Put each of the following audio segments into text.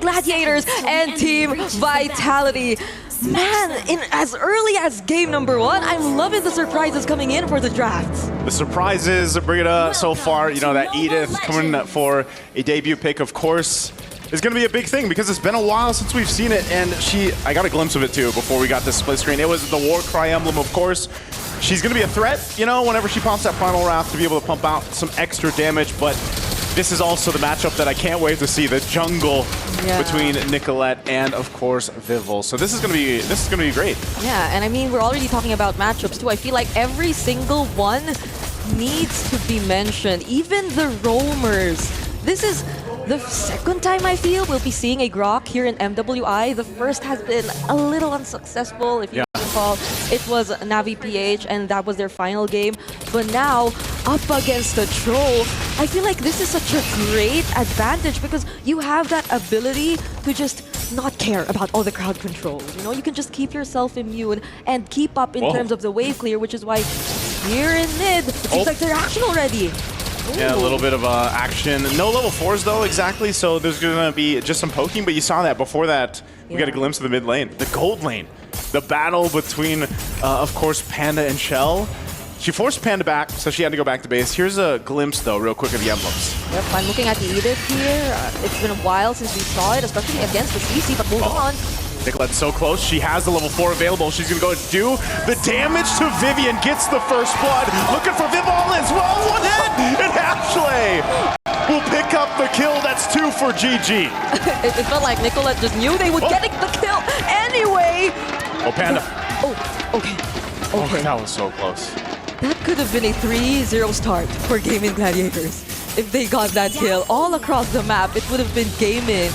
Gladiators and Team Vitality. Man, in as early as game number 1, I'm loving the surprises coming in for the drafts. The surprises, Brigitte, so far, you know, that Edith coming for a debut pick, of course, is going to be a big thing because it's been a while since we've seen it, and I got a glimpse of it too before we got this split screen. It was the Warcry emblem, of course. She's going to be a threat, you know, whenever she pops that Primal Wrath to be able to pump out some extra damage, but this is also the matchup that I can't wait to see, the jungle between Nicolette and, of course, Vival. So this is gonna be great. Yeah, and I mean, we're already talking about matchups too. I feel like every single one needs to be mentioned, even the roamers. This is the second time I feel we'll be seeing a Grok here in MWI. The first has been a little unsuccessful, if you recall. It was Navi PH, and that was their final game. But now, up against the Troll, I feel like this is such a great advantage because you have that ability to just not care about all the crowd control. You know, you can just keep yourself immune and keep up in terms of the wave clear, which is why here in mid, it seems like they're action already. Yeah, a little bit of action. No level 4s though, exactly, so there's going to be just some poking, but you saw that. Before that, we got a glimpse of the mid lane, the gold lane. The battle between, of course, Panda and Shell. She forced Panda back, so she had to go back to base. Here's a glimpse, though, real quick of the emblems. Yep, I'm looking at the Edith here. It's been a while since we saw it, especially against the CC, but hold on. Nicolette's so close. She has the level 4 available. She's going to go do the damage to Vivian. Gets the first blood. Looking for Vival as well. One hit! And Ashley will pick up the kill. That's 2 for GG. It felt like Nicolette just knew they would get the kill anyway. Oh, Panda. Okay. Oh, that was so close. That could have been a 3-0 start for Gaimin Gladiators. If they got that kill all across the map, it would have been Gaimin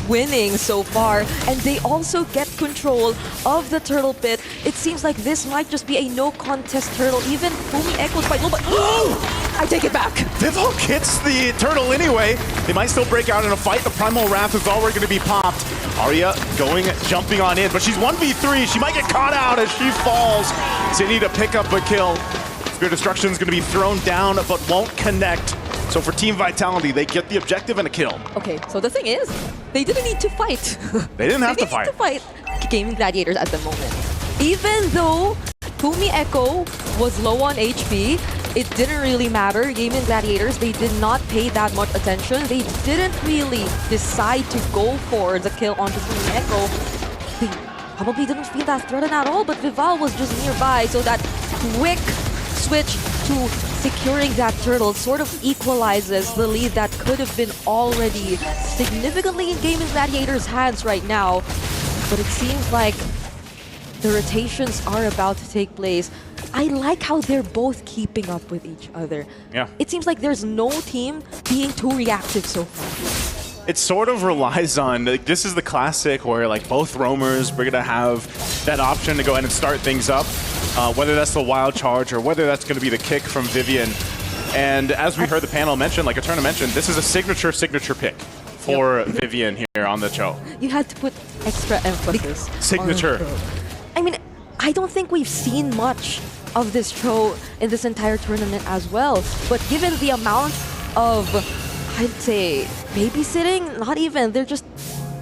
winning so far. And they also get control of the turtle pit. It seems like this might just be a no-contest turtle. Even Fumi Echo's quite low, but I take it back. Vival gets the turtle anyway. They might still break out in a fight. The Primal Wrath is already going to be popped. Arya jumping on in, but she's 1v3. She might get caught out as she falls. So you need to pick up a kill. Spear Destruction is going to be thrown down, but won't connect. So for Team Vitality, they get the objective and a kill. Okay, so the thing is, they didn't need to fight. They didn't have to fight. Gaimin Gladiators at the moment. Even though Fumi Echo was low on HP, it didn't really matter. Gaimin Gladiators, they did not pay that much attention. They didn't really decide to go for the kill onto Fumi Echo. They probably didn't feel that threatened at all, but Vival was just nearby, so that quick switch to securing that turtle sort of equalizes the lead that could have been already significantly in Gaimin Gladiators' hands right now. But it seems like the rotations are about to take place. I like how they're both keeping up with each other. Yeah. It seems like there's no team being too reactive so far. It sort of relies on, like, this is the classic where like both roamers are gonna have that option to go ahead and start things up, whether that's the wild charge or whether that's gonna be the kick from Vivian. And as we heard the panel mention, like Eterna mentioned, this is a signature pick for Vivian here on the show. You had to put extra emphasis. Signature. I mean, I don't think we've seen much of this show in this entire tournament as well. But given the amount of, I'd say, babysitting, not even, they're just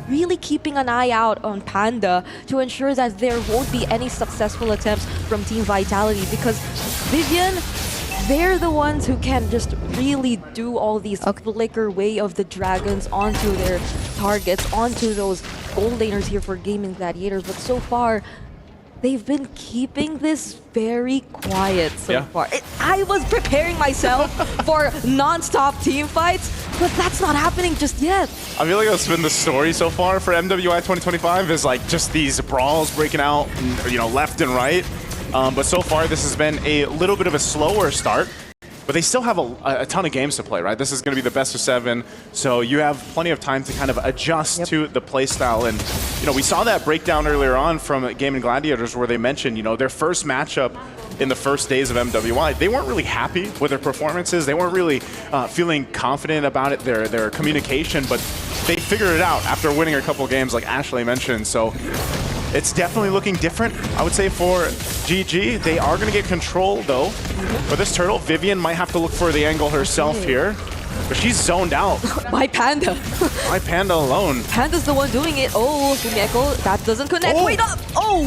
really keeping an eye out on Panda to ensure that there won't be any successful attempts from Team Vitality, because Vivian, they're the ones who can just really do all these flicker way of the dragons onto their targets, onto those gold laners here for Gaimin Gladiators. But so far, they've been keeping this very quiet so far. I was preparing myself for non-stop team fights, but that's not happening just yet. I feel like that's been the story so far for MWI 2025, is like just these brawls breaking out, you know, left and right. But so far, this has been a little bit of a slower start. But they still have a ton of games to play, right? This is going to be the best of 7, so you have plenty of time to kind of adjust to the playstyle. And you know, we saw that breakdown earlier on from Gaimin Gladiators, where they mentioned, you know, their first matchup in the first days of MWI, they weren't really happy with their performances. They weren't really feeling confident about it, their communication, but they figured it out after winning a couple games, like Ashley mentioned. So it's definitely looking different, I would say, for GG. They are going to get control, though. For this turtle, Vivian might have to look for the angle herself here. But she's zoned out. My Panda. My Panda alone. Panda's the one doing it. Oh, Fumiko, that doesn't connect. Oh. Wait up. Oh.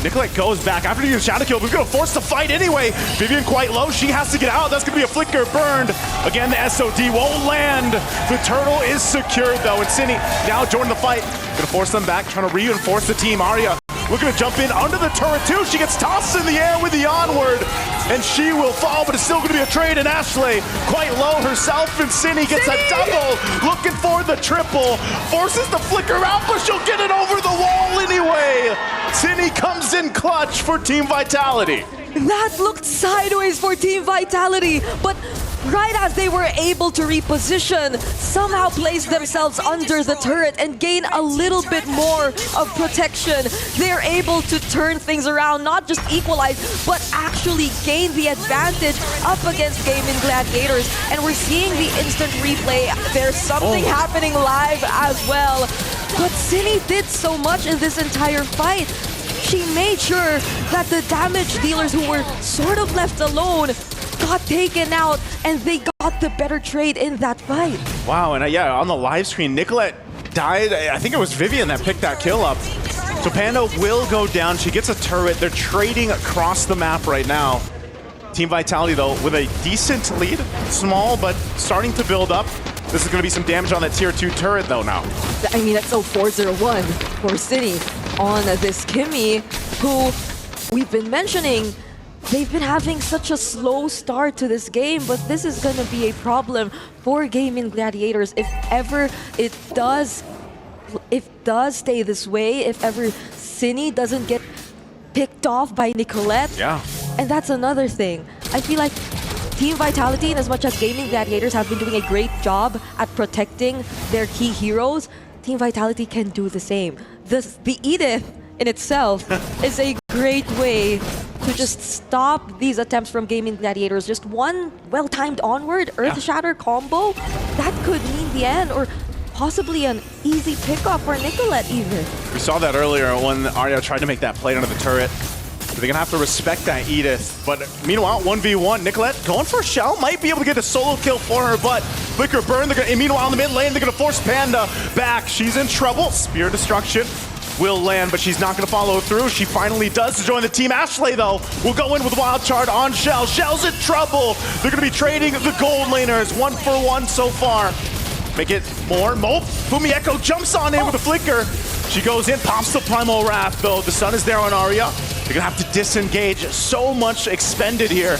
Nicolette goes back after the shadow kill, but he's going to force the fight anyway. Vivian quite low. She has to get out. That's going to be a flicker burned. Again, the SOD won't land. The turtle is secured, though. And Cindy now joining the fight. Going to force them back, trying to reinforce the team. Arya looking to jump in under the turret, too. She gets tossed in the air with the onward. And she will fall, but it's still going to be a trade. And Ashley quite low herself. And Cindy gets a double. Looking for the triple. Forces the flicker out, but she'll get it over the wall anyway. Cindy comes in clutch for Team Vitality. That looked sideways for Team Vitality, but right as they were able to reposition, somehow place themselves under the turret and gain a little bit more of protection. They're able to turn things around, not just equalize, but actually gain the advantage up against Gaimin Gladiators. And we're seeing the instant replay. There's something happening live as well. But Cindy did so much in this entire fight. She made sure that the damage dealers who were sort of left alone got taken out, and they got the better trade in that fight. Wow, and yeah, on the live screen, Nicolette died. I think it was Vivian that picked that kill up. So Panda will go down. She gets a turret. They're trading across the map right now. Team Vitality, though, with a decent lead. Small, but starting to build up. This is going to be some damage on that tier 2 turret, though, now. I mean, that's 401 for City on this Kimmy, who we've been mentioning. They've been having such a slow start to this game, but this is going to be a problem for Gaimin Gladiators if ever it does stay this way, if ever Cindy doesn't get picked off by Nicolette. Yeah. And that's another thing. I feel like Team Vitality, and as much as Gaimin Gladiators have been doing a great job at protecting their key heroes, Team Vitality can do the same. The Edith in itself is a great way to just stop these attempts from Gaimin Gladiators. Just one well-timed onward Earth Shatter combo, that could mean the end, or possibly an easy pickup for Nicolette even. We saw that earlier when Arya tried to make that play under the turret. They're going to have to respect that Edith. But meanwhile, 1v1, Nicolette going for a shell. Might be able to get a solo kill for her, but flicker burn. Meanwhile, in the mid lane, they're going to force Panda back. She's in trouble. Spear destruction will land, but she's not going to follow through. She finally does to join the team. Ashley, though, will go in with Wild Charge on Shell. Shell's in trouble. They're going to be trading the gold laners 1-for-1 so far. Make it more. Mope. Fumiko jumps on in with a flicker. She goes in, pops the Primal Wrath, though. The sun is there on Arya. They're going to have to disengage. So much expended here.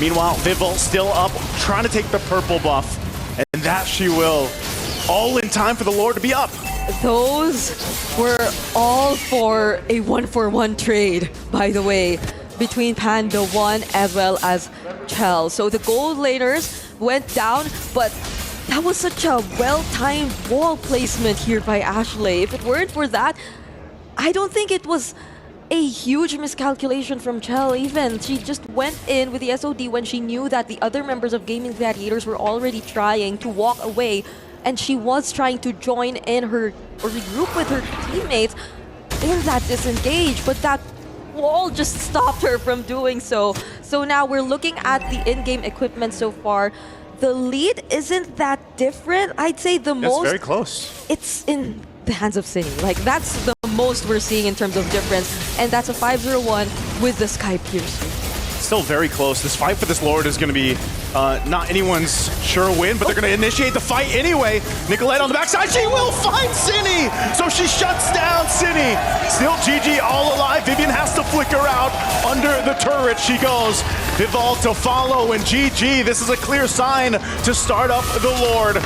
Meanwhile, Vival still up, trying to take the purple buff. And that she will. All in time for the Lord to be up. Those were all for a 1-for-1 trade, by the way, between Panda 1 as well as Chell. So the gold laners went down, but that was such a well-timed wall placement here by Ashley. If it weren't for that, I don't think it was a huge miscalculation from Chell even. She just went in with the SOD when she knew that the other members of Gaimin Gladiators were already trying to walk away, and she was trying to join in her, or regroup with her teammates in that disengage, but that wall just stopped her from doing so. So now we're looking at the in-game equipment so far. The lead isn't that different. I'd say the most... It's very close. It's in the hands of Cindy. Like, that's the most we're seeing in terms of difference. And that's a 5-0-1 with the Sky Piercer. Still very close. This fight for this Lord is going to be not anyone's sure win, but they're going to initiate the fight anyway. Nicolette on the backside. She will find Cindy! So she shuts down Cindy. Still GG all alive. Vivian has to flicker out. Under the turret she goes. Vival to follow, and GG. This is a clear sign to start up the Lord.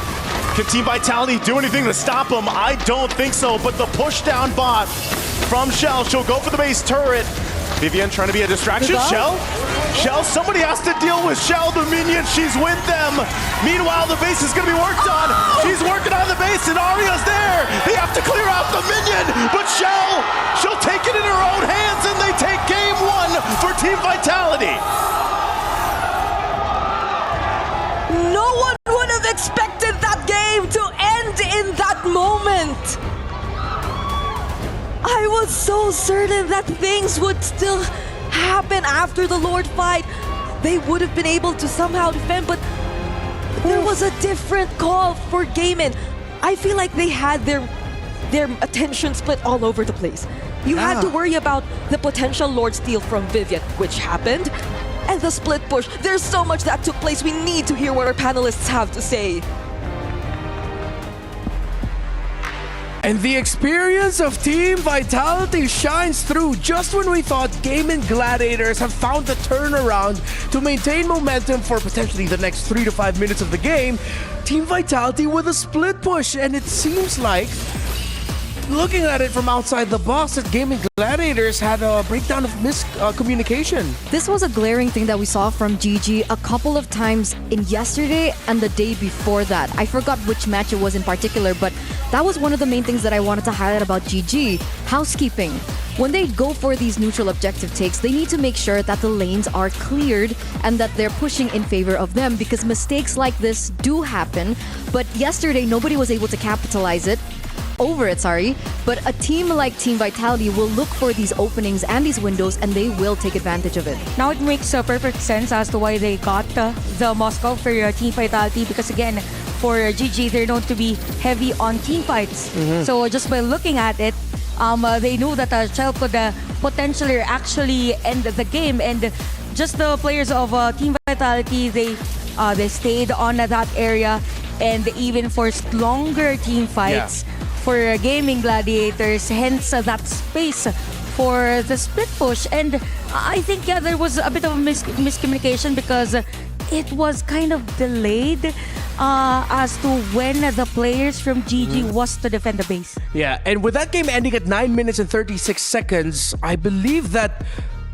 Can Team Vitality do anything to stop them? I don't think so, but the push down bot from Shell. She'll go for the base turret. Vivian trying to be a distraction. Shell, somebody has to deal with Shell, the minion. She's with them. Meanwhile, the base is going to be worked on. She's working on the base, and Arya's there. They have to clear out the minion, but she'll take it in her own hands, and they take game 1 for Team Vitality. No one would have expected that game to end in that moment. I was so certain that things would still happen after the Lord fight. They would have been able to somehow defend, but There was a different call for Gaimin. I feel like they had their attention split all over the place. You had to worry about the potential Lord Steal from Vivian, which happened, and the split push. There's so much that took place. We need to hear what our panelists have to say. And the experience of Team Vitality shines through just when we thought Gaimin Gladiators have found the turnaround to maintain momentum for potentially the next 3 to 5 minutes of the game. Team Vitality with a split push, and it seems like, looking at it from outside the box, that Gaimin Gladiators had a breakdown of miscommunication. This was a glaring thing that we saw from GG a couple of times in yesterday and the day before that. I forgot which match it was in particular, but that was one of the main things that I wanted to highlight about GG. Housekeeping. When they go for these neutral objective takes, they need to make sure that the lanes are cleared and that they're pushing in favor of them, because mistakes like this do happen. But yesterday, nobody was able to capitalize but a team like Team Vitality will look for these openings and these windows, and they will take advantage of it. Now it makes perfect sense as to why they got the Moscow for Team Vitality, because again, for GG, they're known to be heavy on team fights. So just by looking at it, they knew that Shell could potentially actually end the game, and just the players of Team Vitality, they stayed on that area and even forced longer team fights. For Gaimin Gladiators, hence that space for the split push. And I think there was a bit of a miscommunication, because it was kind of delayed as to when the players from GG was to defend the base. Yeah, and with that game ending at 9 minutes and 36 seconds, I believe that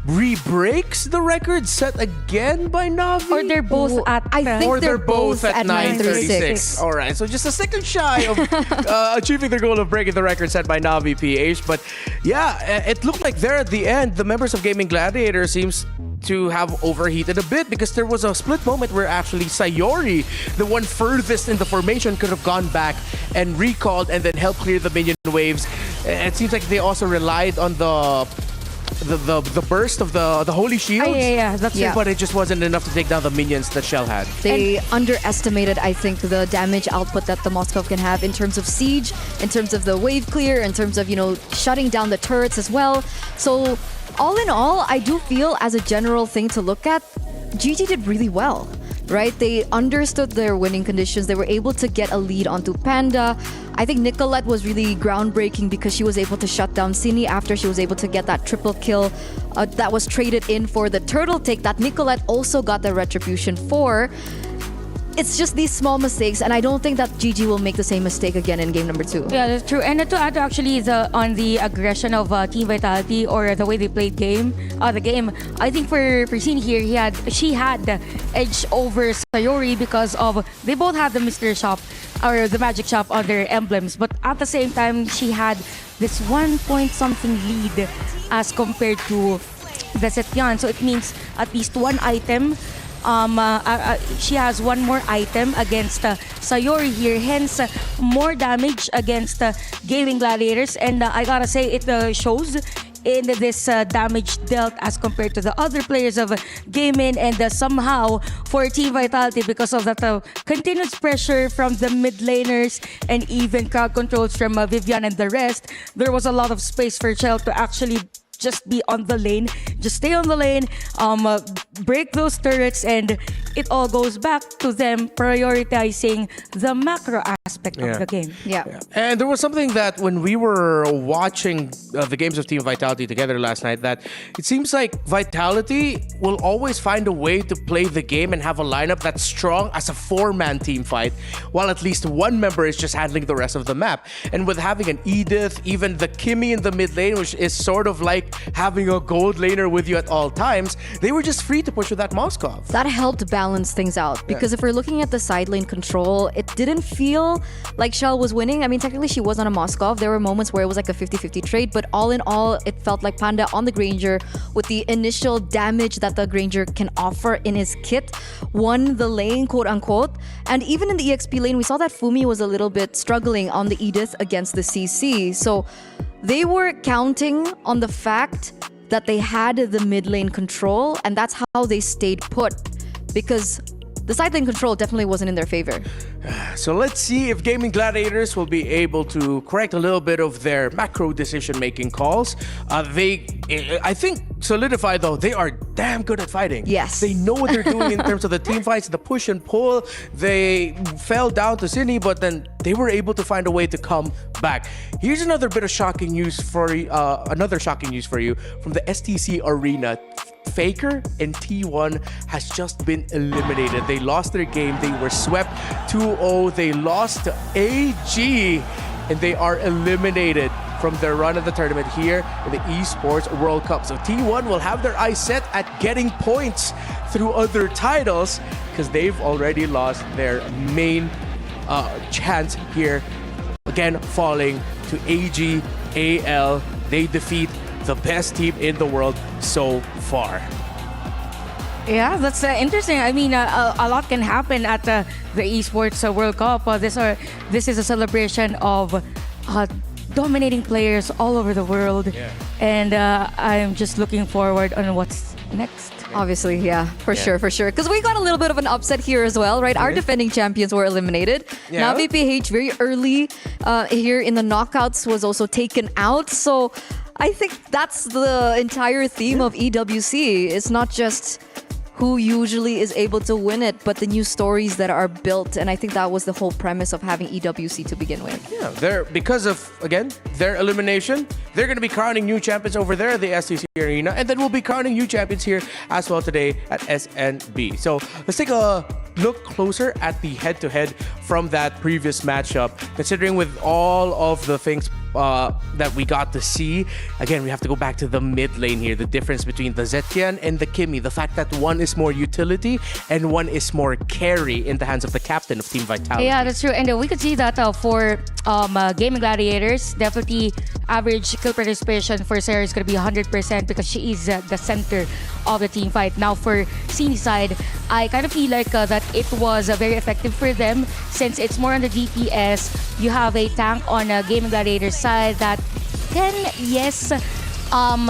re-breaks the record set again by Navi? Or they're both at... I think they're both at 9:36. All right, so just a second shy of achieving their goal of breaking the record set by Navi PH. But yeah, it looked like there at the end, the members of Gaimin Gladiator seems to have overheated a bit, because there was a split moment where actually Sayori, the one furthest in the formation, could have gone back and recalled and then helped clear the minion waves. It seems like they also relied on the burst of the holy shields. That's it. But it just wasn't enough to take down the minions that Shell had. They underestimated, I think, the damage output that the Moskov can have in terms of siege, in terms of the wave clear, in terms of, shutting down the turrets as well. So all in all, I do feel, as a general thing to look at, GG did really well. Right? They understood their winning conditions. They were able to get a lead onto Panda. I think Nicolette was really groundbreaking, because she was able to shut down Cine after she was able to get that triple kill that was traded in for the turtle take that Nicolette also got the retribution for. It's just these small mistakes, and I don't think that GG will make the same mistake again in game number 2. Yeah, that's true. And to add actually on the aggression of Team Vitality, or the way they played the game, I think for Cine here, she had the edge over Sayori, because of they both had the Mystery Shop or the Magic Shop on their emblems, but at the same time she had this 1 point something lead as compared to the Setyan. So it means at least one item. She has one more item against Sayori here, hence more damage against Gaimin Gladiators. And I gotta say, it shows in this damage dealt as compared to the other players of Gaimin, and somehow for Team Vitality, because of that continuous pressure from the mid laners and even crowd controls from Vivian and the rest, there was a lot of space for Shell to actually just be on the lane, just stay on the lane, break those turrets, and it all goes back to them prioritizing the macro aspect of the game. Yeah. And there was something that when we were watching the games of Team Vitality together last night, that it seems like Vitality will always find a way to play the game and have a lineup that's strong as a 4-man team fight, while at least one member is just handling the rest of the map. And with having an Edith, even the Kimmy in the mid lane, which is sort of like having a gold laner with you at all times, they were just free to push with that Moskov. That helped balance things out, because if we're looking at the side lane control, it didn't feel like Shell was winning. I mean, technically she was on a Moskov. There were moments where it was like a 50-50 trade, but all in all, it felt like Panda on the Granger, with the initial damage that the Granger can offer in his kit, won the lane, quote unquote. And even in the EXP lane, we saw that Fumi was a little bit struggling on the Edith against the CC. So they were counting on the fact that they had the mid lane control, and that's how they stayed put. Because the side lane control definitely wasn't in their favor. So let's see if Gaimin Gladiators will be able to correct a little bit of their macro decision-making calls. I think, solidify though, they are damn good at fighting. Yes. They know what they're doing in terms of the team fights, the push and pull. They fell down to Cine, but then they were able to find a way to come back. Here's another bit of shocking news for you from the STC Arena. Faker and T1 has just been eliminated. They lost their game. They were swept 2-0. They lost to AG, and they are eliminated from their run of the tournament here in the Esports World Cup. So T1 will have their eyes set at getting points through other titles because they've already lost their main chance here. Again, falling to AG, AL. They defeat the best team in the world so far. Yeah, that's interesting. I mean, a lot can happen at the Esports World Cup. This is a celebration of dominating players all over the world. Yeah. And I'm just looking forward on what's next. Obviously, yeah, for sure. Because we got a little bit of an upset here as well, right? Our defending champions were eliminated. Yeah. Now VPH very early here in the knockouts was also taken out. So I think that's the entire theme of EWC. It's not just who usually is able to win it, but the new stories that are built. And I think that was the whole premise of having EWC to begin with. Yeah, because of, again, their elimination, they're going to be crowning new champions over there at the STC Arena, and then we'll be crowning new champions here as well today at SNB. So let's take a look closer at the head-to-head from that previous matchup, considering with all of the things that we got to see. Again, we have to go back to the mid lane here. The difference between the Zetian and the Kimi. The fact that one is more utility and one is more carry in the hands of the captain of Team Vitality. Yeah, that's true. And we could see that for Gaimin Gladiators, definitely average kill participation for Sarah is going to be 100% because she is the center of the team fight. Now for Cine side, I kind of feel like that it was very effective for them since it's more on the DPS. You have a tank on Gaimin Gladiators side that can, yes,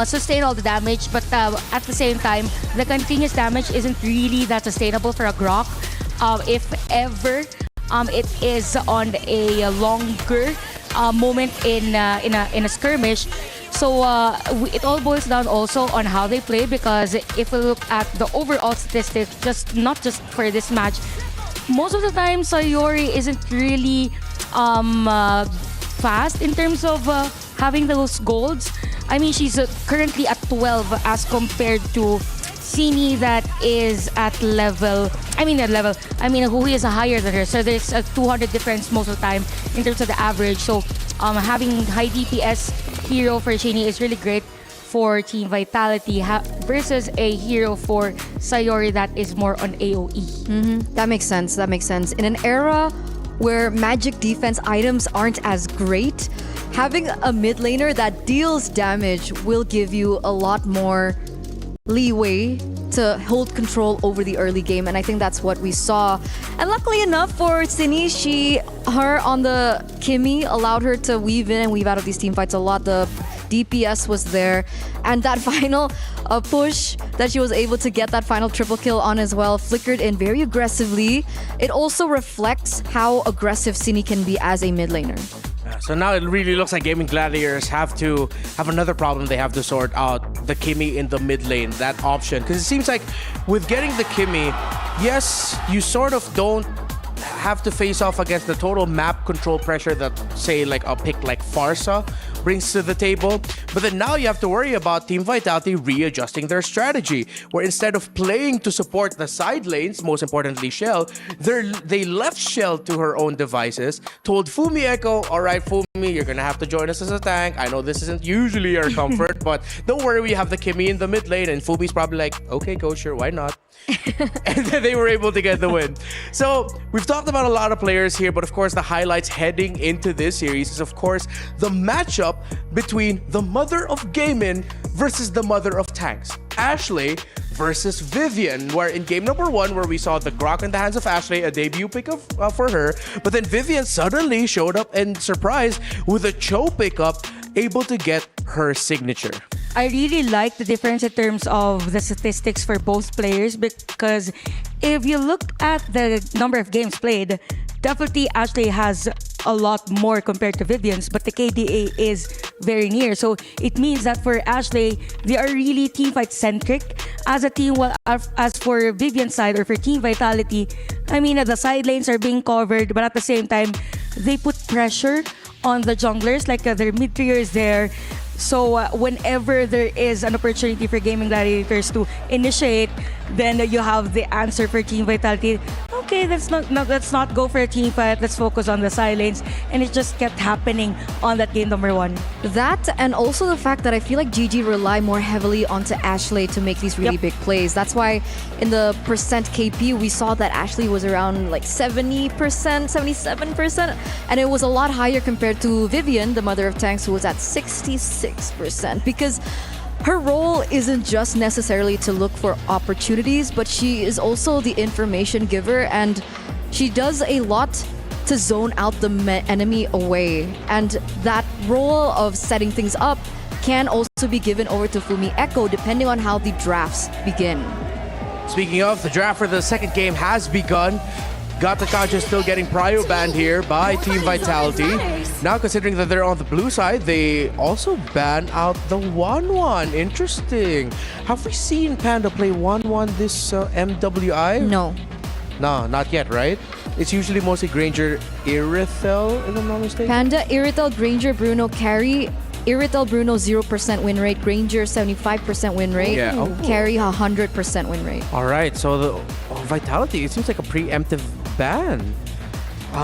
sustain all the damage, but at the same time, the continuous damage isn't really that sustainable for a Grok. If ever, it is on a longer moment in a skirmish. So it all boils down also on how they play, because if we look at the overall statistics, not just for this match, most of the time Sayori isn't really fast in terms of having those golds. I mean, she's currently at 12 as compared to Cine that is at level, who is higher than her. So there's a 200 difference most of the time in terms of the average. So having high DPS hero for Cine is really great for Team Vitality versus a hero for Sayori that is more on AoE. That makes sense. In an era where magic defense items aren't as great, having a mid laner that deals damage will give you a lot more leeway to hold control over the early game, and I think that's what we saw. And luckily enough for Cine, her on the Kimi allowed her to weave in and weave out of these team fights a lot. The DPS was there, and that final push that she was able to get that final triple kill on as well, flickered in very aggressively. It also reflects how aggressive Cine can be as a mid laner. So now it really looks like Gaimin Gladiators have another problem they have to sort out: the Kimi in the mid lane, that option. Because it seems like with getting the Kimi, yes, you sort of don't have to face off against the total map control pressure that, say, like a pick like Farsa brings to the table. But then now you have to worry about Team Vitality readjusting their strategy, where instead of playing to support the side lanes, most importantly Shell, they left Shell to her own devices, told Fumi Echo, all right, Fumi, you're gonna have to join us as a tank. I know this isn't usually our comfort, but don't worry, we have the Kimi in the mid lane. And Fumi's probably like, okay, go, sure, why not? And then they were able to get the win. So we've talked about a lot of players here, but of course the highlights heading into this series is of course the matchup between the mother of Gaimin versus the mother of tanks, Ashley versus Vivian, where in game number 1, where we saw the Grok in the hands of Ashley, a debut pickup for her, but then Vivian suddenly showed up and surprised with a Cho pickup, able to get her signature. I really like the difference in terms of the statistics for both players, because if you look at the number of games played, definitely Ashley has a lot more compared to Vivian's, but the KDA is very near. So it means that for Ashley, they are really teamfight centric as a team. While as for Vivian's side or for Team Vitality, I mean, the side lanes are being covered, but at the same time, they put pressure on the junglers, like their mid tier is there. So whenever there is an opportunity for Gaimin Gladiators to initiate, then you have the answer for Team Vitality. Okay, let's not go for a team fight. Let's focus on the side lanes, and it just kept happening on that game number 1. That, and also the fact that I feel like GG rely more heavily onto Ashley to make these really big plays. That's why in the percent KP we saw that Ashley was around like 70%, 77%, and it was a lot higher compared to Vivian, the mother of tanks, who was at 66%, because her role isn't just necessarily to look for opportunities, but she is also the information giver, and she does a lot to zone out the enemy away. And that role of setting things up can also be given over to Fumi Echo depending on how the drafts begin. Speaking of, the draft for the second game has begun. Gatakaja still getting prio banned here by Team Vitality. Now, considering that they're on the blue side, they also ban out the 1-1. Interesting. Have we seen Panda play 1-1 this MWI? No. No, not yet, right? It's usually mostly Granger, Irithel, if I'm not mistaken. Panda, Irithel, Granger, Bruno, Carry. Irithel, Bruno, 0% win rate. Granger, 75% win rate. Yeah. Oh. Carry, 100% win rate. All right, so the Vitality, it seems like a preemptive ban.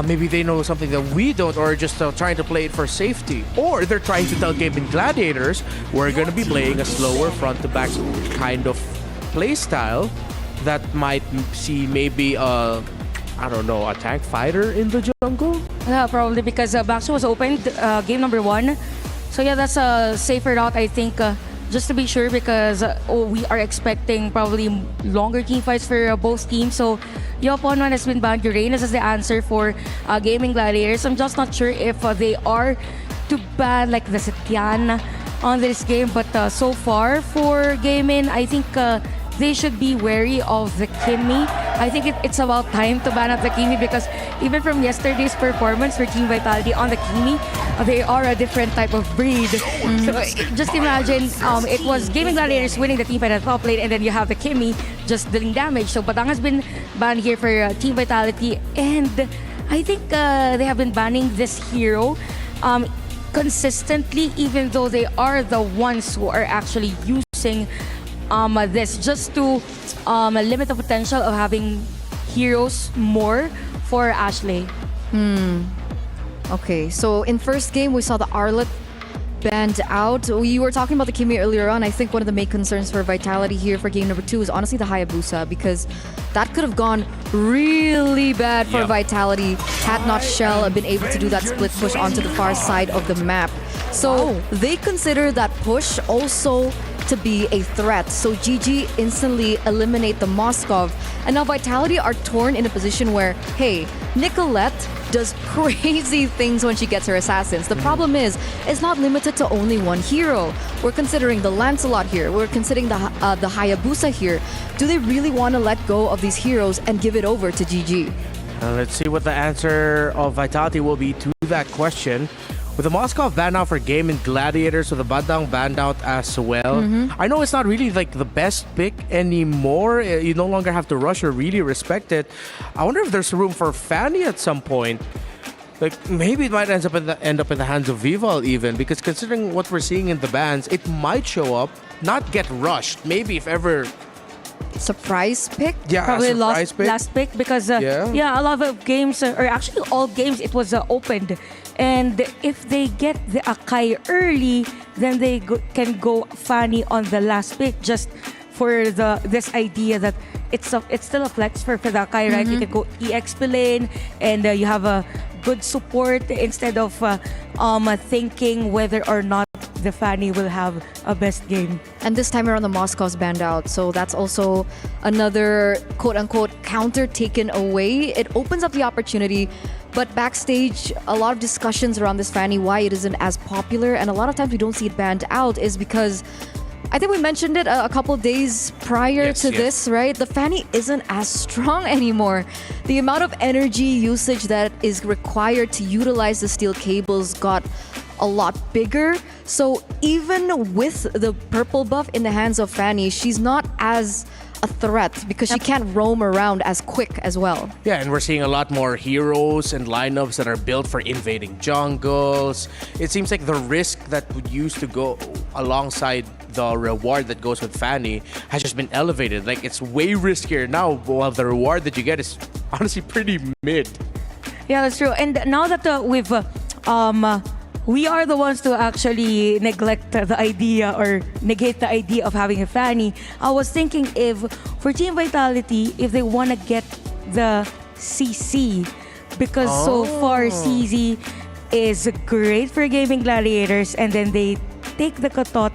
Maybe they know something that we don't, or just trying to play it for safety. Or they're trying to tell Gaimin Gladiators we're going to be playing a slower front-to-back kind of play style that might see maybe I don't know, a tank fighter in the jungle? Yeah, probably because Baxter was opened game number 1. So yeah, that's a safer route, I think, just to be sure, because we are expecting probably longer team fights for both teams. So Yopon1 has been banned. Uranus is the answer for Gaimin Gladiators. I'm just not sure if they are to ban like the Setian on this game, but so far for Gaimin, I think they should be wary of the Kimmy. I think it's about time to ban out the Kimmy, because even from yesterday's performance for Team Vitality on the Kimmy, they are a different type of breed. So just imagine, it was Gaimin Gladiators winning the team fight at top lane, and then you have the Kimmy just dealing damage. So Batang has been banned here for Team Vitality, and I think they have been banning this hero consistently, even though they are the ones who are actually using this just to limit the potential of having heroes more for Ashley. Okay, so in first game, we saw the Arlet banned out. You were talking about the Kimi earlier on. I think one of the main concerns for Vitality here for game number 2 is honestly the Hayabusa, because that could have gone really bad for Vitality had not Shell been able to do that split push onto the far side of the map. So they consider that push also to be a threat. So GG instantly eliminate the Moskov. And now Vitality are torn in a position where, hey, Nicolette does crazy things when she gets her assassins. The problem is, it's not limited to only one hero. We're considering the Lancelot here. We're considering the Hayabusa here. Do they really want to let go of these heroes and give it over to GG? Let's see what the answer of Vitality will be to that question. With the Moskov banned out for Gaimin Gladiators, with the Badang banned out as well. I know it's not really like the best pick anymore. You no longer have to rush or really respect it. I wonder if there's room for Fanny at some point. Like maybe it might end up in the hands of Vival even, because considering what we're seeing in the bans, it might show up, not get rushed. Maybe if ever. Surprise pick? Yeah, Probably surprise pick. last pick, because a lot of games, or actually all games, it was opened. And if they get the Akai early, then they can go Fanny on the last pick, just for this idea that it's still a flex for the Akai, right? You can go EXP lane, and you have a good support instead of thinking whether or not the Fanny will have a best game. And this time around, the Moscow's banned out. So that's also another quote-unquote counter taken away. It opens up the opportunity. But backstage, a lot of discussions around this Fanny, why it isn't as popular. And a lot of times we don't see it banned out is because I think we mentioned it a couple days prior to Yes. this, right? The Fanny isn't as strong anymore. The amount of energy usage that is required to utilize the steel cables got a lot bigger. So even with the purple buff in the hands of Fanny, she's not as a threat because she can't roam around as quick as well. Yeah, and we're seeing a lot more heroes and lineups that are built for invading jungles. It seems like the risk that would used to go alongside the reward that goes with Fanny has just been elevated. Like, it's way riskier now, while the reward that you get is honestly pretty mid. Yeah, that's true. And now that we are the ones to actually neglect the idea or negate the idea of having a Fanny. I was thinking if for Team Vitality, if they want to get the CC, because so far CZ is great for Gaimin Gladiators, and then they take the Katot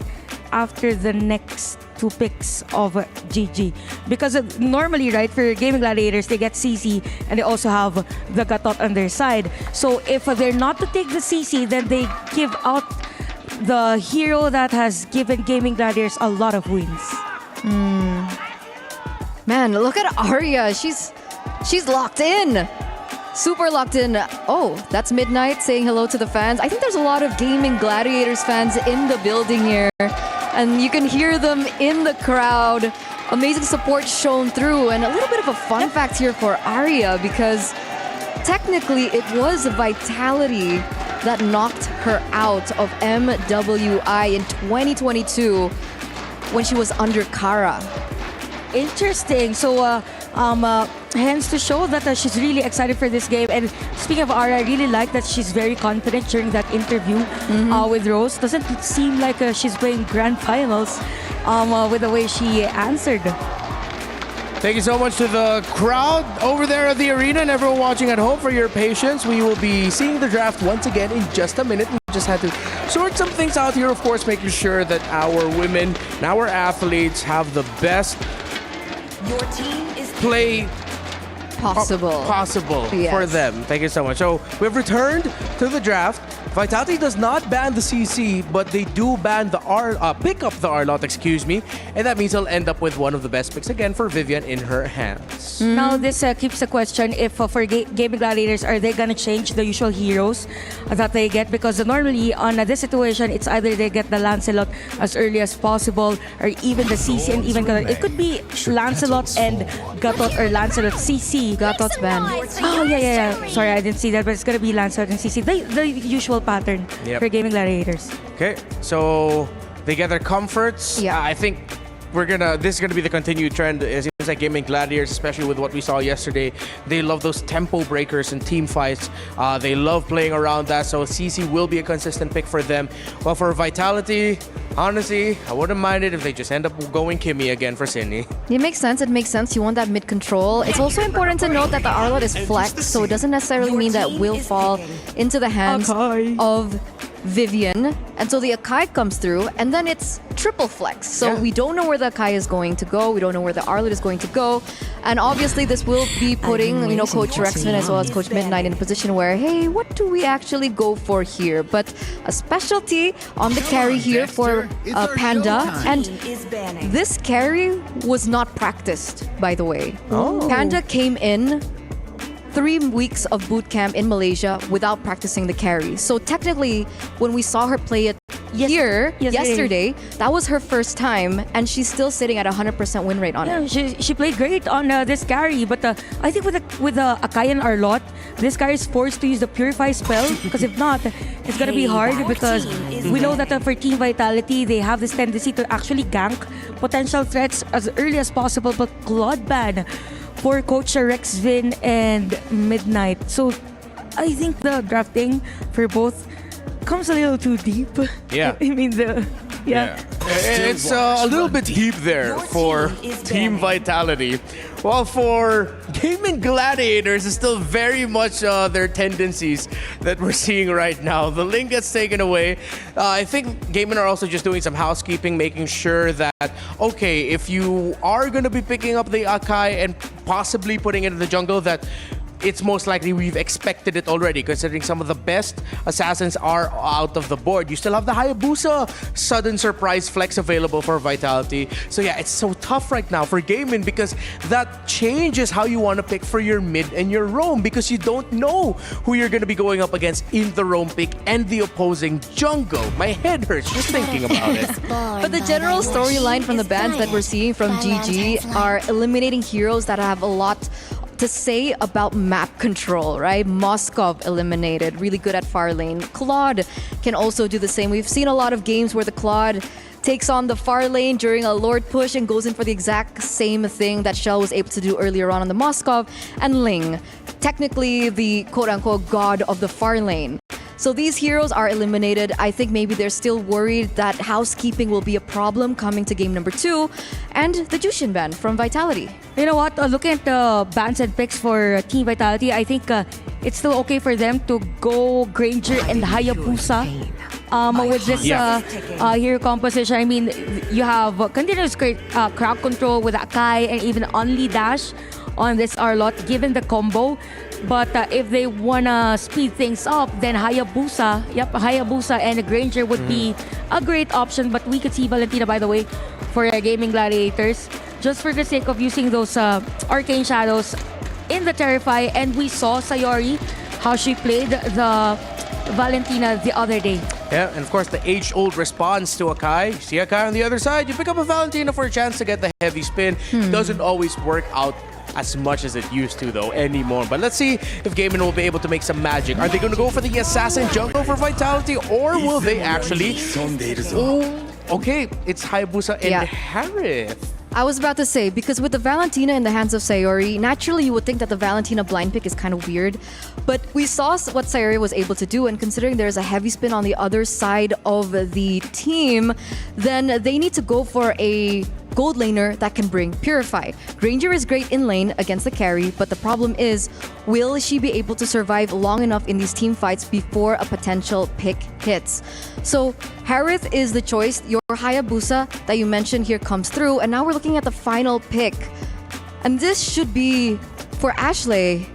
after the next two picks of GG. Because normally, right, for Gaimin Gladiators, they get CC and they also have the Katot on their side. So if they're not to take the CC, then they give out the hero that has given Gaimin Gladiators a lot of wins. Man, look at Arya. She's locked in. Super locked in. Oh, that's Midnight saying hello to the fans. I think there's a lot of Gaimin Gladiators fans in the building here. And you can hear them in the crowd. Amazing support shown through. And a little bit of a fun fact here for Arya, because technically it was Vitality that knocked her out of MWI in 2022 when she was under Kara. Interesting. So, hence to show that she's really excited for this game. And speaking of Ara, I really like that she's very confident during that interview with Rose. Doesn't seem like she's playing grand finals with the way she answered. Thank you so much to the crowd over there at the arena and everyone watching at home for your patience. We will be seeing the draft once again in just a minute. We just had to sort some things out here, of course, making sure that our women and our athletes have the best Your team is play Possible. Yes. for them. Thank you so much. So we've returned to the draft. Vitality does not ban the CC, but they do ban the pick up the Arlot, and that means they'll end up with one of the best picks again for Vivian in her hands. Now, this keeps the question if for Gaimin Gladiators, are they gonna change the usual heroes that they get? Because normally on this situation, it's either they get the Lancelot as early as possible, or even the CC and even Gatot. It could be Lancelot and Gatot, or Lancelot CC. Gatot's ban. Oh, yeah. Sorry, I didn't see that, but it's gonna be Lancelot and CC. The usual pattern for Gaimin Gladiators. Okay, so they get their comforts. Yeah. I think this is gonna be the continued trend. It seems like Gaimin Gladiators, especially with what we saw yesterday, they love those tempo breakers and team fights. They love playing around that, so CC will be a consistent pick for them. Well, for Vitality, honestly, I wouldn't mind it if they just end up going Kimmy again for Sydney. It makes sense. You want that mid control. It's also important to note that the Arlot is flexed, so it doesn't necessarily mean that will fall into the hands of Vivian until the Akai comes through, and then it's triple flex. So we don't know where the Akai is going to go. We don't know where the Arlot is going to go. And obviously this will be putting, Coach Rexman as well as Coach Midnight in a position where, hey, what do we actually go for here? But a specialty on the carry here for Panda. And this carry was not practiced, by the way. Panda came in 3 weeks of boot camp in Malaysia without practicing the carry. So technically, when we saw her play it yesterday, that was her first time, and she's still sitting at 100% win rate on it. She played great on this carry, but I think with the Akai and Arlot, this guy is forced to use the Purify spell, because if not, it's gonna be hard, because we know that for Team Vitality, they have this tendency to actually gank potential threats as early as possible, but Claude ban for Coach Rexvin and Midnight. So I think the drafting for both comes a little too deep. Yeah. I mean, It's a little bit deep there for Team Vitality. While for Gaimin Gladiators, it's still very much their tendencies that we're seeing right now. The link gets taken away. I think Gaimin are also just doing some housekeeping, making sure that, okay, if you are going to be picking up the Akai and possibly putting it in the jungle, that it's most likely we've expected it already, considering some of the best assassins are out of the board. You still have the Hayabusa sudden surprise flex available for Vitality. So yeah, it's so tough right now for Gaimin because that changes how you want to pick for your mid and your roam, because you don't know who you're going to be going up against in the roam pick and the opposing jungle. My head hurts just thinking about it. But the general storyline from the bans that we're seeing from GG are eliminating heroes that have a lot to say about map control, right? Moskov eliminated, really good at far lane. Claude can also do the same. We've seen a lot of games where the Claude takes on the far lane during a Lord push and goes in for the exact same thing that Shell was able to do earlier on the Moskov. And Ling, technically the quote-unquote god of the far lane. So these heroes are eliminated. I think maybe they're still worried that housekeeping will be a problem coming to game number 2. And the Jushin ban from Vitality. You know what? Looking at the bans and picks for Team Vitality, I think it's still okay for them to go Granger and Hayabusa. With this hero composition, I mean, you have continuous great crowd control with Akai and even only dash on this Arlot, given the combo. But if they wanna speed things up, then Hayabusa and Granger would be a great option. But we could see Valentina, by the way, for Gaimin Gladiators, just for the sake of using those arcane shadows in the Terrify. And we saw Sayori, how she played the Valentina the other day. Yeah, and of course the age-old response to Akai. See Akai on the other side, you pick up a Valentina for a chance to get the heavy spin. Doesn't always work out as much as it used to though anymore. But let's see if Gaimin will be able to make some magic. Are they going to go for the assassin jungle for Vitality, or will they actually... Oh, okay, it's Hayabusa and Harith. I was about to say, because with the Valentina in the hands of Sayori, naturally you would think that the Valentina blind pick is kind of weird. But we saw what Sayori was able to do, and considering there's a heavy spin on the other side of the team, then they need to go for a gold laner that can bring Purify. Granger is great in lane against the carry, but the problem is, will she be able to survive long enough in these team fights before a potential pick hits? So Harith is the choice. Your Hayabusa that you mentioned here comes through, and now we're looking at the final pick. And this should be for Ashley.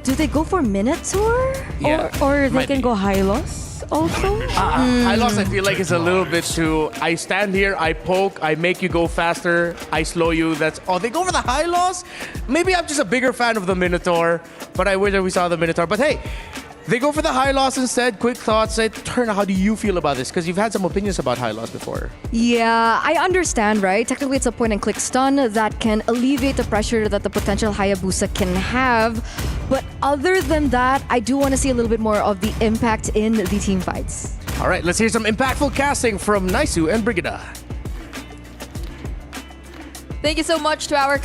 Do they go for Minotaur? Yeah, Or they can go Hylos also? Hylos, I feel like it's a little bit too... I stand here, I poke, I make you go faster, I slow you. That's... Oh, they go for the Hylos? Maybe I'm just a bigger fan of the Minotaur, but I wish that we saw the Minotaur. But hey, they go for the Hylos instead. Quick thoughts. Turn, how do you feel about this? Because you've had some opinions about Hylos before. Yeah, I understand, right? Technically, it's a point-and-click stun that can alleviate the pressure that the potential Hayabusa can have. But other than that, I do want to see a little bit more of the impact in the team fights. All right, let's hear some impactful casting from Naisu and Brigida. Thank you so much to our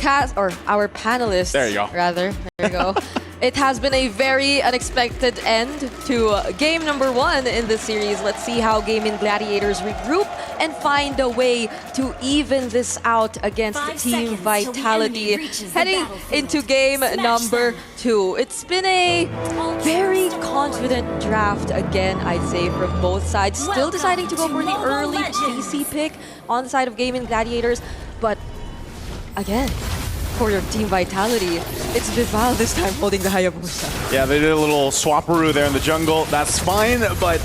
our panelists. There you go. Rather, there you go. It has been a very unexpected end to game number 1 in this series. Let's see how Gaimin Gladiators regroup and find a way to even this out against Team Vitality. Heading into game number 2. It's been a very confident draft again, I'd say, from both sides. Still deciding to go for the early PC pick on the side of Gaimin Gladiators, but again, for your Team Vitality, it's Vival this time holding the Hayabusa. Yeah, they did a little swapperoo there in the jungle. That's fine, but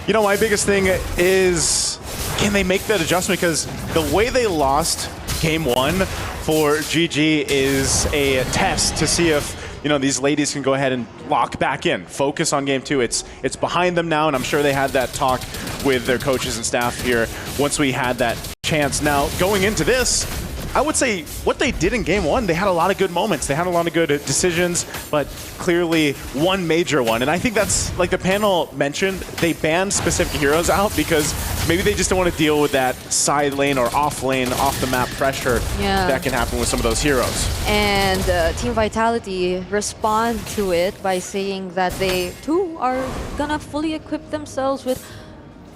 you know, my biggest thing is, can they make that adjustment? Because the way they lost game 1 for GG is a test to see if, you know, these ladies can go ahead and lock back in, focus on game 2. It's behind them now, and I'm sure they had that talk with their coaches and staff here once we had that chance. Now, going into this, I would say what they did in game 1, they had a lot of good moments. They had a lot of good decisions, but clearly one major one. And I think that's, like the panel mentioned, they banned specific heroes out because maybe they just don't want to deal with that side lane or off lane, off the map pressure that can happen with some of those heroes. And Team Vitality respond to it by saying that they too are gonna fully equip themselves with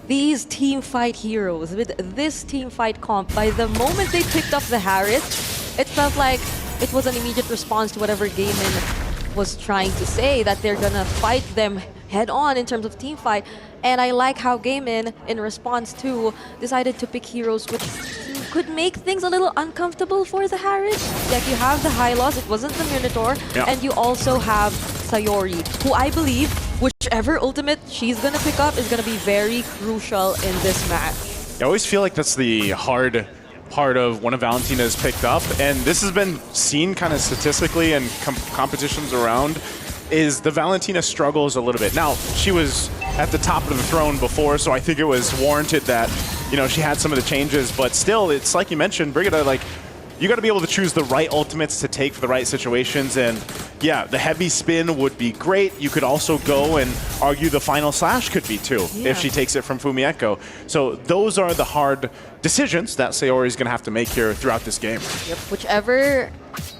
these team fight heroes, with this team fight comp. By the moment they picked up the Harith, it felt like it was an immediate response to whatever Gaimin was trying to say, that they're gonna fight them head on in terms of team fight. And I like how Gaimin, in response to, decided to pick heroes which seem could make things a little uncomfortable for the Harris. Like you have the high loss, it wasn't the Minotaur, and you also have Sayori, who I believe whichever ultimate she's gonna pick up is gonna be very crucial in this match. I always feel like that's the hard part of one of Valentina's picked up, and this has been seen kind of statistically in competitions around, is the Valentina struggles a little bit. Now, she was at the top of the throne before, so I think it was warranted that, you know, she had some of the changes, but still, it's like you mentioned, Brigitte, like, you got to be able to choose the right ultimates to take for the right situations, and yeah, the heavy spin would be great. You could also go and argue the final slash could be too, if she takes it from Fumieko. So those are the hard decisions that Sayori is going to have to make here throughout this game. Yep, whichever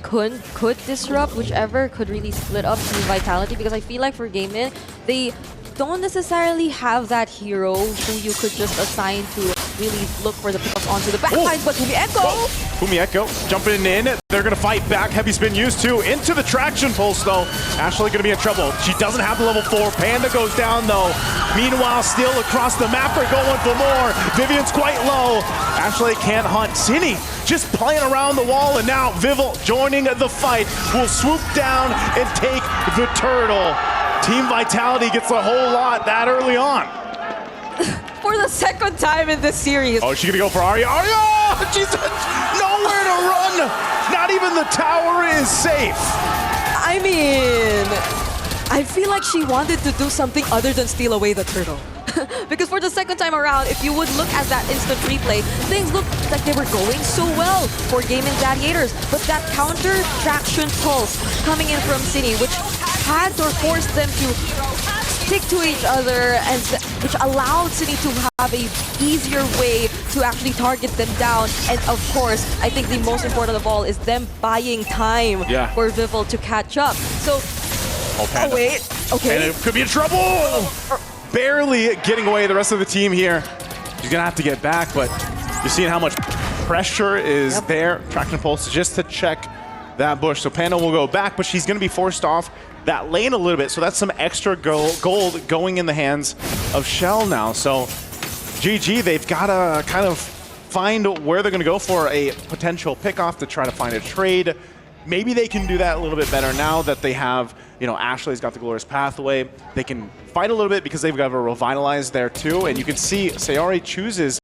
could disrupt, whichever could really split up Team Vitality, because I feel like for Gaimin, they don't necessarily have that hero who you could just assign to really look for the pickups onto the backside, but Fumieko jumping in. They're going to fight back. Heavy spin used to. Into the traction pulse, though. Ashley going to be in trouble. She doesn't have the level 4. Panda goes down, though. Meanwhile, still across the map, they're going for more. Vivian's quite low. Ashley can't hunt. Cine just playing around the wall, and now Vival joining the fight will swoop down and take the turtle. Team Vitality gets a whole lot that early on. For the second time in this series. Oh, she's gonna go for Arya. Arya! She's nowhere to run! Not even the tower is safe. I mean, I feel like she wanted to do something other than steal away the turtle. Because for the second time around, if you would look at that instant replay, things looked like they were going so well for Gaimin Gladiators. But that counter traction pulse coming in from Cine, which had or forced them to stick to each other, and which allowed Cine to have a easier way to actually target them down. And of course, I think the most important of all is them buying time for Vival to catch up. So, Panda. Wait, okay. Panda could be in trouble! Barely getting away, the rest of the team here. She's gonna have to get back, but you're seeing how much pressure is there. Traction pulse just to check that bush. So Panda will go back, but she's gonna be forced off that lane a little bit, so that's some extra gold going in the hands of Shell now. So GG, they've got to kind of find where they're going to go for a potential pickoff to try to find a trade. Maybe they can do that a little bit better now that they have, you know, Ashley's got the Glorious Pathway. They can fight a little bit because they've got a Revitalize there too, and you can see Sayori chooses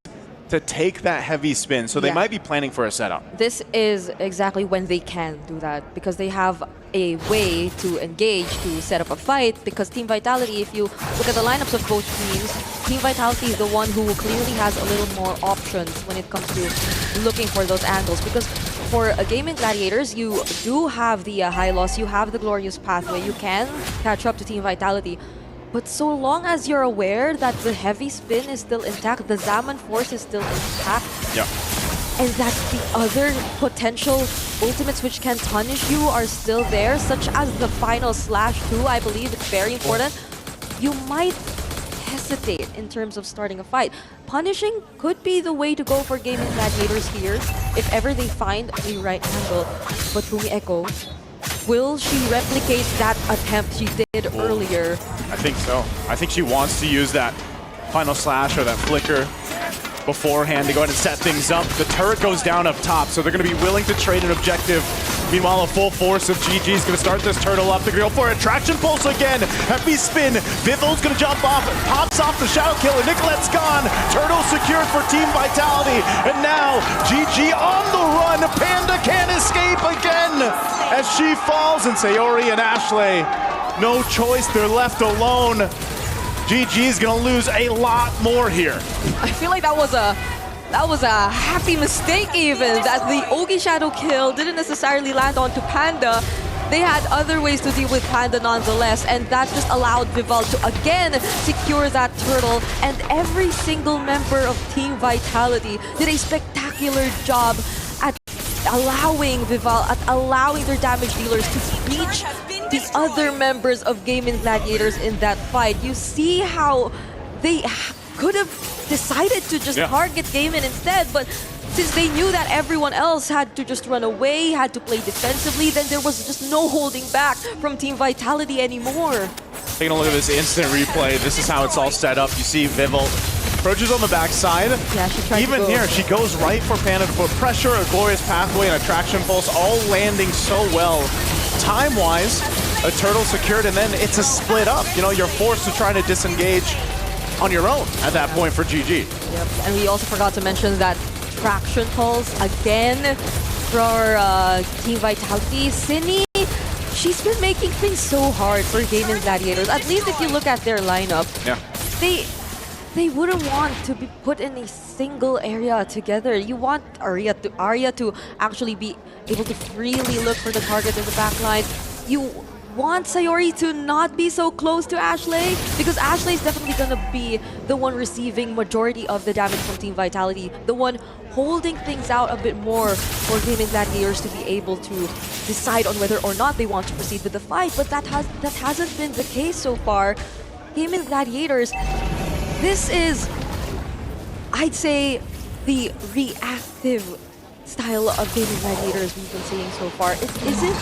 to take that heavy spin, so they might be planning for a setup. This is exactly when they can do that, because they have a way to engage, to set up a fight, because Team Vitality, if you look at the lineups of both teams, Team Vitality is the one who clearly has a little more options when it comes to looking for those angles, because for a Gaimin Gladiators, you do have the high loss, you have the Glorious Pathway, you can catch up to Team Vitality. But so long as you're aware that the heavy spin is still intact, the Zaman Force is still intact, and that the other potential ultimates which can punish you are still there, such as the final slash too, I believe it's very important, you might hesitate in terms of starting a fight. Punishing could be the way to go for Gaimin Gladiators here, if ever they find a right angle. But Fumieko, will she replicate that attempt she did earlier? I think so. I think she wants to use that final slash or that flicker beforehand to go ahead and set things up. The turret goes down up top, so they're going to be willing to trade an objective. Meanwhile, a full force of GG is going to start this turtle up. They're going to go for a traction pulse again. Heavy spin. Vival's going to jump off. Pops off the Shadow Killer. Nicolette's gone. Turtle secured for Team Vitality. And now, GG on the run. Panda can't escape again as she falls. And Sayori and Ashley, no choice. They're left alone. GG is going to lose a lot more here. I feel like that was a happy mistake even, that the Ogi Shadow kill didn't necessarily land onto Panda. They had other ways to deal with Panda nonetheless, and that just allowed Vival to again secure that turtle, and every single member of Team Vitality did a spectacular job at allowing allowing their damage dealers to reach the other members of Gaimin Gladiators in that fight. You see how they could have decided to just target Gaimin instead, but since they knew that everyone else had to just run away, had to play defensively, then there was just no holding back from Team Vitality anymore. Taking a look at this instant replay, this is how it's all set up. You see Vival approaches on the backside. Yeah, she tried to Even go. here, she goes right for Panda to put pressure, a glorious pathway, and a traction pulse, all landing so well. Time-wise, a turtle secured, and then it's a split up. You know, you're forced to try to disengage on your own at that point for GG. Yep. And we also forgot to mention that traction pulse again for Team Vitality. Cine, she's been making things so hard for Gaimin Gladiators. At least if you look at their lineup, Yeah. they wouldn't want to be put in a single area together. You want Arya to actually be able to freely look for the target in the backline. You want Sayori to not be so close to Ashley, because Ashley is definitely going to be the one receiving majority of the damage from Team Vitality, the one holding things out a bit more for Gaimin Gladiators to be able to decide on whether or not they want to proceed with the fight. But that hasn't been the case so far. Gaimin Gladiators, this is, I'd say, the reactive style of Gaimin Gladiators we've been seeing so far. It isn't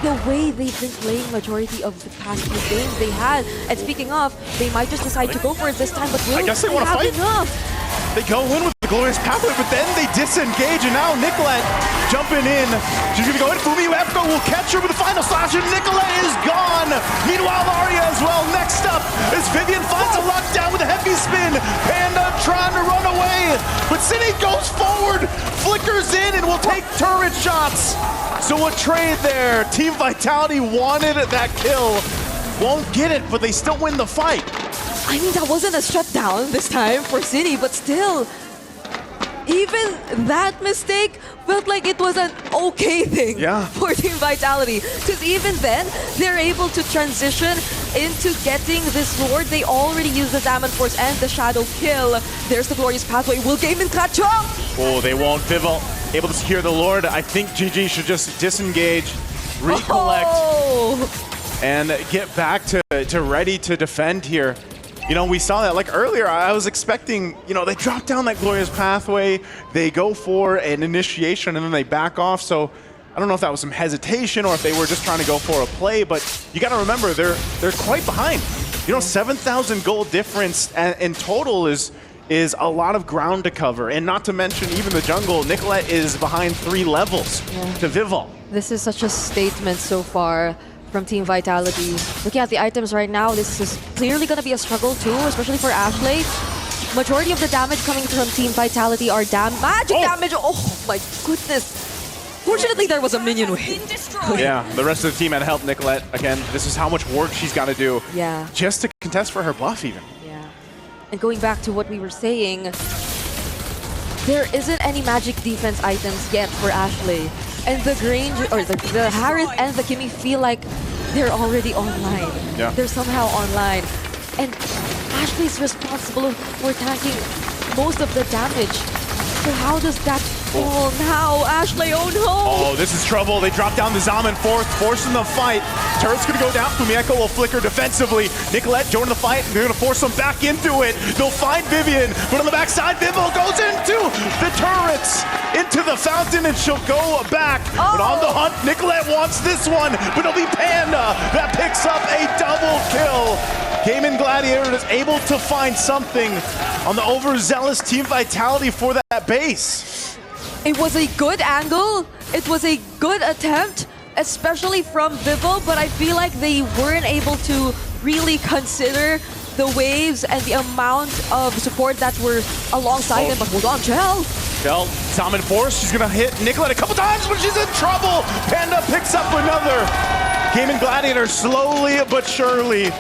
the way they've been playing majority of the past few games they had. And speaking of, they might just decide to go for it this time, but will I guess they want to have fight. enough? They go in with the glorious pathway, but then they disengage, and now Nicolette jumping in. She's gonna go in. Fumi Efko will catch her with the final slash, and Nicolette is gone. Meanwhile, Arya as well. Next up is Vivian finds a lockdown with a heavy spin. Panda trying to run away, but Cine goes forward, flickers in, and will take turret shots. So a trade there. Team Vitality wanted that kill. Won't get it, but they still win the fight. I mean, that wasn't a shutdown this time for City, but still, even that mistake felt like it was an okay thing for Team Vitality. Because even then, they're able to transition into getting this Lord. They already used the Diamond Force and the Shadow Kill. There's the glorious pathway. Will Gaimin catch up? Oh, they won't. Vival able to secure the Lord. I think GG should just disengage, recollect, and get back to ready to defend here. You know, we saw that like earlier. I was expecting, you know, they drop down that glorious pathway, they go for an initiation, and then they back off. So I don't know if that was some hesitation or if they were just trying to go for a play, but you got to remember they're quite behind. You know, 7,000 gold difference in total is a lot of ground to cover, and not to mention even the jungle. Nicolette is behind 3 levels to Vival. This is such a statement so far from Team Vitality. Looking at the items right now, this is clearly going to be a struggle too, especially for Ashley. Majority of the damage coming from Team Vitality are magic damage. Oh my goodness. Fortunately, there was a minion wave. Yeah, the rest of the team had helped Nicolette. Again, this is how much work she's got to do just to contest for her buff even. Yeah. And going back to what we were saying, there isn't any magic defense items yet for Ashley. And the Grange, or the Harith and the Kimmy feel like they're already online. Yeah. They're somehow online. And Ashley's responsible for tanking most of the damage. So how does that fall now? Ashley, oh no! Oh, this is trouble. They drop down the Zaman forcing the fight. Turret's gonna go down. Fumieko will flicker defensively. Nicolette joining the fight. They're gonna force them back into it. They'll find Vivian, but on the backside, Vival goes into the turrets, into the fountain, and she'll go back. But on the hunt, Nicolette wants this one, but it'll be Panda that picks up a double kill. Gaimin Gladiator is able to find something on the overzealous Team Vitality for that base. It was a good angle. It was a good attempt, especially from Vivo, but I feel like they weren't able to really consider the waves and the amount of support that were alongside them. But hold on, Chell. Chell, Zaman Force, she's gonna hit Nicolette a couple times, but she's in trouble. Panda picks up another. Gaimin Gladiator slowly but surely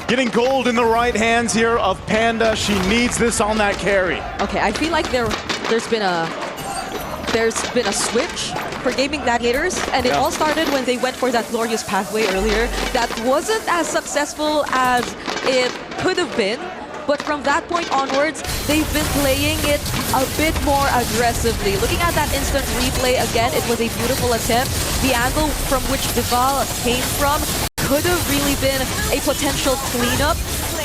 getting gold in the right hands here of Panda. She needs this on that carry. Okay, I feel like there's been a switch for Gaimin Gladiators, and it all started when they went for that glorious pathway earlier. That wasn't as successful as it could have been, but from that point onwards, they've been playing it a bit more aggressively. Looking at that instant replay again, it was a beautiful attempt. The angle from which Vival came from could have really been a potential cleanup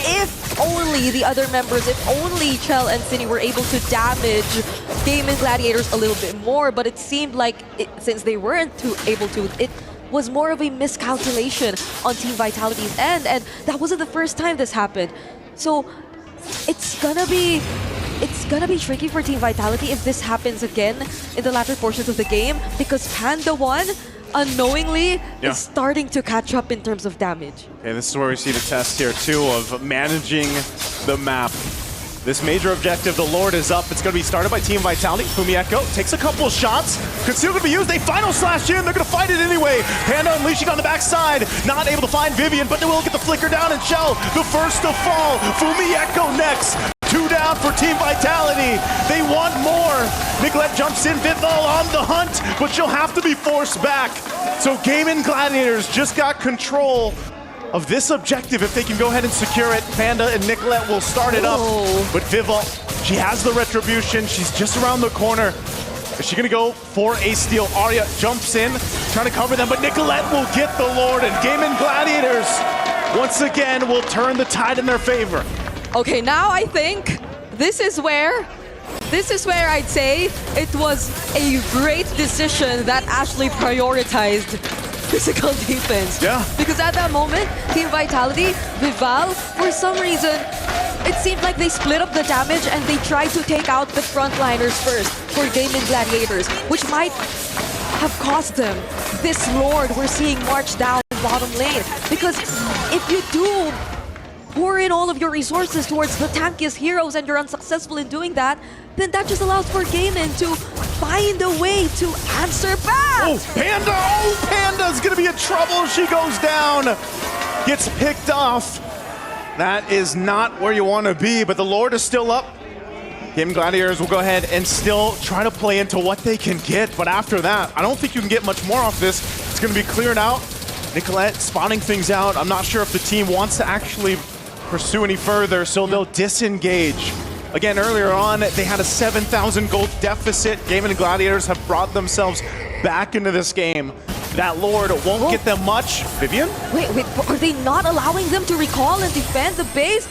if only the other members, if only Chell and Cine were able to damage Gaimin Gladiators a little bit more, but it seemed like since they weren't able to, it was more of a miscalculation on Team Vitality's end, and that wasn't the first time this happened. So it's gonna be tricky for Team Vitality if this happens again in the latter portions of the game, because Panda 1 unknowingly is starting to catch up in terms of damage. Okay, this is where we see the test here too of managing the map. This major objective, the Lord, is up. It's going to be started by Team Vitality. Fumieko takes a couple of shots. Could still going to be used. They final slash in. They're going to fight it anyway. Panda unleashing on the backside. Not able to find Vivian, but they will get the flicker down and Shell, the first to fall. Fumieko next. 2 down for Team Vitality. They want more. Nicolette jumps in. Vitval on the hunt, but she'll have to be forced back. So Gaimin Gladiators just got control of this objective. If they can go ahead and secure it, Panda and Nicolette will start it up. But Vival, she has the retribution. She's just around the corner. Is she gonna go for a steal? Arya jumps in, trying to cover them, but Nicolette will get the Lord, and Gaimin Gladiators once again will turn the tide in their favor. Okay, now I think this is where I'd say it was a great decision that Ashley prioritized physical defense. Yeah. Because at that moment, Team Vitality, Vival, for some reason, it seemed like they split up the damage and they tried to take out the frontliners first for Gaimin Gladiators, which might have cost them this Lord we're seeing march down bottom lane. Because if you do pour in all of your resources towards the tankiest heroes and you're unsuccessful in doing that, then that just allows for Gaimin to find a way to answer back. Oh, Panda! Oh, Panda's gonna be in trouble. She goes down, gets picked off. That is not where you want to be, but the Lord is still up. Gaimin Gladiators will go ahead and still try to play into what they can get, but after that, I don't think you can get much more off this. It's gonna be cleared out. Nicolette spotting things out. I'm not sure if the team wants to actually pursue any further, so they'll disengage. Again, earlier on, they had a 7,000 gold deficit. Gaimin Gladiators have brought themselves back into this game. That Lord won't get them much. Vivian? Wait, are they not allowing them to recall and defend the base?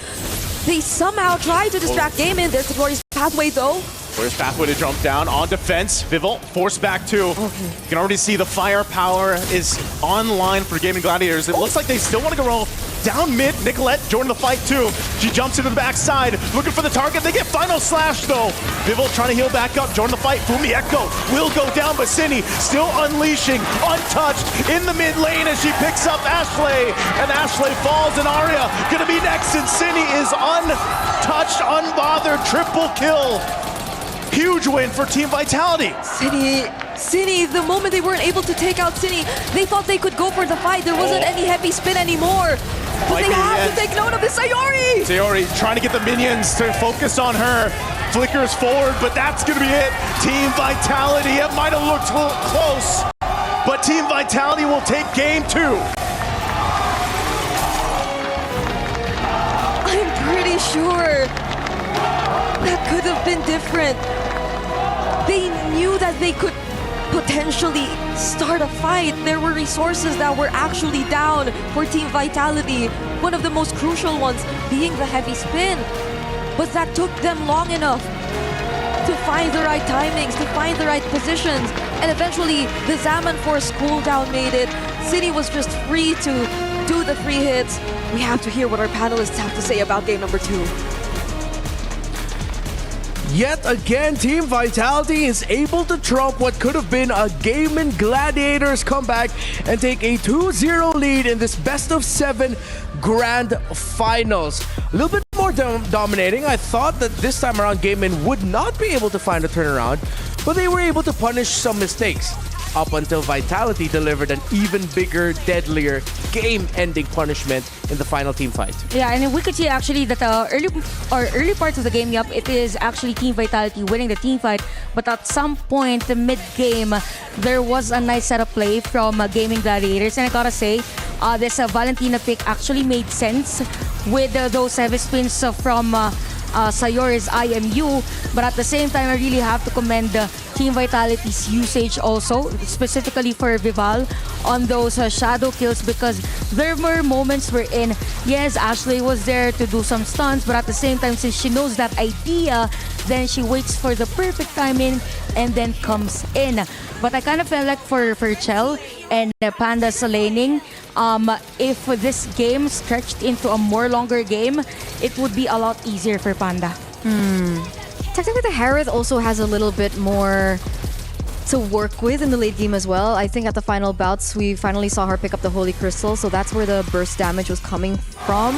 They somehow try to distract Gaimin. There's the glorious pathway though. Glorious pathway to jump down on defense. Vival forced back too. You can already see the firepower is online for Gaimin Gladiators. It looks like they still want to go roll down mid. Nicolette joining the fight too. She jumps into the backside, looking for the target. They get final slash though. Vival trying to heal back up, join the fight. Fumieko will go down, but Cine still unleashing, untouched in the mid lane as she picks up Ashley. And Ashley falls, and Arya gonna be next, and Cine is untouched, unbothered, triple kill. Huge win for Team Vitality. Cine, the moment they weren't able to take out Cine, they thought they could go for the fight. There wasn't any heavy spin anymore. But they have to take note of the Sayori! Sayori trying to get the minions to focus on her. Flickers forward, but that's gonna be it. Team Vitality, it might have looked close, but Team Vitality will take game 2. I'm pretty sure that could have been different. They knew that they could potentially start a fight. There were resources that were actually down for Team Vitality. One of the most crucial ones being the heavy spin. But that took them long enough to find the right timings, to find the right positions. And eventually, the Zaman Force cooldown made it. Cine was just free to do the 3 hits. We have to hear what our panelists have to say about game number 2. Yet again, Team Vitality is able to trump what could have been a Gaimin Gladiators comeback and take a 2-0 lead in this best-of-7 grand finals. A little bit more dominating. I thought that this time around Gaimin would not be able to find a turnaround, but they were able to punish some mistakes. Up until Vitality delivered an even bigger, deadlier, game-ending punishment in the final team fight. Yeah, and we could see actually that early parts of the game, it is actually Team Vitality winning the team fight. But at some point, the mid-game, there was a nice setup play from Gaimin Gladiators. And I gotta say, this Valentina pick actually made sense with those heavy spins from Sayori's IMU. But at the same time, I really have to commend Team Vitality's usage also, specifically for Vival on those shadow kills, because there were moments wherein, yes, Ashley was there to do some stunts, but at the same time, since she knows that idea then she waits for the perfect timing and then comes in. But I kind of felt like for Chell and Panda's laning, if this game stretched into a more longer game, it would be a lot easier for Panda. Technically, the Harith also has a little bit more to work with in the late game as well. I think at the final bouts, we finally saw her pick up the Holy Crystal, so that's where the burst damage was coming from.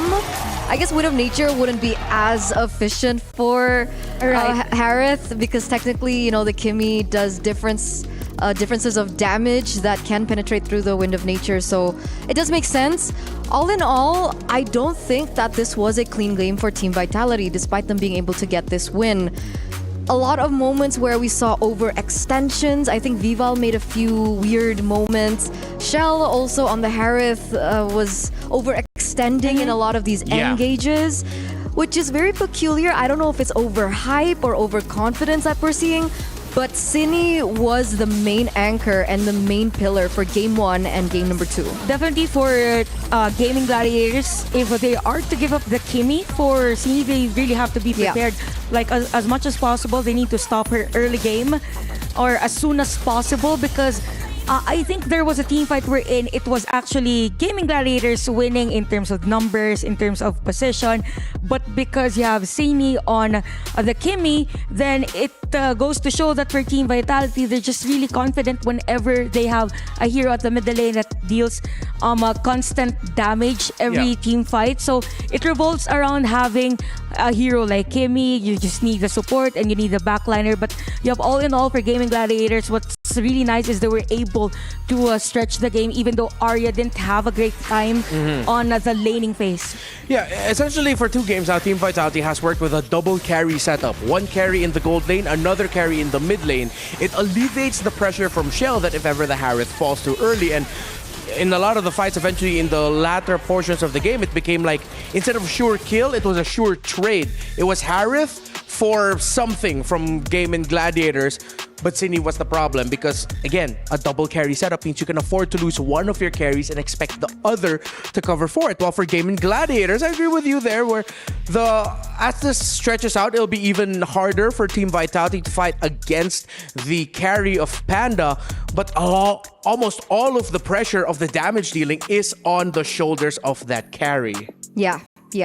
I guess Wind of Nature wouldn't be as efficient for Harith because technically, you know, the Kimmy does differences of damage that can penetrate through the Wind of Nature, so it does make sense. All in all, I don't think that this was a clean game for Team Vitality, despite them being able to get this win. A lot of moments where we saw overextensions. I think Vival made a few weird moments. Shell also on the Harith was overextending in a lot of these engages, which is very peculiar. I don't know if it's overhype or overconfidence that we're seeing, but Cine was the main anchor and the main pillar for Game 1 and Game number 2. Definitely for Gaimin Gladiators, if they are to give up the Kimmy for Cine, they really have to be prepared. Like as much as possible, they need to stop her early game or as soon as possible because I think there was a team fight wherein it was actually Gaimin Gladiators winning in terms of numbers, in terms of position, but because you have Saini on the Kimmy, then it goes to show that for Team Vitality, they're just really confident whenever they have a hero at the middle lane that deals constant damage every team fight. So it revolves around having a hero like Kimmy. You just need the support and you need the backliner, but you have all in all for Gaimin Gladiators. What's really nice is they were able to stretch the game even though Arya didn't have a great time on the laning phase. Yeah, essentially for 2 games now, Team Vitality has worked with a double carry setup. One carry in the gold lane, another carry in the mid lane. It alleviates the pressure from Shell that if ever the Harith falls too early, and in a lot of the fights eventually in the latter portions of the game, it became like instead of sure kill, it was a sure trade. It was Harith for something from Gaimin Gladiators. But Cine was the problem because, again, a double carry setup means you can afford to lose one of your carries and expect the other to cover for it. While for Gaimin Gladiators, I agree with you there where as this stretches out, it'll be even harder for Team Vitality to fight against the carry of Panda. But almost all of the pressure of the damage dealing is on the shoulders of that carry. Yeah.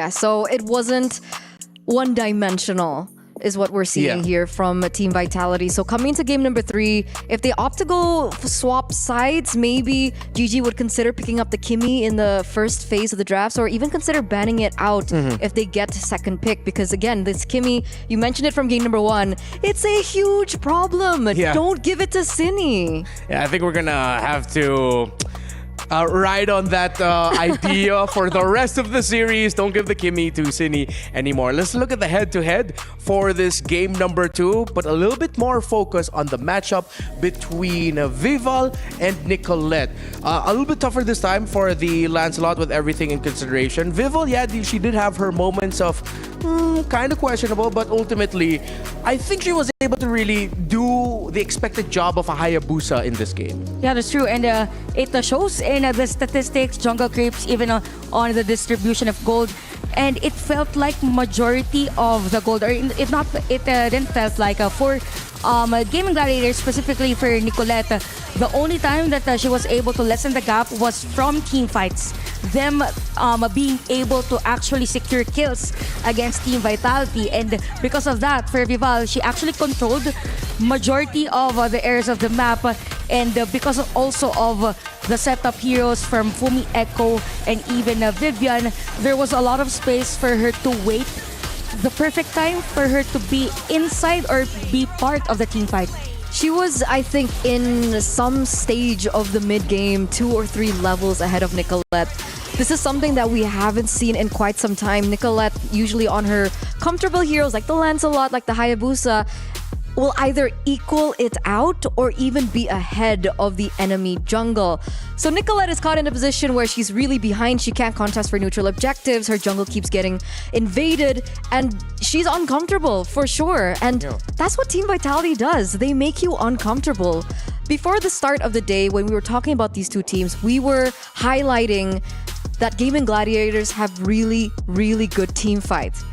So it wasn't one-dimensional is what we're seeing here from Team Vitality. So coming into game number 3, if they opt to go swap sides, maybe GG would consider picking up the Kimmy in the first phase of the drafts or even consider banning it out if they get second pick. Because again, this Kimmy, you mentioned it from game number 1, it's a huge problem. Don't give it to Cine. Yeah, I think we're gonna have to ride on that idea for the rest of the series. Don't give the Kimmy to Cine anymore. Let's look at the head-to-head for this game number 2, but a little bit more focus on the matchup between Vival and Nicolette. A little bit tougher this time for the Lancelot with everything in consideration. Vival, she did have her moments of kind of questionable, but ultimately, I think she was able to really do the expected job of a Hayabusa in this game. Yeah, that's true. And it shows in the statistics, jungle creeps, even on the distribution of gold. And it felt like majority of the gold, or if not, it didn't felt like for Gaimin Gladiators, specifically for Nicolette, the only time that she was able to lessen the gap was from team fights. Them being able to actually secure kills against Team Vitality. And because of that, for Vival, she actually controlled majority of the areas of the map. And because also of the setup heroes from Fumi Echo and even Vivian, there was a lot of space for her to wait the perfect time for her to be inside or be part of the team fight. She was, I think, in some stage of the mid-game, 2 or 3 levels ahead of Nicolette. This is something that we haven't seen in quite some time. Nicolette, usually on her comfortable heroes like the Lancelot, like the Hayabusa, will either equal it out or even be ahead of the enemy jungle. So Nicolette is caught in a position where she's really behind. She can't contest for neutral objectives. Her jungle keeps getting invaded and she's uncomfortable for sure. And that's what Team Vitality does. They make you uncomfortable. Before the start of the day, when we were talking about these two teams, we were highlighting that Gaimin Gladiators have really, really good team fights.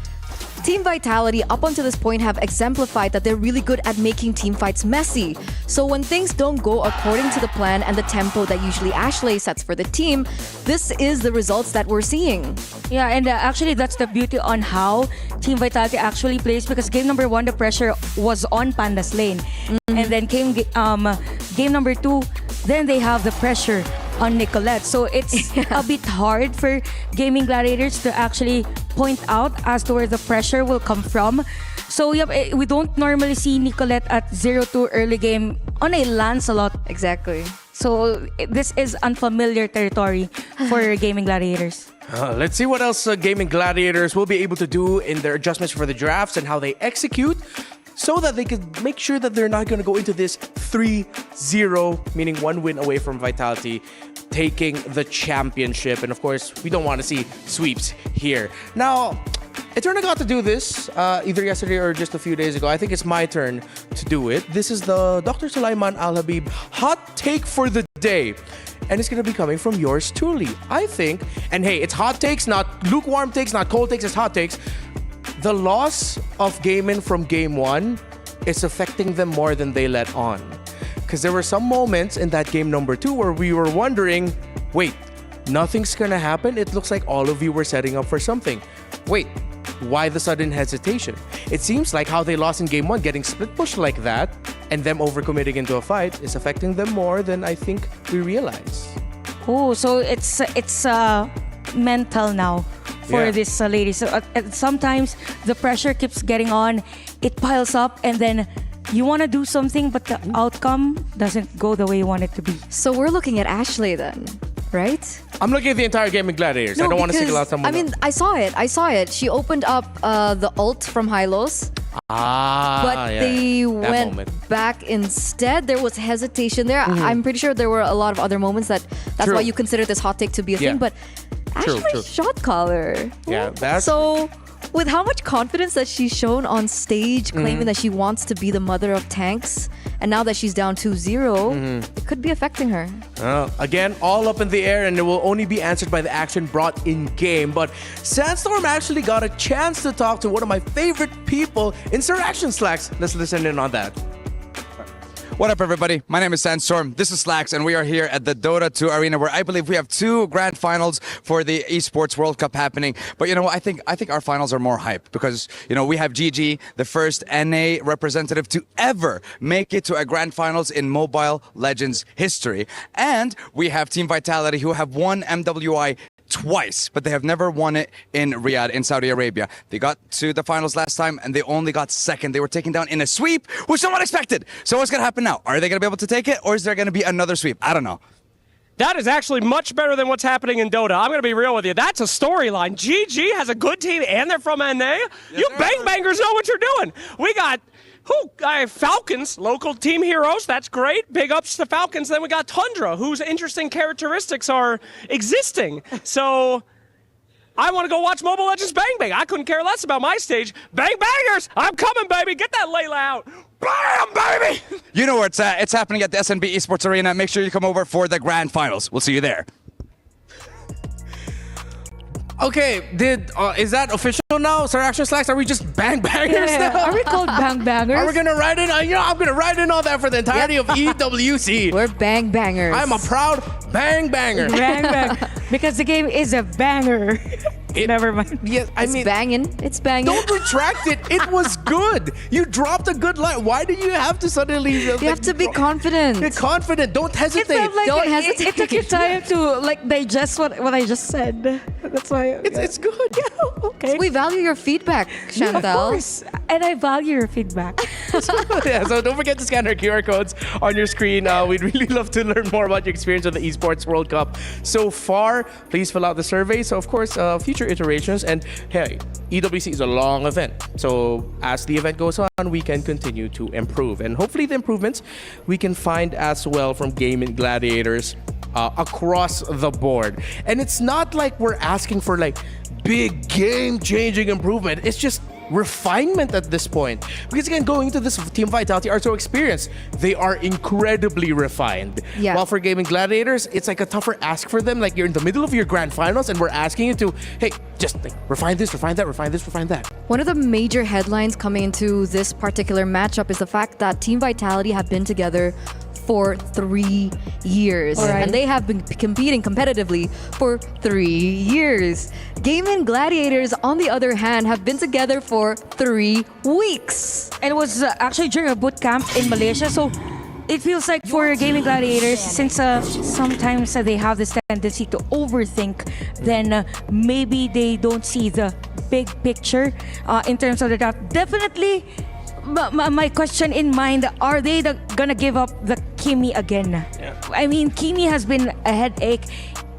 Team Vitality up until this point have exemplified that they're really good at making team fights messy. So when things don't go according to the plan and the tempo that usually Ashley sets for the team, this is the results that we're seeing. Yeah, and actually that's the beauty on how Team Vitality actually plays, because game number 1, the pressure was on Panda's lane. And then came game number 2, then they have the pressure on Nicolette. So it's a bit hard for Gaimin Gladiators to actually point out as to where the pressure will come from. So yeah, we don't normally see Nicolette at 0-2 early game on a Lancelot. Exactly. So this is unfamiliar territory for Gaimin Gladiators. Let's see what else Gaimin Gladiators will be able to do in their adjustments for the drafts and how they execute, so that they could make sure that they're not going to go into this 3-0, meaning 1 win away from Vitality taking the championship. And of course, we don't want to see sweeps here. Now, Eterna got to do this either yesterday or just a few days ago. I think it's my turn to do it. This is the Dr. Sulaiman Al Habib hot take for the day. And it's going to be coming from yours truly. I think, and hey, it's hot takes, not lukewarm takes, not cold takes, it's hot takes. The loss of Gaimin from game 1 is affecting them more than they let on. Because there were some moments in that game number 2 where we were wondering, wait, nothing's gonna happen? It looks like all of you were setting up for something. Wait, why the sudden hesitation? It seems like how they lost in game 1, getting split push like that, and them overcommitting into a fight is affecting them more than I think we realize. Oh, so it's mental now for this lady. So sometimes the pressure keeps getting on, it piles up, and then you want to do something, but the outcome doesn't go the way you want it to be. So we're looking at Ashley then, right? I'm looking at the entire Gaimin Gladiators. I don't want to single out someone. I mean, I saw it. She opened up the ult from Hylos. But they went back instead. There was hesitation there. I'm pretty sure there were a lot of other moments that's why you consider this hot take to be a thing. But Ashley's shot caller. Yeah, that's so. With how much confidence that she's shown on stage, claiming that she wants to be the mother of tanks, and now that she's down 2-0, it could be affecting her. Again, all up in the air, and it will only be answered by the action brought in game. But Sandstorm actually got a chance to talk to one of my favorite people in Sir Action Slacks. Let's listen in on that. What up, everybody? My name is Sandstorm. This is Slacks, and we are here at the Dota 2 arena, where I believe we have 2 grand finals for the Esports World Cup happening. But you know, I think our finals are more hype because we have GG, the first NA representative to ever make it to a grand finals in Mobile Legends history, and we have Team Vitality, who have won MWI twice, but they have never won it in Riyadh in Saudi Arabia. They got to the finals last time and they only got second. They were taken down in a sweep, which no one expected. So what's going to happen now? Are they going to be able to take it, or is there going to be another sweep? I don't know. That is actually much better than what's happening in Dota. I'm going to be real with you. That's a storyline. GG has a good team and they're from NA. You bang-bangers know what you're doing. We got Falcons, local team heroes. That's great. Big ups to Falcons. Then we got Tundra, whose interesting characteristics are existing. So I want to go watch Mobile Legends Bang Bang. I couldn't care less about my stage. Bang Bangers, I'm coming, baby. Get that Layla out. Bam, baby. You know where it's at. It's happening at the SNB Esports Arena. Make sure you come over for the grand finals. We'll see you there. Okay, is that official now, Sir Action Slacks? Are we just bang bangers now? Are we called bang bangers? Are we gonna write in? I'm gonna write in all that for the entirety of EWC. We're bang bangers. I'm a proud bang banger. Bang bang. Because the game is a banger. Never mind. Yeah, It's banging. It's banging. Don't retract it. It was good. You dropped a good line. Why do you have to suddenly? You have to be confident. Be confident. Don't hesitate. Don't hesitate. It took you time to digest what I just said. That's why it's good. Yeah, okay. We value your feedback, Chantal. Of course. And I value your feedback. Yeah, so don't forget to scan our QR codes on your screen. We'd really love to learn more about your experience with the Esports World Cup so far. Please fill out the survey. So, of course, future iterations. And hey, EWC is a long event. So as the event goes on, we can continue to improve. And hopefully the improvements we can find as well from Gaimin Gladiators across the board. And it's not like we're asking for big game-changing improvement. It's just refinement at this point. Because again, going into this Team Vitality Arto experience, they are incredibly refined. Yeah. While for Gaimin Gladiators, it's like a tougher ask for them. Like you're in the middle of your grand finals and we're asking you to, hey, just like, refine this, refine that, refine this, refine that. One of the major headlines coming into this particular matchup is the fact that Team Vitality have been together for 3 years. Alright. And they have been competing competitively for 3 years. Gaimin Gladiators, on the other hand, have been together for 3 weeks. And it was actually during a boot camp in Malaysia. So it feels like for Gaimin Gladiators, since sometimes they have this tendency to overthink, then maybe they don't see the big picture in terms of the draft. Definitely, my question in mind, are they gonna give up the Kimi again? Yeah. I mean, Kimi has been a headache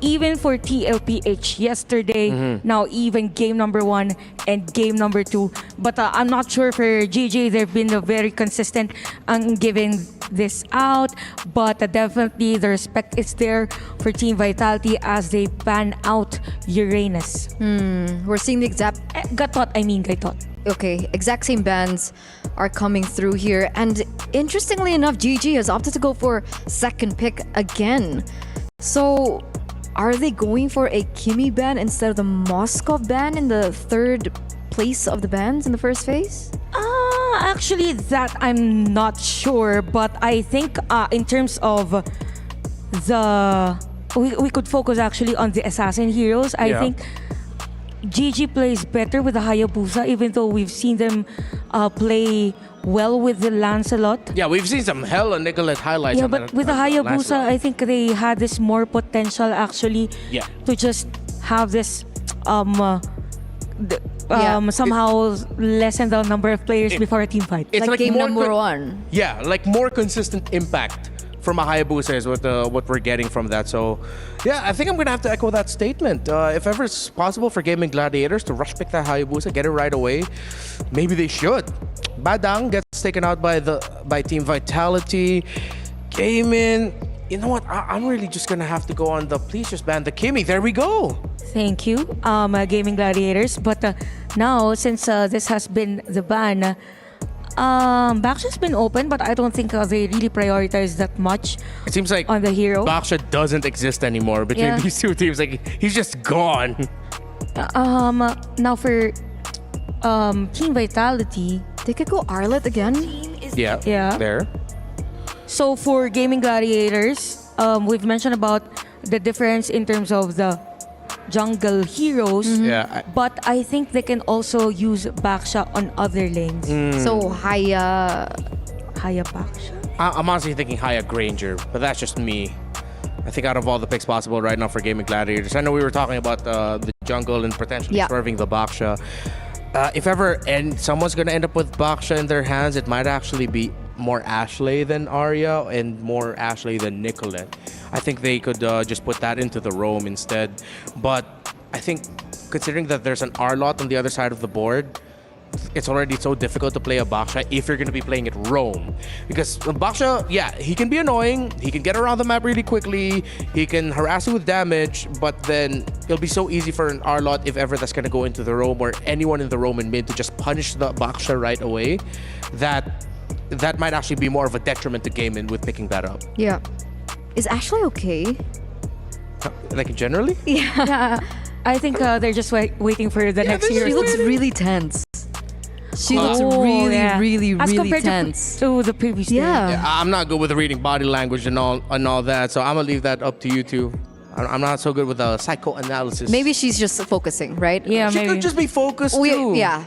even for TLPH yesterday. Now even game number 1 and game number 2. But I'm not sure for GG. They've been very consistent on giving this out. But definitely the respect is there for Team Vitality as they ban out Uranus. We're seeing the exact Gaitot. Okay, exact same bands are coming through here. And interestingly enough, GG has opted to go for second pick again. So are they going for a Kimi ban instead of the Moskov ban in the third place of the bans in the first phase? Actually, that I'm not sure. But I think in terms of we could focus actually on the assassin heroes. I think GG plays better with the Hayabusa, even though we've seen them play well with the Lancelot. Yeah, we've seen some hella Nicolette highlights. Yeah, on but the, with the on Hayabusa, Lancelot. I think they had this more potential actually to just have this somehow lessen the number of players before a team fight. It's like game more number 1. Yeah, like more consistent impact from a Hayabusa is what we're getting from that. So, yeah, I think I'm gonna have to echo that statement. If ever it's possible for Gaimin Gladiators to rush pick that Hayabusa, get it right away, maybe they should. Badang gets taken out by Team Vitality. Gaimin, you know what? I'm really just gonna have to go on the please just ban the Kimi. There we go. Thank you, Gaimin Gladiators. But now, since this has been the ban, Baksha's been open, but I don't think they really prioritize that much. It seems like on the hero. Baksha doesn't exist anymore between these two teams. Like he's just gone. Now for Team Vitality, They could go Arlet again. Yeah. There. so for Gaimin Gladiators, we've mentioned about the difference in terms of the jungle heroes. Yeah. But I think they can also use Baksha on other lanes. So Haya Baksha. I'm honestly thinking Haya Granger, but that's just me. I think out of all the picks possible right now for Gaimin Gladiators, I know we were talking about the jungle and potentially swerving the Baksha. If ever and someone's gonna end up with Baksha in their hands, it might actually be more Ashley than Arya and more Ashley than Nicolette. I think they could just put that into the roam instead. But I think considering that there's an Arlot on the other side of the board, it's already so difficult to play a Baksha if you're going to be playing it roam. Because Baksha, yeah, he can be annoying. He can get around the map really quickly. He can harass you with damage. But then it'll be so easy for an Arlot, if ever that's going to go into the roam or anyone in the roam in mid, to just punish the Baksha right away. That might actually be more of a detriment to Gaimin with picking that up. Yeah. Is Ashley okay? Like generally? Yeah. I think they're just waiting for the next hero. She looks really tense. She looks really, yeah. really, As really compared tense. to the previous game. Yeah. I'm not good with reading body language and all that, so I'm gonna leave that up to you two. I'm not so good with psychoanalysis. Maybe she's just focusing, right? Yeah, she maybe. could just be focused too. Yeah.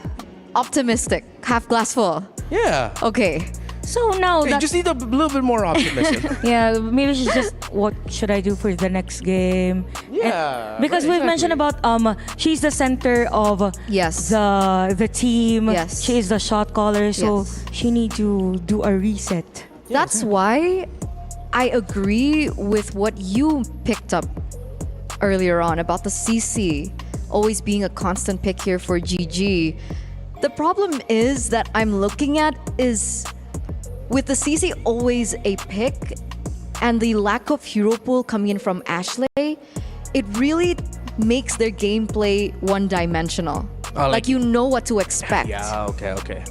Optimistic. Half glass full. Yeah. Okay. So now You that just need a little bit more optimism. yeah, maybe she's just what should I do for the next game? Yeah, And because right, we've mentioned about she's the center of Yes. the team. Yes. She is the shot caller, so Yes. she need to do a reset. That's why I agree with what you picked up earlier on about the CC always being a constant pick here for GG. The problem is that I'm looking at is with the CC always a pick and the lack of hero pool coming in from Ashley, it really makes their gameplay one-dimensional. Like you know what to expect. Yeah, okay.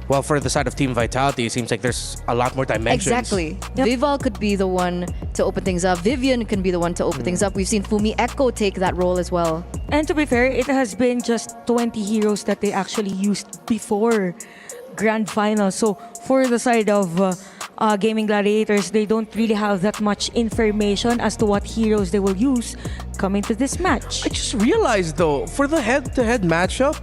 Well, for the side of Team Vitality, it seems like there's a lot more dimensions. Exactly. Vival could be the one to open things up. Vivian can be the one to open things up. We've seen Fumi Echo take that role as well. And to be fair, it has been just 20 heroes that they actually used before Grand Final. So for the side of Gaimin Gladiators, they don't really have that much information as to what heroes they will use coming to this match. I just realized though, for the head-to-head matchup,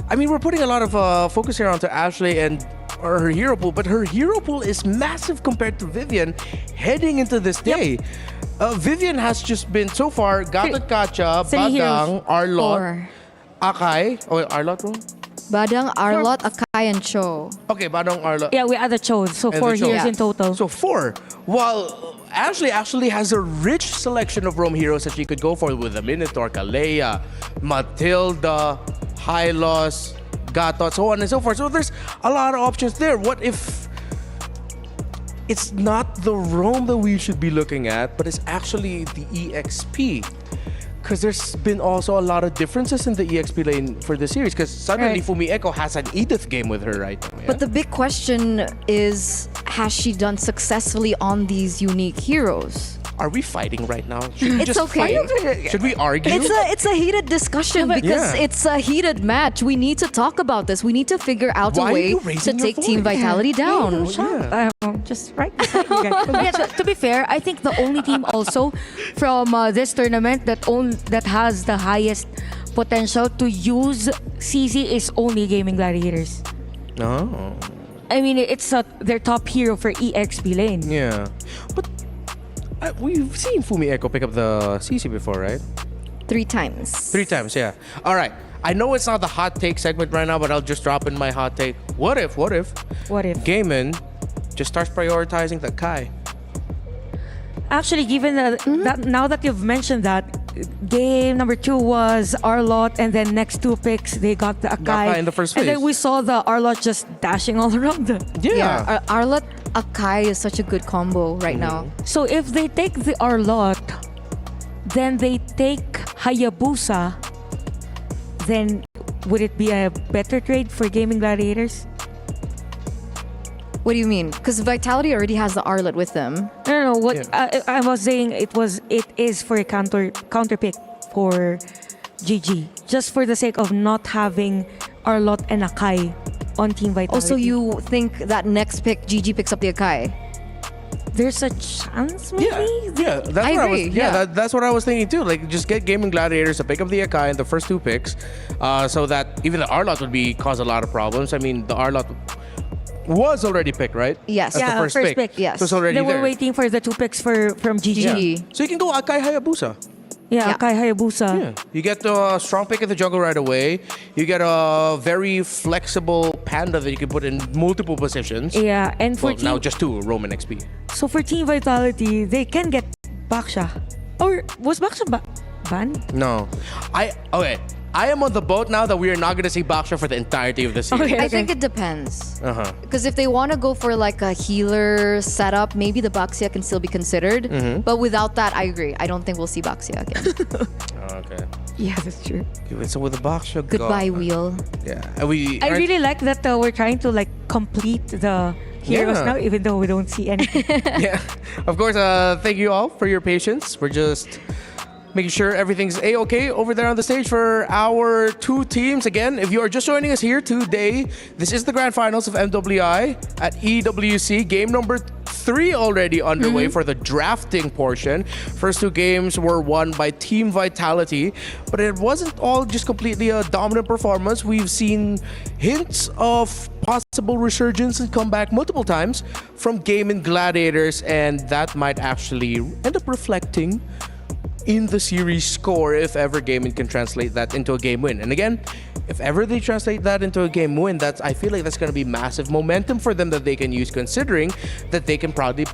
I mean, we're putting a lot of focus here onto Ashley and her hero pool, but her hero pool is massive compared to Vivian heading into this day. Vivian has just been so far Gatot Kacha, Badang, Arlot, Akai. Oh, wait, Arlot, bro? Badang, Arlot, Akai, and Cho. Okay, Badang, Arlot. Yeah, we added Cho, so And 4 the Cho. heroes in total. So 4. While Ashley actually has a rich selection of roam heroes that she could go for with the Minotaur, Kalea, Matilda, Hylos, Gatot, so on and so forth. So there's a lot of options there. What if it's not the roam that we should be looking at, but it's actually the EXP? Because there's been also a lot of differences in the EXP lane for the series. Because suddenly Fumi Echo has an Edith game with her right now. Yeah? But the big question is, has she done successfully on these unique heroes? Are we fighting right now? Should we It's okay. Should we argue? It's a heated discussion because it's a heated match. We need to talk about this. We need to figure out Why a are way you to raising your take Team voice? Vitality down. Just right beside you guys. Yeah, to be fair, I think the only team also from this tournament that has the highest potential to use CC is only Gaimin Gladiators. No. I mean, it's their top hero for EXP lane. Yeah. But we've seen Fumi Echo pick up the CC before, right? 3 times. 3 times, yeah. All right. I know it's not the hot take segment right now, but I'll just drop in my hot take. What if Gaimin just starts prioritizing the Kai? Actually, given that now that you've mentioned that, game number 2 was Arlot, and then next 2 picks they got the Akai in the first and phase. then we saw the Arlot just dashing all around them. Yeah. Arlot Akai is such a good combo right now. So if they take the Arlot, then they take Hayabusa, then would it be a better trade for Gaimin Gladiators? What do you mean? Because Vitality already has the Arlot with them. No. What I was saying, it is for a counter pick for GG, just for the sake of not having Arlot and Akai on Team Vitality. Also, you think that next pick GG picks up the Akai? There's a chance, maybe. Yeah. That's I what agree, I was. yeah. That's what I was thinking too. Like, just get Gaimin Gladiators to pick up the Akai in the first 2 picks, so that even the Arlot would cause a lot of problems. I mean, the Arlot was already picked, right? Yes. As Yeah, the first pick. yes. So it's already They were there. waiting for the 2 picks from GG. GG. So you can go Akai Hayabusa. Yeah. Akai Hayabusa. Yeah. You get a strong pick at the jungle right away. You get a very flexible panda that you can put in multiple positions. Yeah, and for Well, now just 2 Roman XP. so for Team Vitality, they can get Baksha. Or was Baksha banned? No. I am on the boat now that we are not going to see Baksha for the entirety of the series. Okay. I think it depends. Uh-huh. Because if they want to go for like a healer setup, maybe the Baxia can still be considered. But without that, I agree. I don't think we'll see Baxia again. Okay. Yeah, that's true. So with the Baksha Goodbye, wheel. Yeah. And I really like that we're trying to like complete the heroes Yeah. now, even though we don't see anything. Yeah. Of course, thank you all for your patience. We're just making sure everything's A-okay over there on the stage for our 2 teams. Again, if you are just joining us here today, this is the grand finals of MWI at EWC. Game number 3 already underway for the drafting portion. First 2 games were won by Team Vitality, but it wasn't all just completely a dominant performance. We've seen hints of possible resurgence and comeback multiple times from Gaimin Gladiators, and that might actually end up reflecting in the series score if ever Gaimin can translate that into a game win. And again, if ever they translate that into a game win, I feel like that's going to be massive momentum for them that they can use, considering that they can proudly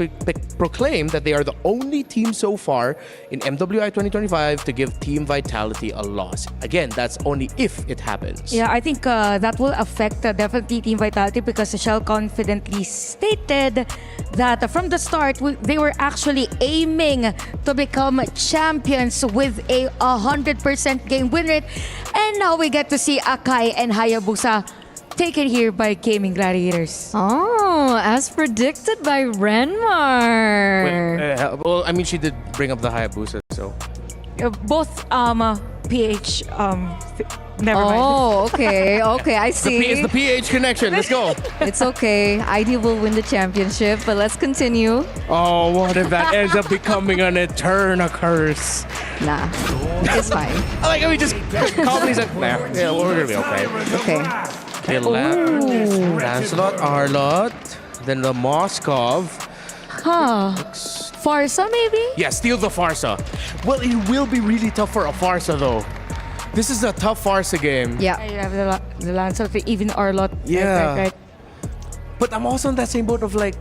proclaim that they are the only team so far in MWI 2025 to give Team Vitality a loss. Again, that's only if it happens. Yeah, I think that will affect definitely Team Vitality, because Shell confidently stated that from the start they were actually aiming to become champions with a 100% game win rate. And And now we get to see Akai and Hayabusa taken here by Gaimin Gladiators. Oh, as predicted by Renmar. Well, I mean, she did bring up the Hayabusa, so. Both PH never mind. Oh, okay, okay, I see. It's the PH connection. Let's go. It's okay. ID will win the championship, but let's continue. Oh, what if that ends up becoming an eternal curse? Nah, it's fine. I mean, just companies like, nah, yeah, we're gonna be okay. Okay. Okay, Lancelot, Arlot, then the Moskov. Huh. Farsa maybe? Yeah, steal the Farsa. Well, it will be really tough for a Farsa though. This is a tough Farsa game. Yeah. You have the Lancelot, even Arlot. Yeah. Right. But I'm also in that same boat of like,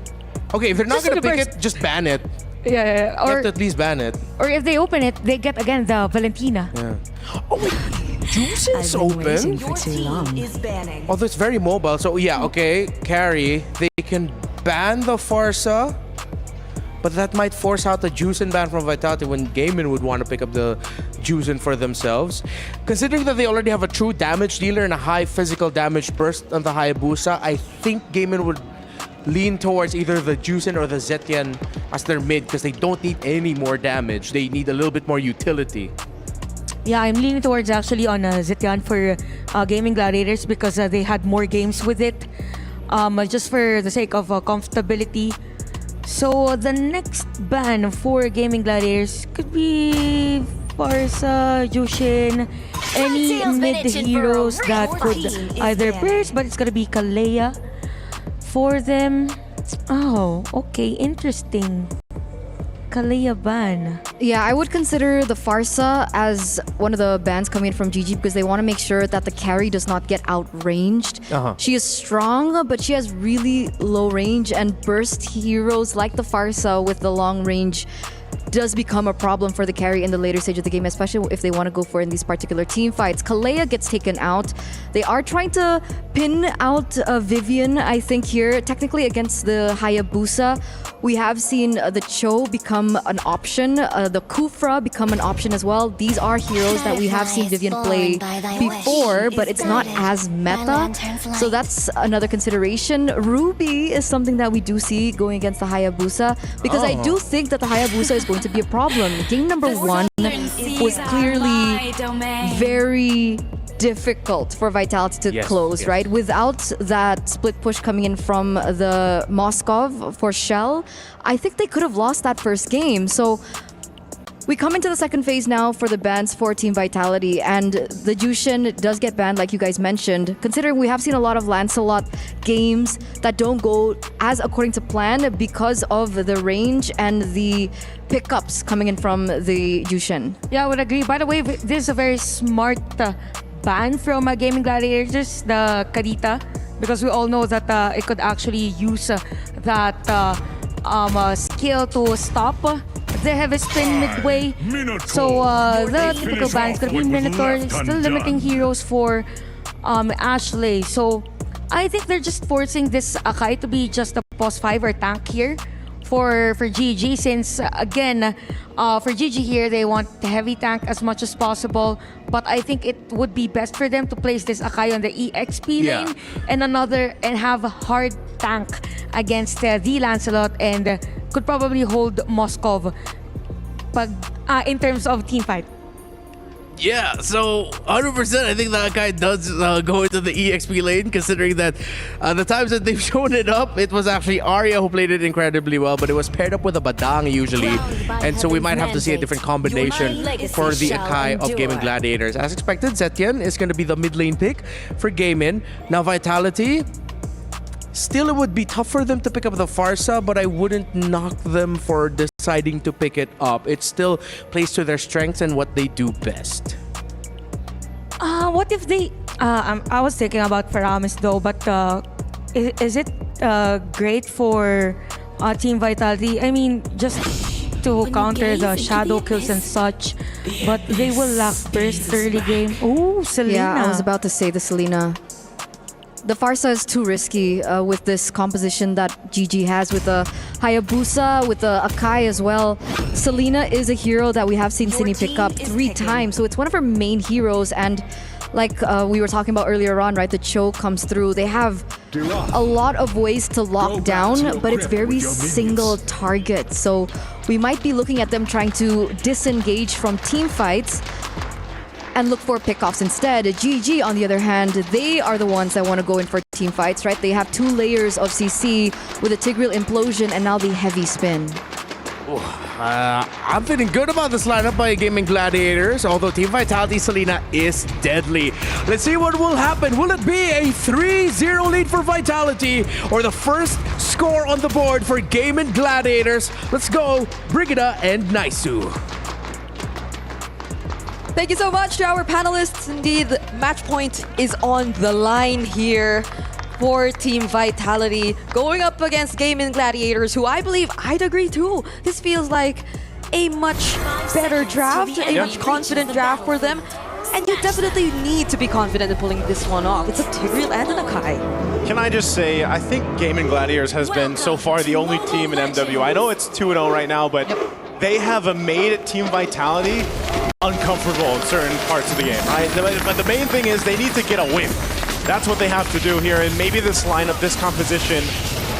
okay, if they're not Just gonna the pick first- it, just ban it. Yeah, You have or to at least ban it. if they open it, they get again the Valentina. Yeah. Oh wait, Juice open. Your team is banning. Although it's very mobile, so yeah, okay, carry. They can ban the Farsa, but that might force out the Juicin ban from Vitality when Gaimin would want to pick up the Juicin for themselves. Considering that they already have a true damage dealer and a high physical damage burst on the Hayabusa, I think Gaimin would lean towards either the Juicin or the Zetian as their mid because they don't need any more damage. They need a little bit more utility. Yeah, I'm leaning towards actually on Zetian for Gaimin Gladiators because they had more games with it. Just for the sake of comfortability. So the next ban for Gaimin Gladiators could be Farsa, Jushin, any mid heroes that could either burst, but it's gonna be Kalea for them. Oh, okay, interesting. Kalea ban. Yeah, I would consider the Farsa as one of the bans coming in from GG because they want to make sure that the carry does not get outranged. She is strong, but she has really low range, and burst heroes like the Farsa with the long range does become a problem for the carry in the later stage of the game, especially if they want to go for it in these particular team fights. Kalea gets taken out. They are trying to pin out Vivian, I think, here. Technically against the Hayabusa, we have seen the Cho become an option, the Kufra become an option as well. These are heroes that we have seen Vivian play before, but it's not as meta. So that's another consideration. Ruby is something that we do see going against the Hayabusa because I do think that the Hayabusa is going to be a problem. Game number 1 was clearly very difficult for Vitality to close, right? Without that split push coming in from the Moskov for Shell, I think they could have lost that first game. So we come into the second phase now for the bans for Team Vitality, and the Jushin does get banned, like you guys mentioned. Considering we have seen a lot of Lancelot games that don't go as according to plan because of the range and the pickups coming in from the Jushin. Yeah, I would agree. By the way, this is a very smart ban from Gaimin Gladiators, the Karita, because we all know that it could actually use that skill to stop the heavy spin midway. So the typical ban is going to be Minotaur, still limiting heroes for Ashley. So I think they're just forcing this Akai to be just a post 5 or tank here for GG, since again for GG here they want the heavy tank as much as possible, but I think it would be best for them to place this Akai on the EXP lane and have a hard tank against the Lancelot, and could probably hold Moskov in terms of team fight. Yeah, so 100% I think that guy does go into the EXP lane, considering that the times that they've shown it up, it was actually Arya who played it incredibly well, but it was paired up with a Badang usually, and so we might have to see a different combination for the Akai of Gaimin Gladiators. As expected, Zetian is going to be the mid lane pick for Gaimin. Now Vitality, still, it would be tough for them to pick up the Farsa, but I wouldn't knock them for deciding to pick it up. It still plays to their strengths and what they do best. What if they... I was thinking about Faramis though, but is it great for Team Vitality? I mean, just to counter the shadow kills and such, but they will lack burst early game. Oh, Selena. Yeah, I was about to say the Selena. The Farsa is too risky with this composition that GG has with the Hayabusa, with the Akai as well. Selena is a hero that we have seen Cine pick up 3 times, so it's one of her main heroes, and like we were talking about earlier on, right? The choke comes through. They have a lot of ways to lock down, but it's very single target. So we might be looking at them trying to disengage from team fights and look for pickoffs instead. GG, on the other hand, they are the ones that want to go in for team fights, right? They have 2 layers of CC with a Tigreal implosion and now the heavy spin. I'm feeling good about this lineup by Gaimin Gladiators, although Team Vitality Selena is deadly. Let's see what will happen. Will it be a 3-0 lead for Vitality or the first score on the board for Gaimin Gladiators? Let's go, Brigida and Naisu. Thank you so much to our panelists. Indeed, the match point is on the line here for Team Vitality, going up against Gaimin Gladiators, who I believe I'd agree too. This feels like a much better draft, a much confident draft for them. And you definitely need to be confident in pulling this one off. It's a Tigreal and an Akai. Can I just say, I think Gaimin Gladiators has been so far the only team in MWI. I know it's 2-0 right now, but they have made Team Vitality uncomfortable in certain parts of the game, right? But the main thing is they need to get a win. That's what they have to do here, and maybe this lineup, this composition,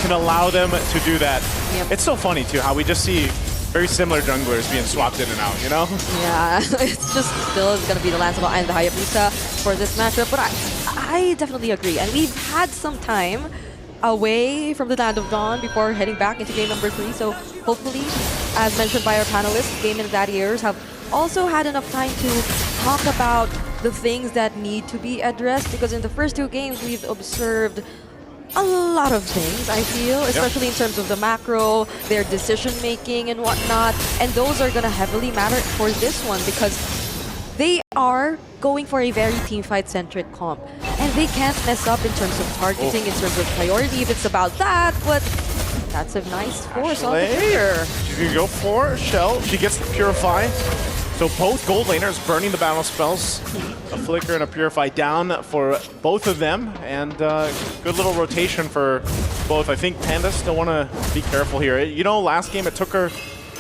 can allow them to do that. Yep. It's so funny, too, how we just see very similar junglers being swapped in and out, you know? Yeah, it's just still going to be the Lancelot and the Hayabusa for this matchup, but I definitely agree. And we've had some time away from the Land of Dawn before heading back into game number 3, so hopefully, as mentioned by our panelists, Gaimin Gladiators have also had enough time to talk about the things that need to be addressed, because in the first 2 games we've observed a lot of things, I feel, especially in terms of the macro, their decision making and whatnot, and those are going to heavily matter for this one because they are going for a very teamfight centric comp, and they can't mess up in terms of targeting, in terms of priority if it's about that, but that's a nice force on the trigger. She's going to go for Shell. She gets the Purify. So both gold laners burning the battle spells. A Flicker and a Purify down for both of them. And good little rotation for both. I think Panda still want to be careful here. You know, last game it took her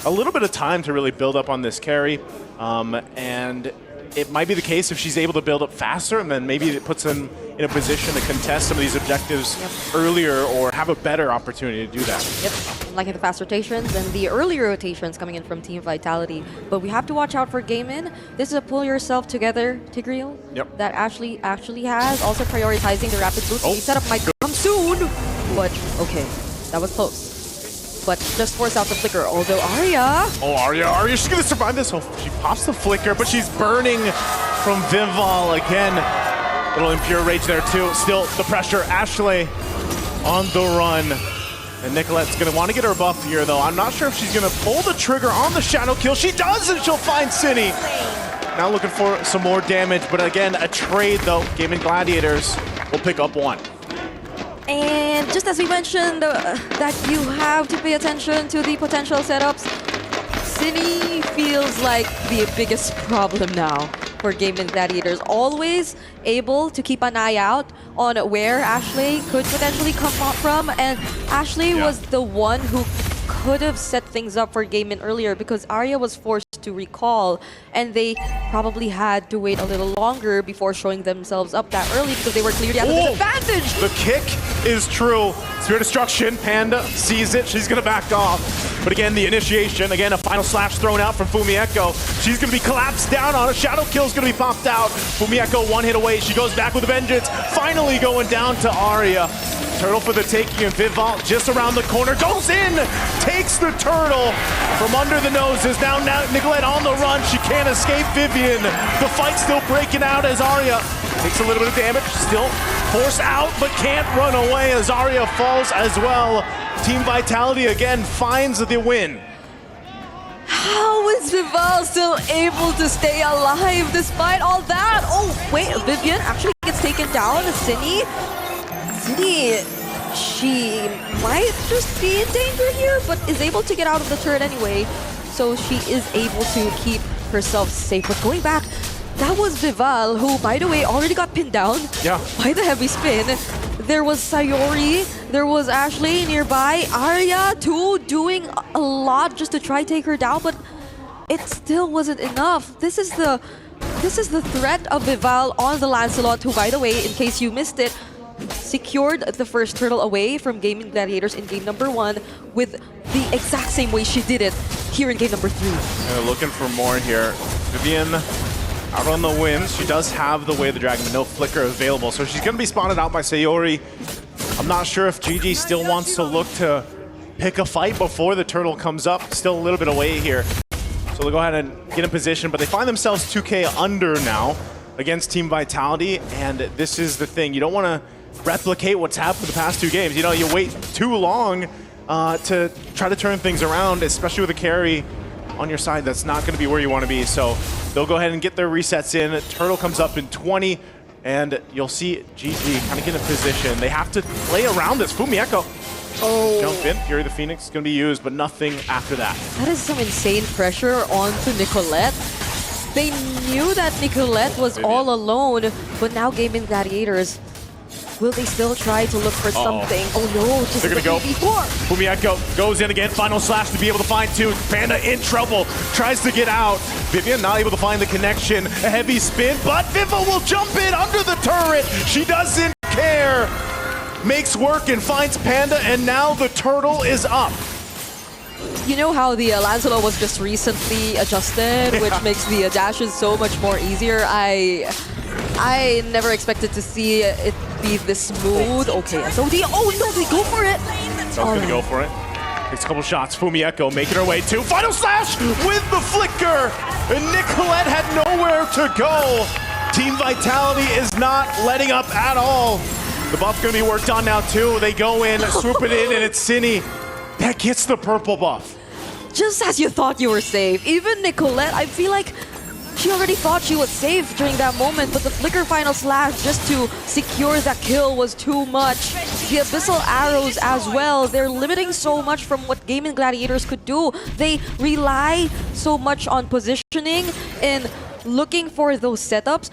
a little bit of time to really build up on this carry. And it might be the case if she's able to build up faster, and then maybe it puts them in a position to contest some of these objectives earlier or have a better opportunity to do that. Yep, liking the fast rotations and the earlier rotations coming in from Team Vitality. But we have to watch out for Gaimin. This is a pull yourself together Tigreal that Ashley actually has. Also prioritizing the rapid boost. The setup might come soon, but okay, that was close. But just force out the Flicker, although Arya... Oh, Arya, she's gonna survive this. Oh, she pops the Flicker, but she's burning from Vival again. Little Impure Rage there too. Still the pressure, Ashley on the run. And Nicolette's gonna want to get her buff here though. I'm not sure if she's gonna pull the trigger on the Shadow Kill. She does, and she'll find Cine. Now looking for some more damage, but again, a trade though. Gaimin Gladiators will pick up 1. And just as we mentioned that you have to pay attention to the potential setups, Cine feels like the biggest problem now for Gaimin Gladiators. Always able to keep an eye out on where Ashley could potentially come from, and Ashley was the one who could have set things up for Gaimin earlier because Arya was forced to recall, and they probably had to wait a little longer before showing themselves up that early because they were clearly at a disadvantage. The kick is true. Spirit Destruction, Panda sees it. She's gonna back off. But again, the initiation, again, a final slash thrown out from Fumieko. She's gonna be collapsed down on a Shadow Kill's gonna be popped out. Fumieko 1 hit away. She goes back with a vengeance. Finally going down to Arya. Turtle for the taking, and Vival just around the corner, goes in, takes the turtle from under the noses. Now Nicolette on the run, she can't escape Vivian. The fight's still breaking out as Arya takes a little bit of damage, still forced out, but can't run away as Arya falls as well. Team Vitality again finds the win. How is Vival still able to stay alive despite all that? Oh, wait, Vivian actually gets taken down. Cine, she might just be in danger here, but is able to get out of the turret anyway. So she is able to keep herself safe. But going back, that was Vival, who, by the way, already got pinned down by the heavy spin. There was Sayori, there was Ashley nearby, Arya too, doing a lot just to try take her down, but it still wasn't enough. This is the this is the threat of Vival on the Lancelot, who, by the way, in case you missed it, secured the first turtle away from Gaimin Gladiators in game number 1 with the exact same way she did it here in game number 3. And they're looking for more here. Vivian out on the win. She does have the Way of the Dragon, but no flicker available. So she's going to be spotted out by Sayori. I'm not sure if GG still wants to look to pick a fight before the turtle comes up. Still a little bit away here. So they'll go ahead and get in position, but they find themselves 2K under now against Team Vitality. And this is the thing. You don't want to replicate what's happened the past 2 games. You know, you wait too long to try to turn things around, especially with a carry on your side. That's not going to be where you want to be. So they'll go ahead and get their resets in. Turtle comes up in 20, and you'll see GG kind of get in position. They have to play around this. Fumieko. Jump in. Fury the Phoenix is going to be used, but nothing after that. That is some insane pressure onto Nicolette. They knew that Nicolette was all alone, but now Gaimin Gladiators, will they still try to look for something? Oh no, just they're gonna go. Fumieko goes in again, final slash to be able to find 2. Panda in trouble, tries to get out. Vivian not able to find the connection. A heavy spin, but Viva will jump in under the turret. She doesn't care. Makes work and finds Panda, and now the turtle is up. You know how the Lancelot was just recently adjusted, which makes the dashes so much more easier. I never expected to see it be this smooth. Okay, SOD. Oh no, they go for it. So gonna go for it. Takes a couple shots. Fumieko making her way to final slash with the flicker. And Nicolette had nowhere to go. Team Vitality is not letting up at all. The buff's gonna be worked on now too. They go in, swoop it in, and it's Cine that gets the purple buff. Just as you thought you were safe. Even Nicolette, I feel like she already thought she was safe during that moment, but the flicker final slash just to secure that kill was too much. The abyssal arrows as well, they're limiting so much from what Gaimin Gladiators could do. They rely so much on positioning and looking for those setups,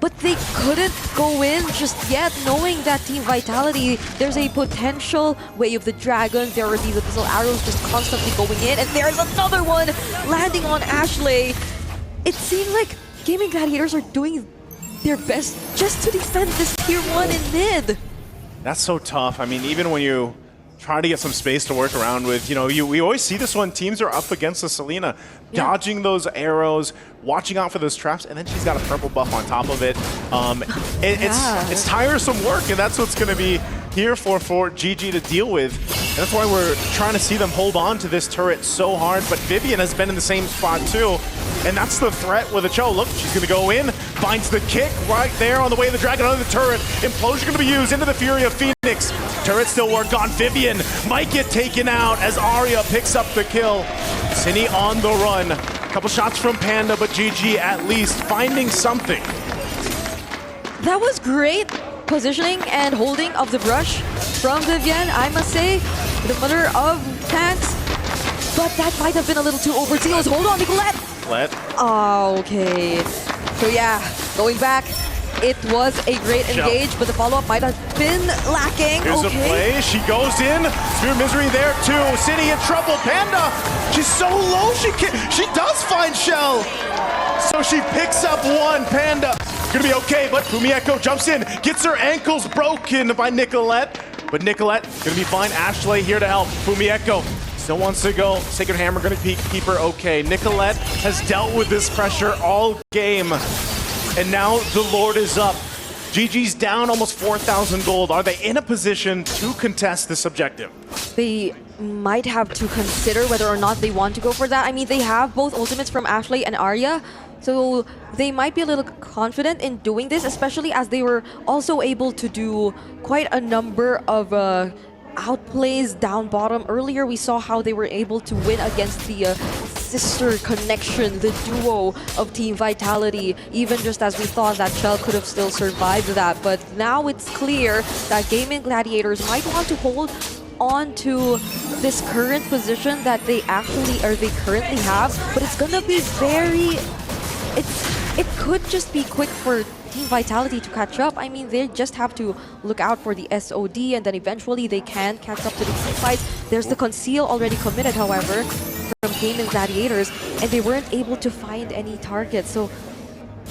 but they couldn't go in just yet, knowing that Team Vitality, there's a potential Way of the Dragon. There are these abyssal arrows just constantly going in, and there's another one landing on Ashley. It seemed like Gaimin Gladiators are doing their best just to defend this tier 1 in mid. That's so tough. I mean, even when you try to get some space to work around with, you know, we always see this when teams are up against the Selena, dodging those arrows, watching out for those traps, and then she's got a purple buff on top of it. It's tiresome work, and that's what's going to be here for GG to deal with. And that's why we're trying to see them hold on to this turret so hard. But Vivian has been in the same spot too, and that's the threat with a Cho. Look, she's going to go in, finds the kick right there on the Way of the Dragon under the turret. Implosion going to be used into the Fury of Phoenix. Turret still work on. Vivian might get taken out as Arya picks up the kill. Cine on the run. Couple shots from Panda, but GG at least finding something. That was great positioning and holding of the brush from Vivian, I must say, the mother of tanks. But that might have been a little too overzealous. Hold on, Nicolette. Oh, okay. So yeah, going back, it was a great engage, but the follow-up might have been lacking. Here's a play. She goes in. Spear Misery there too. Cine in trouble. Panda, she's so low. She does find Shell. So she picks up one. Panda gonna be okay, but Fumieko jumps in, gets her ankles broken by Nicolette. But Nicolette gonna be fine. Ashley here to help. Fumieko still wants to go. Sacred Hammer gonna keep her okay. Nicolette has dealt with this pressure all game. And now the Lord is up. GG's down almost 4,000 gold. Are they in a position to contest this objective? They might have to consider whether or not they want to go for that. I mean, they have both ultimates from Ashley and Arya, so they might be a little confident in doing this, especially as they were also able to do quite a number of outplays down bottom. Earlier, we saw how they were able to win against the sister connection, the duo of Team Vitality, even just as we thought that Shell could have still survived that. But now it's clear that Gaimin Gladiators might want to hold on to this current position that they currently have, but it's gonna be it could just be quick for Team Vitality to catch up. I mean, they just have to look out for the SOD, and then eventually they can catch up to the team fight. There's the conceal already committed, however, from Gaimin Gladiators, and they weren't able to find any targets. So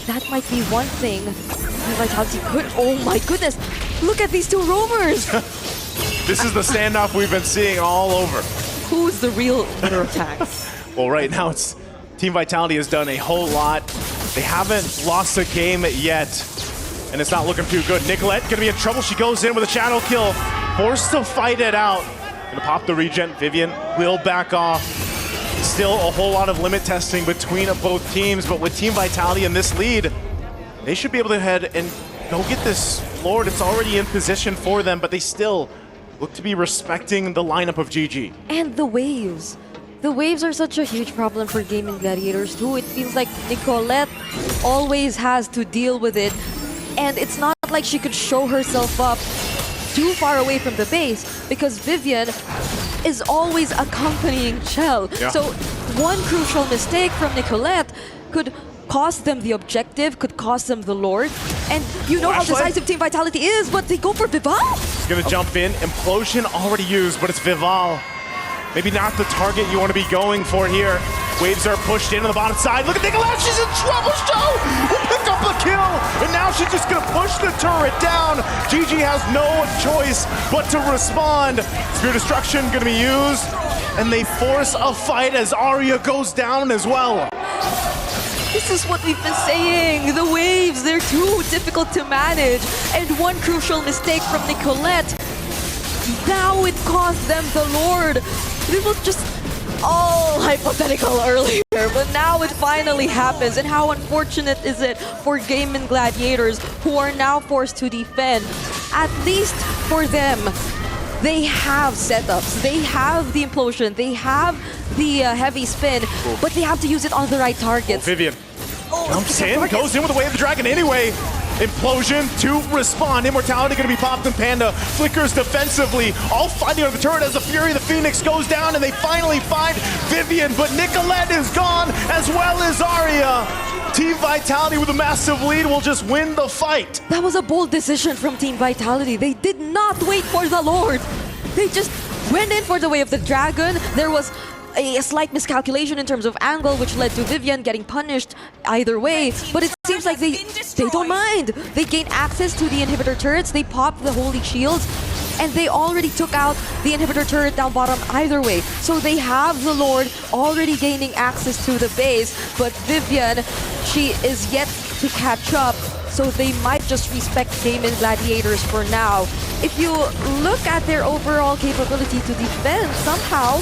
that might be one thing Vitality could. Oh my goodness! Look at these two roamers. This is the standoff we've been seeing all over. Who's the real winner of tags? Well, right now it's Team Vitality has done a whole lot. They haven't lost a game yet, and it's not looking too good. Nicolette gonna be in trouble. She goes in with a shadow kill, forced to fight it out. Gonna pop the regen. Vivian will back off. Still a whole lot of limit testing between both teams, but with Team Vitality in this lead, they should be able to head and go get this Lord. It's already in position for them, but they still look to be respecting the lineup of GG. And the waves. The waves are such a huge problem for Gaimin Gladiators too. It feels like Nicolette always has to deal with it. And it's not like she could show herself up too far away from the base because Vivian is always accompanying Chell. Yeah. So one crucial mistake from Nicolette could cost them the objective, could cost them the Lord. And you know how decisive Team Vitality is, but they go for Vival. He's gonna jump in. Implosion already used, but it's Vival. Maybe not the target you want to be going for here. Waves are pushed in on the bottom side. Look at Nicolette, she's in trouble. Show will pick up the kill, and now she's just gonna push the turret down. GG has no choice but to respond. Spear Destruction gonna be used, and they force a fight as Arya goes down as well. This is what we've been saying. The waves, they're too difficult to manage. And one crucial mistake from Nicolette, now it cost them the Lord. It was just all hypothetical earlier, but now it finally happens. And how unfortunate is it for Gaimin Gladiators, who are now forced to defend? At least for them, they have setups, they have the implosion, they have the heavy spin, but they have to use it on the right targets. Vivian jumps in, goes in with the Way of the Dragon anyway. Implosion to respond. Immortality going to be popped, and Panda flickers defensively. All fighting on the turret as the Fury of the Phoenix goes down, and they finally find Vivian, but Nicolette is gone as well as Arya. Team Vitality with a massive lead will just win the fight. That was a bold decision from Team Vitality. They did not wait for the Lord. They just went in for the Way of the Dragon. There was a slight miscalculation in terms of angle, which led to Vivian getting punished either way. But it seems like they don't mind. They gain access to the inhibitor turrets. They pop the holy shields, and they already took out the inhibitor turret down bottom either way. So they have the Lord already gaining access to the base, but Vivian, she is yet to catch up. So they might just respect Gaimin Gladiators for now. If you look at their overall capability to defend, somehow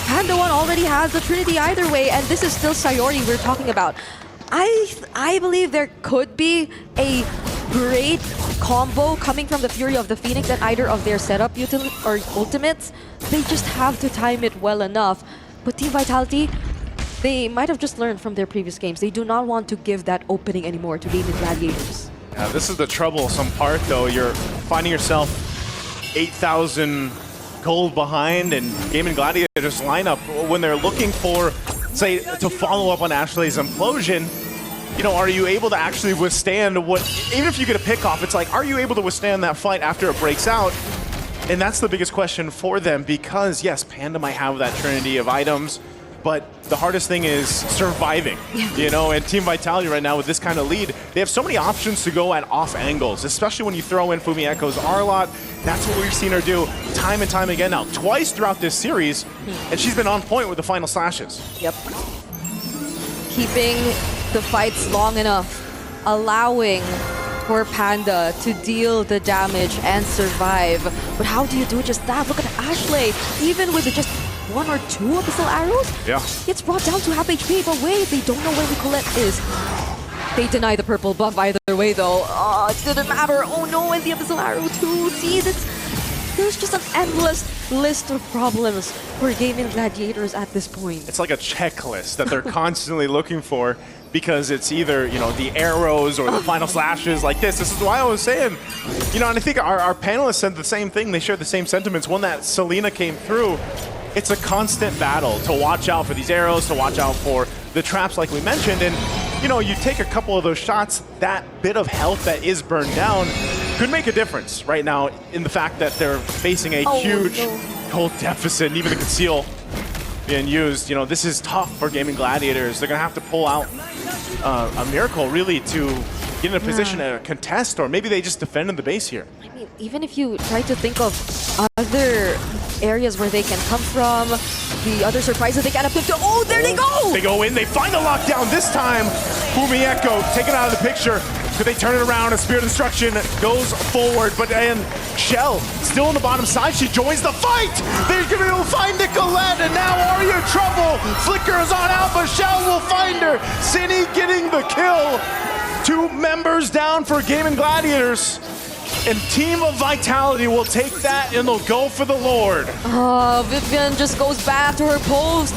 Panda 1 already has the Trinity either way, and this is still Sayori we're talking about. I believe there could be a great combo coming from the Fury of the Phoenix and either of their setup or ultimates. They just have to time it well enough. But Team Vitality, they might have just learned from their previous games. They do not want to give that opening anymore to Gaimin Gladiators. Yeah, this is the troublesome part, though. You're finding yourself 8,000 gold behind, and Gaimin Gladiators lineup, when they're looking for, say, to follow up on Ashley's implosion, you know, are you able to actually withstand what, even if you get a pick off, it's like, are you able to withstand that fight after it breaks out? And that's the biggest question for them, because yes, Panda might have that trinity of items, but the hardest thing is surviving, you know, and Team Vitality right now with this kind of lead, they have so many options to go at off angles, especially when you throw in Fumi Echo's R-Lot. That's what we've seen her do time and time again now, twice throughout this series, and she's been on point with the final slashes. Yep. Keeping the fights long enough, allowing for Panda to deal the damage and survive. But how do you do just that? Look at Ashley, even with just 1 or 2 abyssal arrows, it's brought down to half HP. But wait, they don't know where Nicolette is. They deny the purple buff either way, though. Oh, it didn't matter. Oh no, and the abyssal arrow too. See, there's just an endless list of problems for Gaimin Gladiators at this point. It's like a checklist that they're constantly looking for, because it's either, you know, the arrows or the final slashes like this. This is why I was saying, you know, and I think our panelists said the same thing. They shared the same sentiments when that Selena came through. It's a constant battle to watch out for these arrows, to watch out for the traps like we mentioned. And, you know, you take a couple of those shots, that bit of health that is burned down could make a difference right now in the fact that they're facing a huge gold deficit, and even the conceal being used. You know, this is tough for Gaimin Gladiators. They're going to have to pull out a miracle, really, to get in a position to contest, or maybe they just defended the base here. I mean, even if you try to think of other areas where they can come from, the other surprises they can have to... Oh, there they go! They go in, they find the lockdown this time. Fumieko taken out of the picture. Could they turn it around? A Spirit Destruction goes forward, but then Shell still on the bottom side. She joins the fight. They're going to find Nicolette, and now Arya in trouble. Flicker is on out, but Shell will find her. Cine getting the kill. 2 members down for Gaimin Gladiators. And Team of Vitality will take that, and they'll go for the Lord. Vivian just goes back to her post.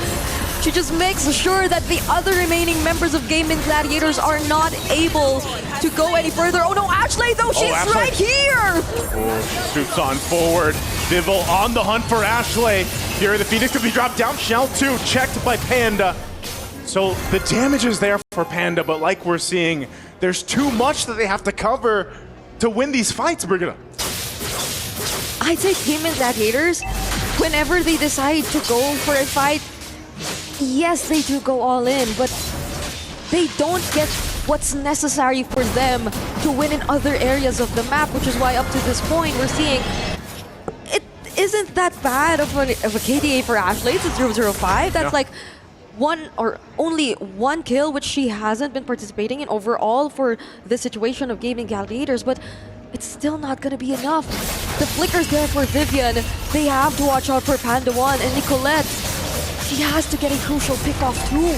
She just makes sure that the other remaining members of Gaimin Gladiators are not able to go any further. Oh no, Ashley though, she's Ashley. right here! Scoops on forward. Vivel on the hunt for Ashley. Fury the Phoenix could be dropped down. Shell 2 checked by Panda. So the damage is there for Panda, but like we're seeing, there's too much that they have to cover to win these fights, Brigitte. I'd say Gaimin Gladiators, whenever they decide to go for a fight, yes, they do go all in, but they don't get what's necessary for them to win in other areas of the map, which is why up to this point we're seeing it isn't that bad of a KDA for Ashley. It's a 0-0-5. That's like one or only one kill, which she hasn't been participating in overall for the situation of Gaimin Gladiators, but it's still not gonna be enough. The flicker's there for Vivian. They have to watch out for Panda 1 and Nicolette. She has to get a crucial pick-off too.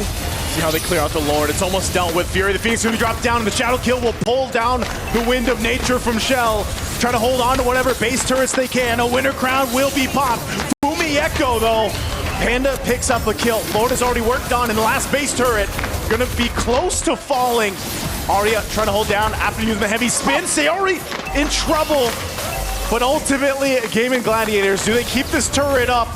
See how they clear out the Lord. It's almost dealt with. Fury the Phoenix will be dropped down, and the Shadow Kill will pull down the Wind of Nature from Shell. Try to hold on to whatever base turrets they can. A Winter Crown will be popped. Fumieko though. Panda picks up a kill. Lord has already worked on in the last base turret. Gonna be close to falling. Arya trying to hold down after using the heavy spin. Sayori in trouble. But ultimately, Gaimin Gladiators, do they keep this turret up?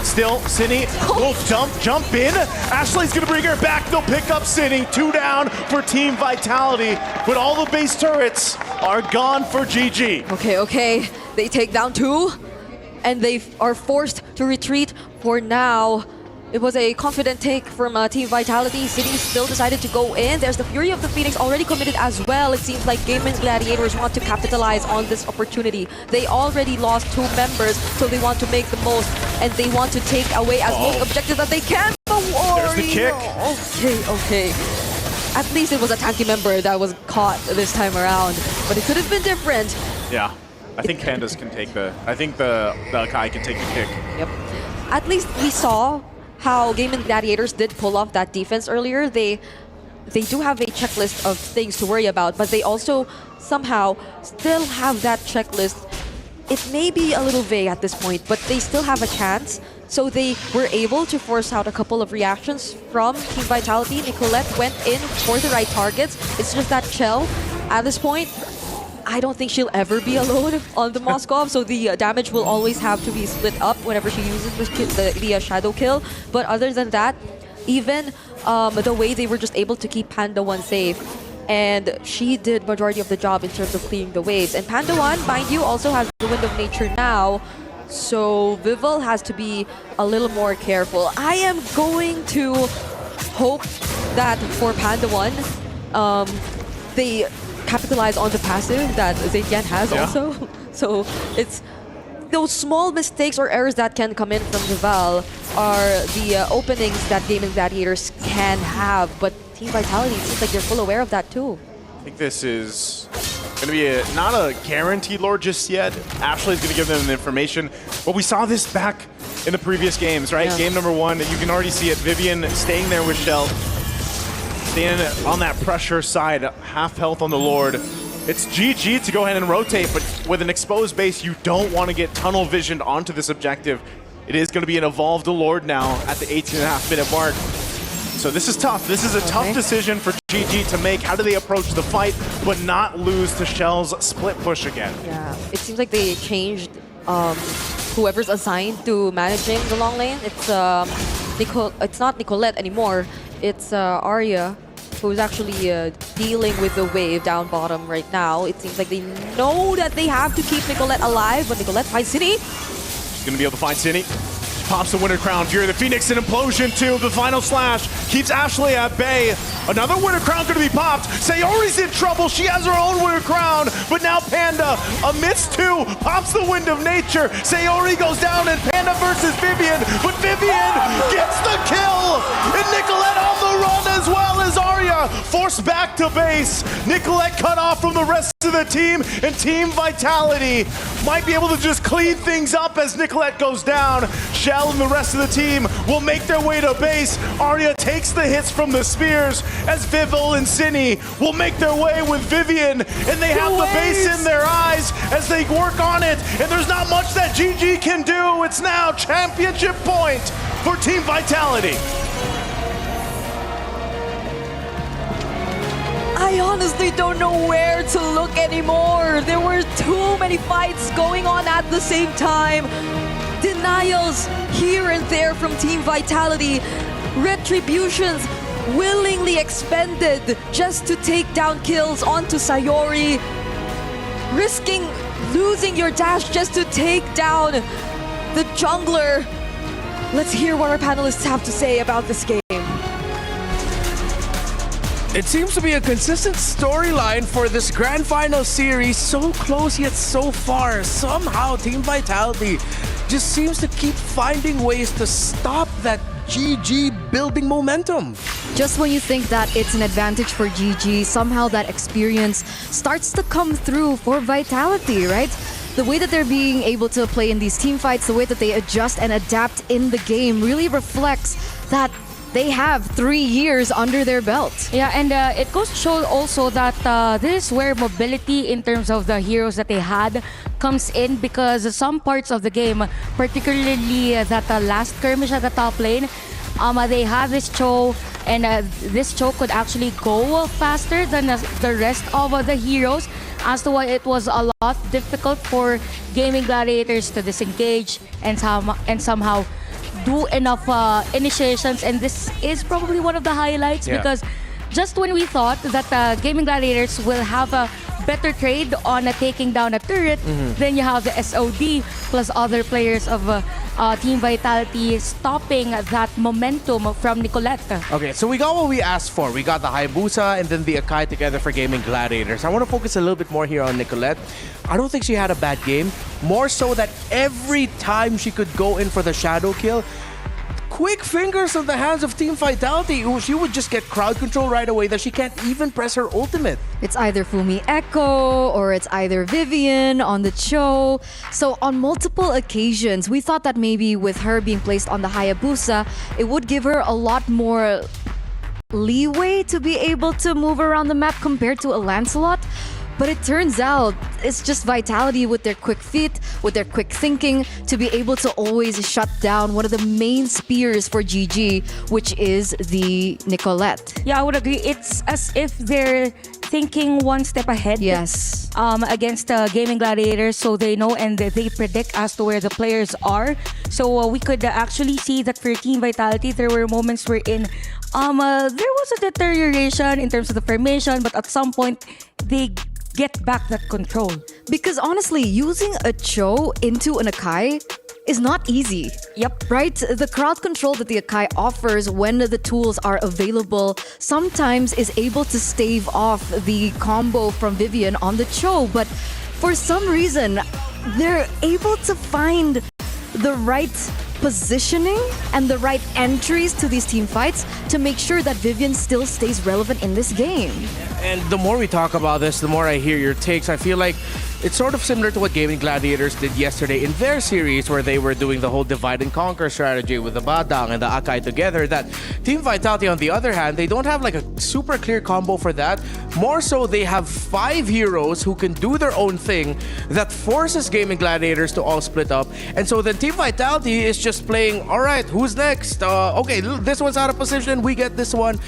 Still, Cine will jump in. Ashley's gonna bring her back. They'll pick up Cine. 2 down for Team Vitality. But all the base turrets are gone for GG. Okay. They take down 2, and they are forced to retreat for now. It was a confident take from Team Vitality. City still decided to go in. There's the Fury of the Phoenix already committed as well. It seems like Gaimin Gladiators want to capitalize on this opportunity. They already lost 2 members, so they want to make the most, and they want to take away as most objectives as they can. There's the kick. Okay. At least it was a tanky member that was caught this time around, but it could have been different. Yeah, I think Pandas can take the... I think the Kai can take the kick. Yep. At least we saw how Gaimin Gladiators did pull off that defense earlier. They do have a checklist of things to worry about, but they also somehow still have that checklist. It may be a little vague at this point, but they still have a chance. So they were able to force out a couple of reactions from Team Vitality. Nicolette went in for the right targets. It's just that Shell, at this point, I don't think she'll ever be alone on the Moskov, so the damage will always have to be split up whenever she uses the Shadow Kill. But other than that, even the way they were just able to keep Panda 1 safe, and she did majority of the job in terms of clearing the waves. And Panda 1, mind you, also has the Wind of Nature now, so Vivel has to be a little more careful. I am going to hope that for Panda 1, they capitalize on the passive that Zaytian has also. So it's those small mistakes or errors that can come in from Vival are the openings that Gaimin Gladiators can have. But Team Vitality, it seems like they're full aware of that too. I think this is going to be not a guaranteed Lord just yet. Ashley's going to give them the information. But we saw this back in the previous games, right? Yeah. Game number 1, you can already see it. Vivian staying there with Shell. Staying on that pressure side, half health on the Lord. It's GG to go ahead and rotate, but with an exposed base, you don't want to get tunnel visioned onto this objective. It is going to be an evolved Lord now at the 18.5-minute mark. So this is tough. This is a tough decision for GG to make. How do they approach the fight, but not lose to Shell's split push again? Yeah, it seems like they changed whoever's assigned to managing the long lane. It's it's not Nicolette anymore. It's Arya, who's actually dealing with the wave down bottom right now. It seems like they know that they have to keep Nicolette alive, but Nicolette finds Cine. She's going to be able to find Cine. Pops the winner crown. Fury the Phoenix an implosion too. The final slash keeps Ashley at bay. Another winner crown going to be popped. Sayori's in trouble. She has her own winner crown. But now Panda, amidst two, pops the wind of nature. Sayori goes down and Panda versus Vivian. But Vivian gets the kill. And Nicolette on the run as well as Arya. Forced back to base. Nicolette cut off from the rest of the team. And Team Vitality might be able to just clean things up as Nicolette goes down. Shell and the rest of the team will make their way to base. Arya takes the hits from the spears as Vivel and Cine will make their way with Vivian. And they have the base in their eyes as they work on it. And there's not much that GG can do. It's now championship point for Team Vitality. I honestly don't know where to look anymore. There were too many fights going on at the same time. Denials here and there from Team Vitality. Retributions willingly expended just to take down kills onto Sayori. Risking losing your dash just to take down the jungler. Let's hear what our panelists have to say about this game. It seems to be a consistent storyline for this Grand Final series. So close yet so far. Somehow Team Vitality just seems to keep finding ways to stop that GG building momentum. Just when you think that it's an advantage for GG, somehow that experience starts to come through for Vitality, right? The way that they're being able to play in these team fights, the way that they adjust and adapt in the game really reflects that they have 3 years under their belt. Yeah, and it goes to show also that this is where mobility in terms of the heroes that they had comes in, because some parts of the game, particularly that last skirmish at the top lane, they have this Cho, and this Cho could actually go faster than the rest of the heroes, as to why it was a lot difficult for Gaimin Gladiators to disengage and somehow do enough initiations. And this is probably one of the highlights, because just when we thought that Gaimin Gladiators will have a better trade on taking down a turret, then you have the SOD plus other players of Team Vitality stopping that momentum from Nicolette. Okay, so we got what we asked for. We got the Hayabusa and then the Akai together for Gaimin Gladiators. I want to focus a little bit more here on Nicolette. I don't think she had a bad game. More so that every time she could go in for the shadow kill, quick fingers on the hands of Team Vitality. She would just get crowd control right away that she can't even press her ultimate. It's either Fumi Echo or it's either Vivian on the Cho. So on multiple occasions, we thought that maybe with her being placed on the Hayabusa, it would give her a lot more leeway to be able to move around the map compared to a Lancelot. But it turns out it's just Vitality with their quick feet, with their quick thinking, to be able to always shut down one of the main spears for GG, which is the Nicolette. Yeah, I would agree. It's as if they're thinking one step ahead. Yes. Against Gaimin Gladiators, so they know and they predict as to where the players are. So we could actually see that for Team Vitality, there were moments wherein there was a deterioration in terms of the formation, but at some point they get back that control. Because honestly, using a Cho into an Akai is not easy. Yep. Right? The crowd control that the Akai offers when the tools are available sometimes is able to stave off the combo from Vivian on the Cho, but for some reason, they're able to find the right positioning and the right entries to these team fights to make sure that Vivian still stays relevant in this game. And the more we talk about this, the more I hear your takes. I feel like it's sort of similar to what Gaimin Gladiators did yesterday in their series, where they were doing the whole divide and conquer strategy with the Badang and the Akai together. That Team Vitality, on the other hand, they don't have like a super clear combo for that. More so, they have 5 heroes who can do their own thing that forces Gaimin Gladiators to all split up. And so then Team Vitality is just playing, all right, who's next? Okay, this one's out of position, we get this one.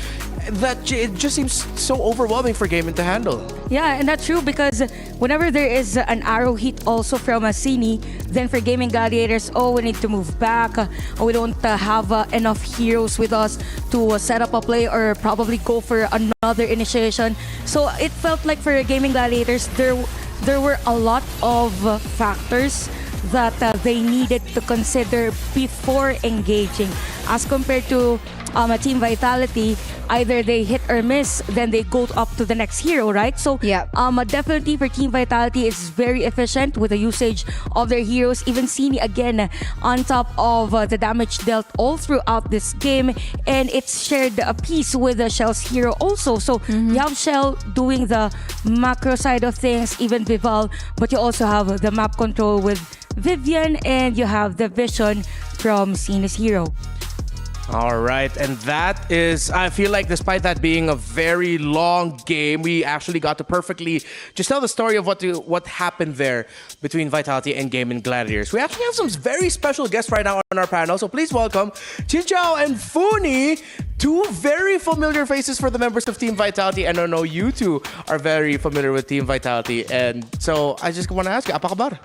It just seems so overwhelming for Gaimin to handle. Yeah, and that's true, because whenever there is an arrow hit also from a Cine, then for Gaimin Gladiators, we need to move back. We don't have enough heroes with us to set up a play or probably go for another initiation. So it felt like for Gaimin Gladiators, there were a lot of factors that they needed to consider before engaging, as compared to a Team Vitality. Either they hit or miss, then they go up to the next hero, right? So Yeah. definitely for Team Vitality, it's very efficient with the usage of their heroes. Even Sini again on top of the damage dealt all throughout this game, and it's shared a piece with the Shell's hero also. So you have Shell doing the macro side of things, even Vival, but you also have the map control with Vivian, and you have the vision from Sini's hero. All right, and that is, I feel like despite that being a very long game, we actually got to perfectly just tell the story of what happened there between Vitality and Gaimin Gladiators. We actually have some very special guests right now on our panel, so please welcome Chinchao and Funi, two very familiar faces for the members of Team Vitality, and I know you two are very familiar with Team Vitality, and so I just want to ask you, apa kabar?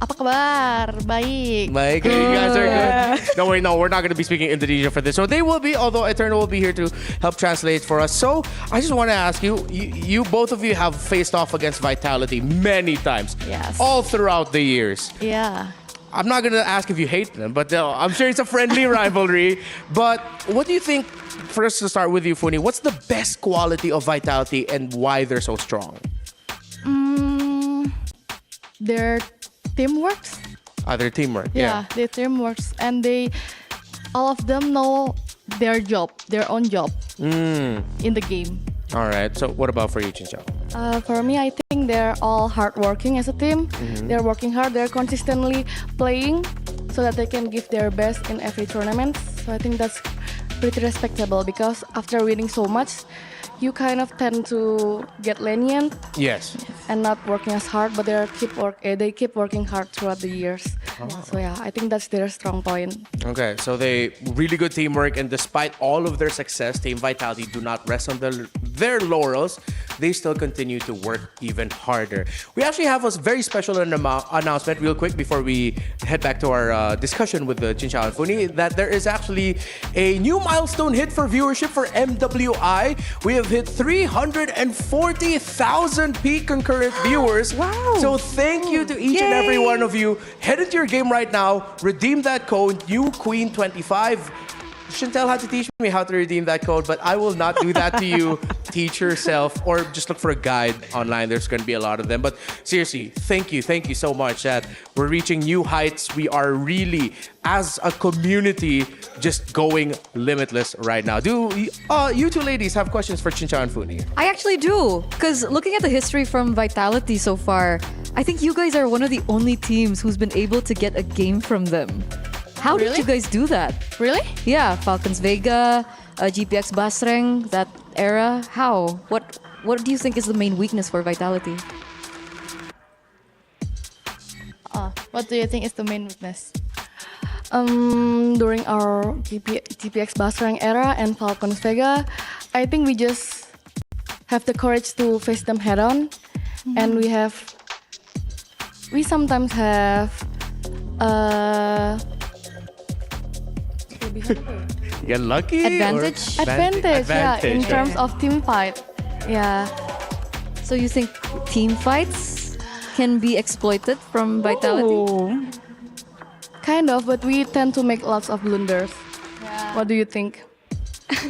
Apa kabar? Baik. Mike, you guys are good. No, wait, no, we're not going to be speaking Indonesian for this. So they will be, although Eternal will be here to help translate for us. So I just want to ask you, you both of you have faced off against Vitality many times. Yes. All throughout the years. Yeah. I'm not going to ask if you hate them, but I'm sure it's a friendly rivalry. But what do you think, first to start with you, Funi, what's the best quality of Vitality and why they're so strong? Their teamwork. Their teamwork, Yeah, their teamwork, and all of them know their job, their own job in the game. All right, so what about for you, Chinchao? For me, I think they're all hardworking as a team. They're working hard. They're consistently playing so that they can give their best in every tournament. So I think that's pretty respectable because after winning so much, you kind of tend to get lenient Yes. and not working as hard, but they keep working hard throughout the years. So yeah, I think that's their strong point. Okay, so they really good teamwork, and despite all of their success, Team Vitality do not rest on their laurels. They still continue to work even harder. We actually have a very special announcement real quick before we head back to our discussion with the Chinchao and Funi, that there is actually a new milestone hit for viewership for MWI. We have hit 340,000 peak concurrent viewers. Wow. So thank you to each and every one of you. Head into your game right now, redeem that code, NewQueen25. Chantel had to teach me how to redeem that code, but I will not do that to you. Teach yourself, or just look for a guide online. There's going to be a lot of them. But seriously, thank you so much that we're reaching new heights. We are really, as a community, just going limitless right now. Do you two ladies have questions for Chinchao and Funi? I actually do, because looking at the history from Vitality so far, I think you guys are one of the only teams who's been able to get a game from them. How did Really? you guys do that? Really? Yeah, Falcons Vega, GPX Basreng, that era. How? What do you think is the main weakness for Vitality? What do you think is the main weakness? During our GPX Basrang era and Falcons Vega, I think we just have the courage to face them head on, and we sometimes have You get lucky? Advantage? yeah, in right. terms of team fight. Yeah. So you think team fights can be exploited from Vitality? Kind of, but we tend to make lots of blunders. What do you think?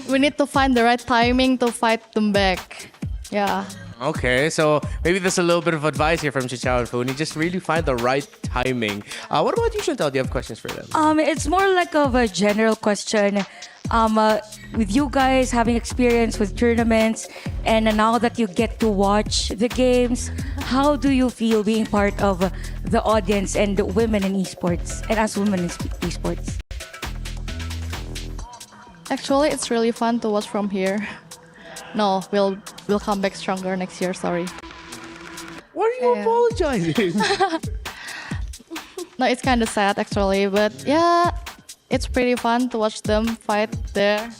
We need to find the right timing to fight them back. Yeah. Okay, so maybe there's a little bit of advice here from Chinchao and Funi. Just really find the right timing. What about you, Chantal? Do you have questions for them? It's more like of a general question. With you guys having experience with tournaments, and now that you get to watch the games, how do you feel being part of the audience and the women in esports, and as women in esports? Actually, it's really fun to watch from here. No, we'll come back stronger next year. Sorry. Why are you apologizing? No, it's kind of sad actually, but yeah, it's pretty fun to watch them fight there,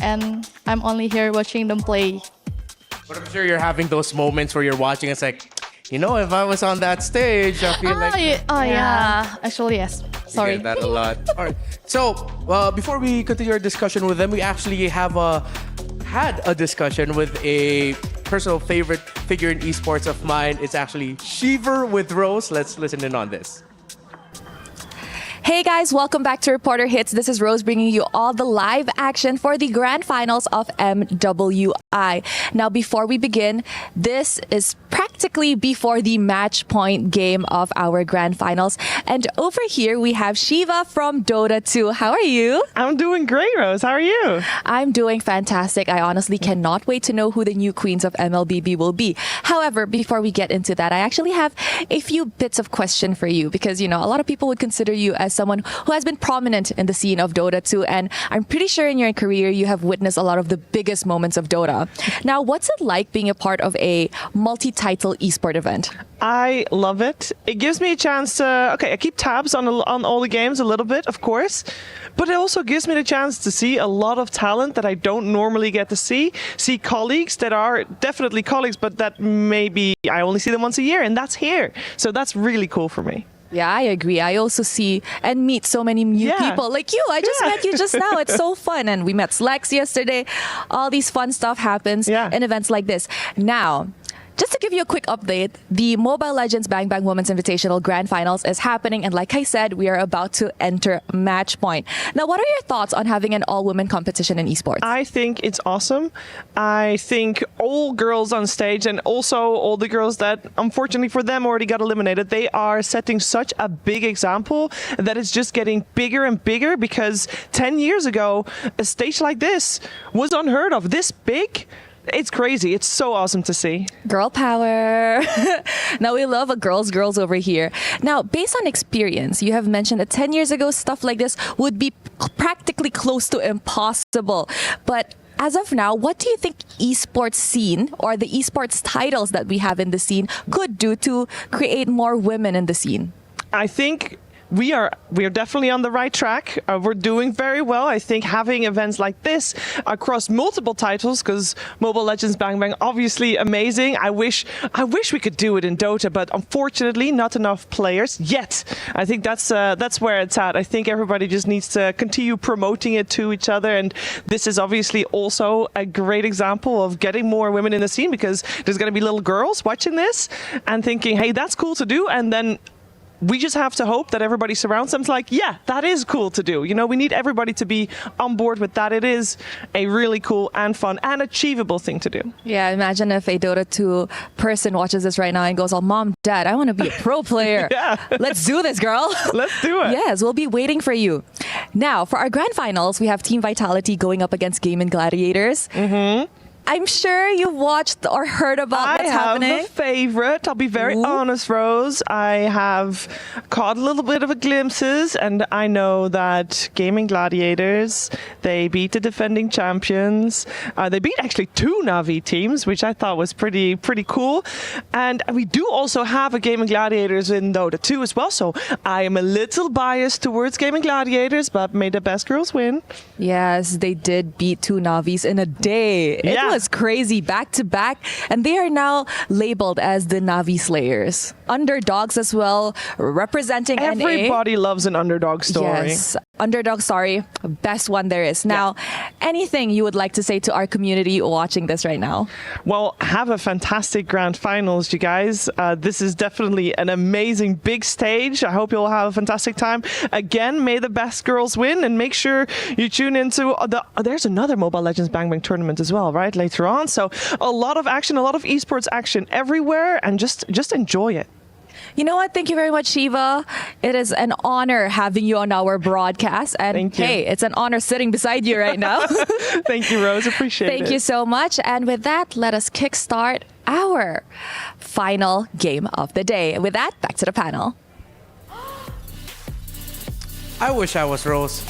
and I'm only here watching them play. But I'm sure you're having those moments where you're watching. It's like, if I was on that stage, I feel like Yeah. Actually, yes. Sorry. you get that a lot. All right. So before we continue our discussion with them, we actually had a discussion with a personal favorite figure in esports of mine. It's actually Shiver with Rose. Let's listen in on this. Hey guys, welcome back to Reporter Hits. This is Rose bringing you all the live action for the grand finals of MWI. Now, before we begin, this is practically before the match point game of our grand finals. And over here, we have Shiva from Dota 2. How are you? I'm doing great, Rose. How are you? I'm doing fantastic. I honestly cannot wait to know who the new queens of MLBB will be. However, before we get into that, I actually have a few bits of question for you because, you know, a lot of people would consider you as someone who has been prominent in the scene of Dota 2, and I'm pretty sure in your career you have witnessed a lot of the biggest moments of Dota. Now, what's it like being a part of a multi-title esport event? I love it. It gives me a chance to, I keep tabs on all the games a little bit, of course, but it also gives me the chance to see a lot of talent that I don't normally get to see colleagues that are definitely colleagues, but that maybe I only see them once a year, and that's here. So that's really cool for me. Yeah, I agree. I also see and meet so many new people like you. I just met you just now. It's so fun. And we met Slex yesterday. All these fun stuff happens in events like this. Now, just to give you a quick update, the Mobile Legends Bang Bang Women's Invitational Grand Finals is happening. And like I said, we are about to enter match point. Now, what are your thoughts on having an all-women competition in esports? I think it's awesome. I think all girls on stage and also all the girls that, unfortunately for them, already got eliminated, they are setting such a big example that it's just getting bigger and bigger because 10 years ago, a stage like this was unheard of. This big? It's crazy. It's so awesome to see. Girl power. Now, we love a girls over here. Now, based on experience, you have mentioned that 10 years ago, stuff like this would be practically close to impossible. But as of now, what do you think esports scene or the esports titles that we have in the scene could do to create more women in the scene? I think we are definitely on the right track. We're doing very well. I think having events like this across multiple titles, because Mobile Legends Bang Bang, obviously amazing. I wish we could do it in Dota, but unfortunately not enough players yet. I think that's where it's at. I think everybody just needs to continue promoting it to each other, and this is obviously also a great example of getting more women in the scene because there's going to be little girls watching this and thinking, hey, that's cool to do, and then we just have to hope that everybody surrounds them. It's like, yeah, that is cool to do. You know, we need everybody to be on board with that. It is a really cool and fun and achievable thing to do. Yeah, imagine if a Dota 2 person watches this right now and goes, oh, Mom, Dad, I want to be a pro player. Let's do this, girl. Let's do it. Yes, we'll be waiting for you. Now, for our grand finals, we have Team Vitality going up against Gaimin Gladiators. I'm sure you've watched or heard about what's happening. I have a favorite. I'll be very honest, Rose. I have caught a little bit of a glimpses, and I know that Gaimin Gladiators, they beat the defending champions. They beat actually 2 Na'Vi teams, which I thought was pretty cool. And we do also have a Gaimin Gladiators in Dota 2 as well, so I am a little biased towards Gaimin Gladiators, but may the best girls win. Yes, they did beat 2 Na'Vis in a day. It was crazy, back to back, and they are now labeled as the Na'Vi Slayers. Underdogs as well, representing Everybody loves an underdog story. Yes, underdog story, best one there is. Now, anything you would like to say to our community watching this right now? Well, have a fantastic grand finals, you guys. This is definitely an amazing big stage. I hope you'll have a fantastic time. Again, may the best girls win, and make sure you tune into there's another Mobile Legends Bang Bang tournament as well, right? Later on. So a lot of action, a lot of esports action everywhere, and just enjoy it. You know what? Thank you very much, Shiva. It is an honor having you on our broadcast. And hey, it's an honor sitting beside you right now. Thank you, Rose. Appreciate it. Thank you so much. And with that, let us kickstart our final game of the day. With that, back to the panel. I wish I was Rose.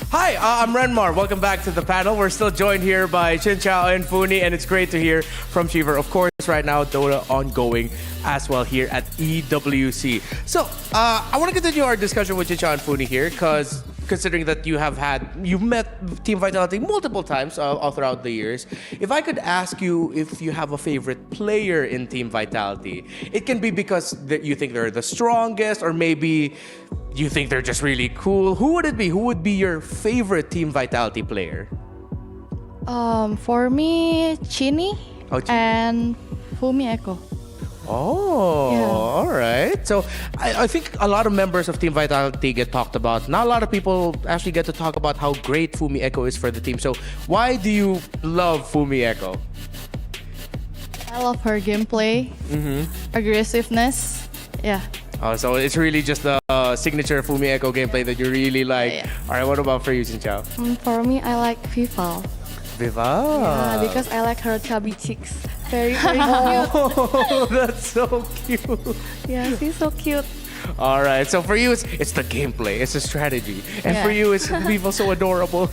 Hi, I'm Renmar. Welcome back to the panel. We're still joined here by Chin Chao and Funi, and it's great to hear from Shiva. Of course, right now, Dota ongoing as well here at EWC. So, I want to continue our discussion with Chin Chao and Funi here, because considering that you've met Team Vitality multiple times all throughout the years. If I could ask you if you have a favorite player in Team Vitality, it can be because you think they're the strongest, or maybe you think they're just really cool. Who would it be? Who would be your favorite Team Vitality player? For me, Chini and Fumi Echo. Oh, Yeah. all right. So I think a lot of members of Team Vitality get talked about. Not a lot of people actually get to talk about how great Fumi Echo is for the team. So why do you love Fumi Echo? I love her gameplay, aggressiveness. Yeah. Oh, so it's really just the signature Fumi Echo gameplay that you really like. Yeah. All right, what about for you, Jinchao? For me, I like Vival. Viva. Yeah, because I like her chubby cheeks. Very, very cute. Oh, that's so cute. Yeah, she's so cute. All right, so for you, it's the gameplay, it's the strategy. And Yeah. for you, it's Viva so adorable.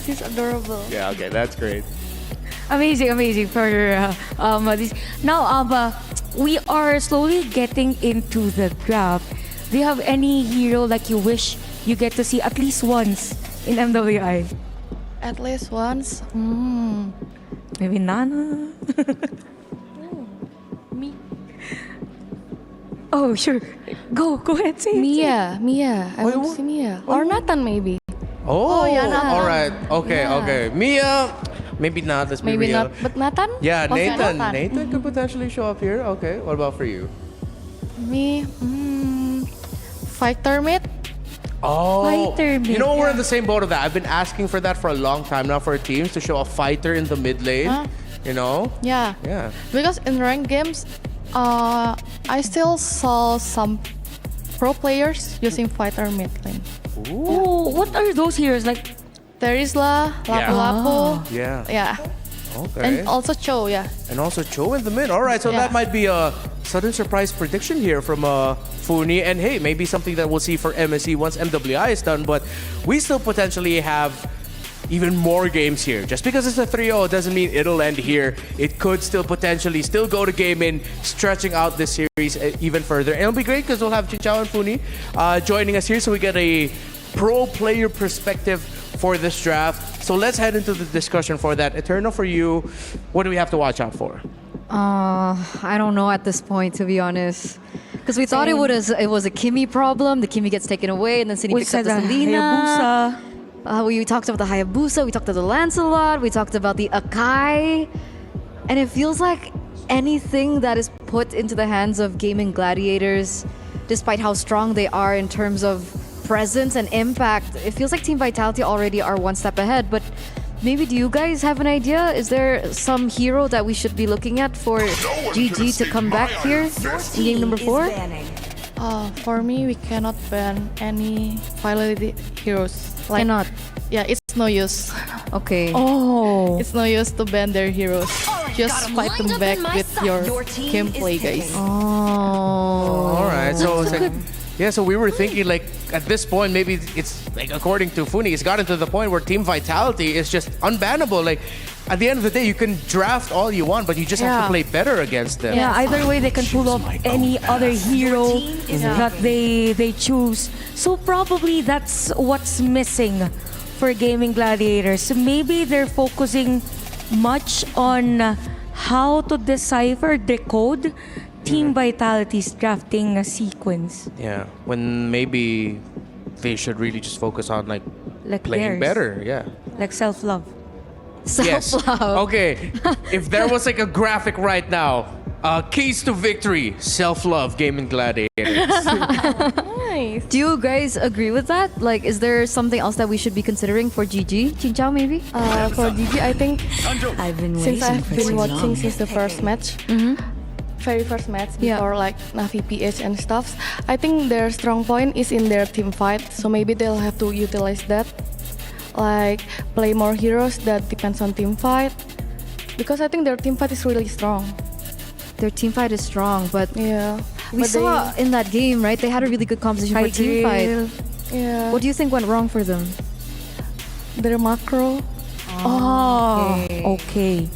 She's adorable. Yeah, okay, that's great. Amazing for this. Now, we are slowly getting into the draft. Do you have any hero like you wish you get to see at least once in MWI? At least once. Maybe Nana. Me. Oh, sure. Go ahead, say it. Mia. I want to see Mia. Or Nathan, maybe. Oh, yeah, Nathan. all right. Okay, Yeah. okay. Mia, maybe not. Let's be Maybe real. not. But Nathan? Yeah, Okay, Nathan. Nathan could potentially show up here. Okay, what about for you? Me. Fighter mid. Oh, Fighter mid, you know, we're yeah. in the same boat of that. I've been asking for that for a long time now for teams to show a fighter in the mid lane. Huh? You know? Yeah. Yeah. Because in ranked games, I still saw some pro players using fighter mid lane. Oh, what are those heroes like? Terisla, Yeah. Lapu-Lapu. Yeah. Yeah. Okay. And also Cho, yeah. And also Cho in the mid. All right, so Yeah. that might be a sudden surprise prediction here from Funi. And hey, maybe something that we'll see for MSC once MWI is done. But we still potentially have even more games here. Just because it's a 3-0 doesn't mean it'll end here. It could still potentially still go to Gaimin, stretching out this series even further. And it'll be great because we'll have Chinchao and Funi joining us here so we get a pro player perspective for this draft. So let's head into the discussion for that. Eternal, for you, what do we have to watch out for? I don't know at this point, to be honest. Because we thought it was a Kimmy problem. The Kimmy gets taken away, and then City We picks up said the the Selena. Hayabusa. We talked about the Hayabusa. We talked about the Lancelot. We talked about the Akai. And it feels like anything that is put into the hands of Gaimin Gladiators, despite how strong they are in terms of presence and impact, it feels like Team Vitality already are one step ahead. But maybe do you guys have an idea? Is there some hero that we should be looking at for GG to come back here in game number 4? For me, we cannot ban any violated heroes. Cannot. Yeah, it's no use. Okay. Oh. It's no use to ban their heroes. Just fight them back with your gameplay, guys. Oh. All right, so it's like, yeah, so we were thinking like at this point maybe it's like according to Funi, it's gotten to the point where Team Vitality is just unbannable. Like at the end of the day, you can draft all you want, but you just have to Yeah. play better against them. Yeah, either way they can pull off any other hero that they choose. So probably that's what's missing for Gaimin Gladiators. So maybe they're focusing much on how to decipher, decode Team Vitality's drafting sequence. Yeah, when maybe they should really just focus on like playing theirs. better. Yeah. Like self-love. Yes. Self-love. Okay. If there was like a graphic right now, keys to victory, self-love, Gaimin Gladiators. Nice. Do you guys agree with that? Like, is there something else that we should be considering for GG? Chinchao, maybe? For GG, I think I've been since waiting I've for been so watching long. since the first match, very first match Yeah. before like Navi PH and stuff, I think their strong point is in their team fight. So maybe they'll have to utilize that, like play more heroes that depends on team fight, because I think their team fight is really strong. Their team fight is strong, but Yeah. we But saw in that game, right? They had a really good composition for team fight. Yeah. What do you think went wrong for them? Their macro. Oh, okay.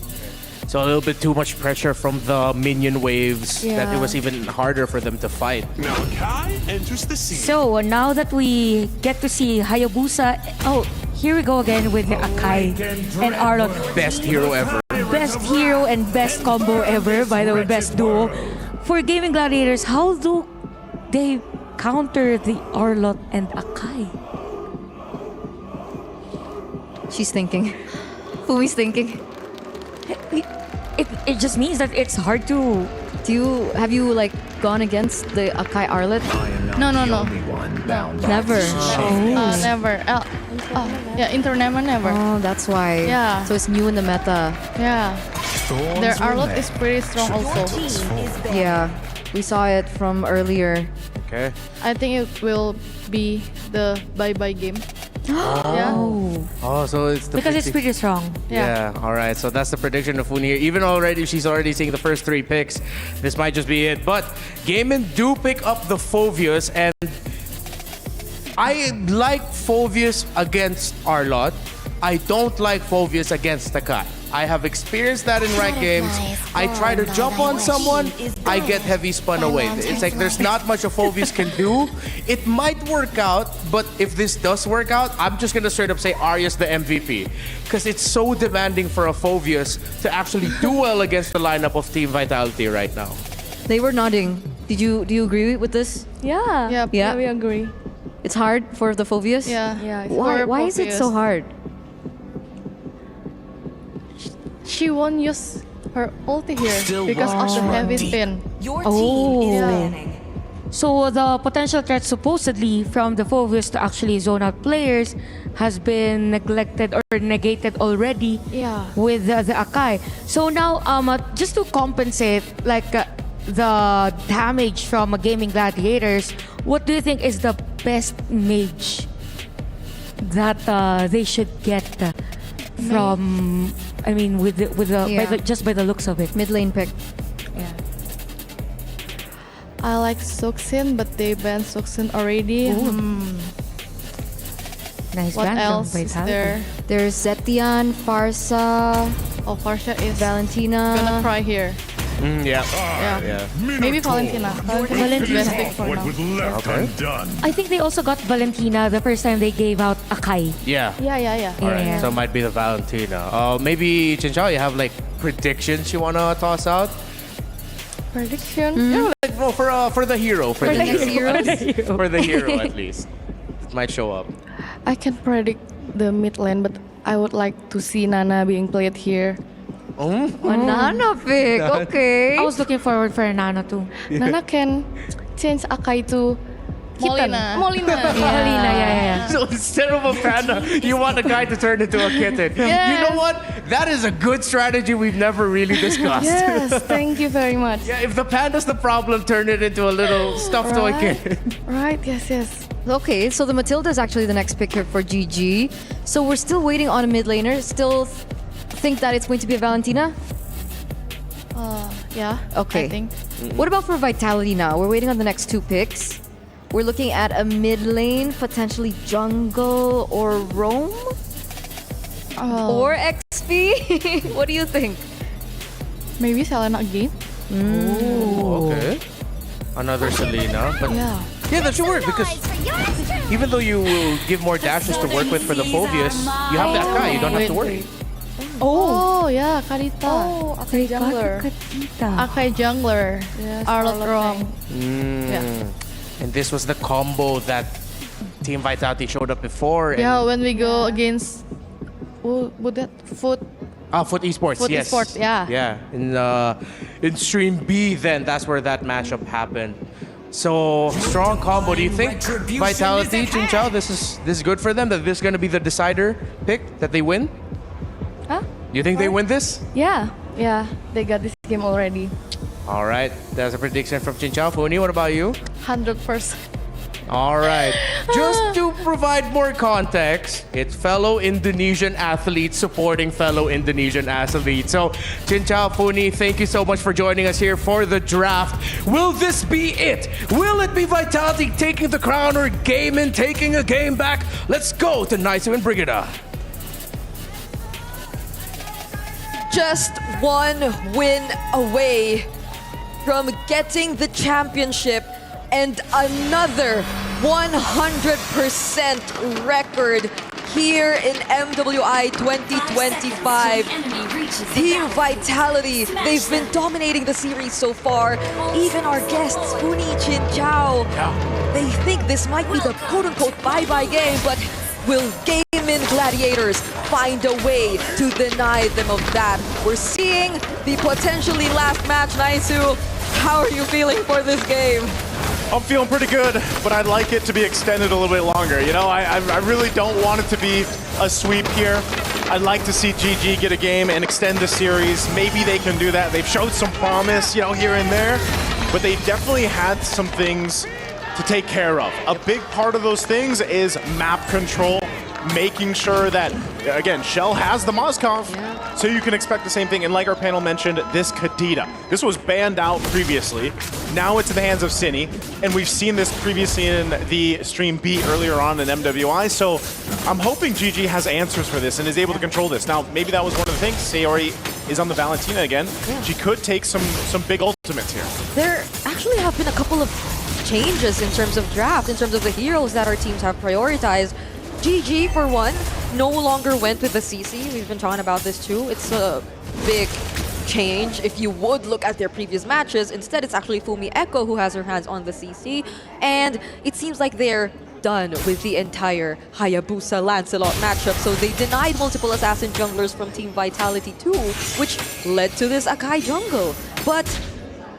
So a little bit too much pressure from the minion waves that it Yeah. was even harder for them to fight. Malachi enters the scene. So now that we get to see Hayabusa, oh, here we go again with the Akai and Arlot. Best hero ever. Best hero and best combo ever, by the way, best duo. For Gaimin Gladiators, how do they counter the Arlot and Akai? She's thinking. Fumi's thinking. It just means that it's hard to Have you like gone against the Akai Arlet? No. Never. Never. Yeah, in tournament never. Oh, that's why. Yeah. So it's new in the meta. Yeah. Their Arlot is pretty strong also. Yeah. We saw it from earlier. Okay. I think it will be the bye-bye game. Yeah. Oh, so it's the Because it's pretty strong. Yeah. All right. So that's the prediction of Funi here. Even already, she's already seeing the first 3 picks. This might just be it. But Gaimin do pick up the Phoveus, and I like Phoveus against Arlot. I don't like Phoveus against Takai. I have experienced that in ranked games. I try to jump on someone, I get heavy spun away. It's like there's not much a Phoveus can do. It might work out, but if this does work out, I'm just gonna straight up say Arya's the MVP. Because it's so demanding for a Phoveus to actually do well against the lineup of Team Vitality right now. They were nodding. Do you agree with this? Yeah, we agree. It's hard for the Phoveus? Yeah. Why is it so hard? She won't use her ulti here because of the heavy spin. Your team is banning. So the potential threat supposedly from the Phoveus to actually zone out players has been neglected or negated already with the Akai. So now just to compensate like the damage from Gaimin Gladiators, what do you think is the best mage that they should get from? I mean, just by the looks of it. Mid lane pick. Yeah. I like Suxin, but they banned Suxin already. Nice What ban else from is Vitality. there? There's Zetian, Farsa, Farsha is Valentina. gonna try here. Yeah. Maybe Valentina. Valentina is best pick for What now. with left undone. I think they also got Valentina the first time they gave out Akai. Yeah. Yeah. All right. Yeah. So it might be the Valentina. Maybe Chinchao, you have like predictions you wanna toss out? Prediction? Yeah, like, well, for the hero. For the hero. Heroes? For the hero, at least. It might show up. I can predict the mid lane, but I would like to see Nana being played here. Banana pick. Okay. I was looking forward for Nana too. Nana can change Akai to Kitten. Molina. Yeah. So instead of a panda, you want a guy to turn into a kitten. Yes. You know what? That is a good strategy we've never really discussed. Yes, thank you very much. Yeah, if the panda's the problem, turn it into a little stuffed toy kitten. Right, yes. Okay, so the Matilda is actually the next pick here for GG. So we're still waiting on a mid laner. Still think that it's going to be a Valentina? Yeah. Okay. I think. What about for Vitality now? We're waiting on the next 2 picks. We're looking at a mid lane, potentially jungle or roam or XP. What do you think? Maybe Selena again. Okay. Another Selena. But Yeah. yeah, that should work because even though you will give more dashes to work with for the Phoveus, you have that guy. You don't have to worry. Oh, yeah, Karita. Akai jungler. Akai jungler. Arlot wrong. Yeah. And this was the combo that Team Vitality showed up before. And Yeah, when we go against would that Foot Foot Esports, Foot yes. Esports, yeah. Yeah, in Stream B, then that's where that matchup happened. So strong combo. Do you think Vitality, Chinchao, this is good for them? That this is going to be the decider pick that they win? Huh? You think they win this? Yeah, they got this game already. All right, that's a prediction from Chinchao. Funi, what about you? 100%. All right. Just to provide more context, it's fellow Indonesian athletes supporting fellow Indonesian athletes. So, Chinchao, Funi, thank you so much for joining us here for the draft. Will this be it? Will it be Vitality taking the crown or Gaimin taking a game back? Let's go to Naisu and Brigida. Just one win away from getting the championship and another 100% record here in MWI 2025. Team Vitality, they've been dominating the series so far. Even our guests, Funi, Chinchao, they think this might be the quote-unquote bye-bye game, but will Gaimin Gladiators find a way to deny them of that? We're seeing the potentially last match, Naisu. How are you feeling for this game? I'm feeling pretty good, but I'd like it to be extended a little bit longer. You know, I really don't want it to be a sweep here. I'd like to see GG get a game and extend the series. Maybe they can do that. They've showed some promise, you know, here and there, but they definitely had some things to take care of. A big part of those things is map control, making sure that, again, Shell has the Moskov, so you can expect the same thing. And like our panel mentioned, this Kadita, this was banned out previously. Now it's in the hands of Cine, and we've seen this previously in the stream B earlier on in MWI, so I'm hoping GG has answers for this and is able to control this. Now, maybe that was one of the things. Sayori is on the Valentina again. She could take some big ultimates here. There actually have been a couple of changes in terms of draft, in terms of the heroes that our teams have prioritized. GG, for one, no longer went with the CC. We've been talking about this too. It's a big change if you would look at their previous matches. Instead, it's actually Fumi Echo who has her hands on the CC. And it seems like they're done with the entire Hayabusa Lancelot matchup. So they denied multiple assassin junglers from Team Vitality too, which led to this Akai jungle. But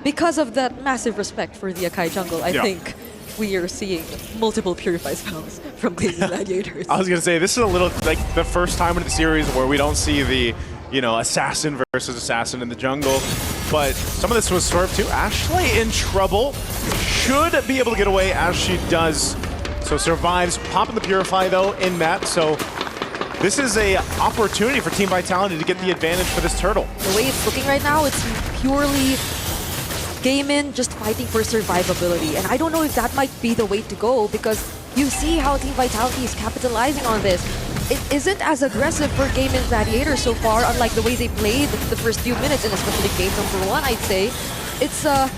because of that massive respect for the Akai jungle, I think we are seeing multiple Purify spells from Gaimin Gladiators. I was going to say, this is a little like the first time in the series where we don't see the, you know, assassin versus assassin in the jungle. But some of this was swerved too. Ashley in trouble. Should be able to get away as she does. So survives, popping the Purify though in that. So this is a opportunity for Team Vitality to get the advantage for this turtle. The way it's looking right now, it's purely Gaimin just fighting for survivability. And I don't know if that might be the way to go, because you see how Team Vitality is capitalizing on this. It isn't as aggressive for Gaimin Gladiators so far, unlike the way they played the first few minutes, and especially game number 1, I'd say. It's a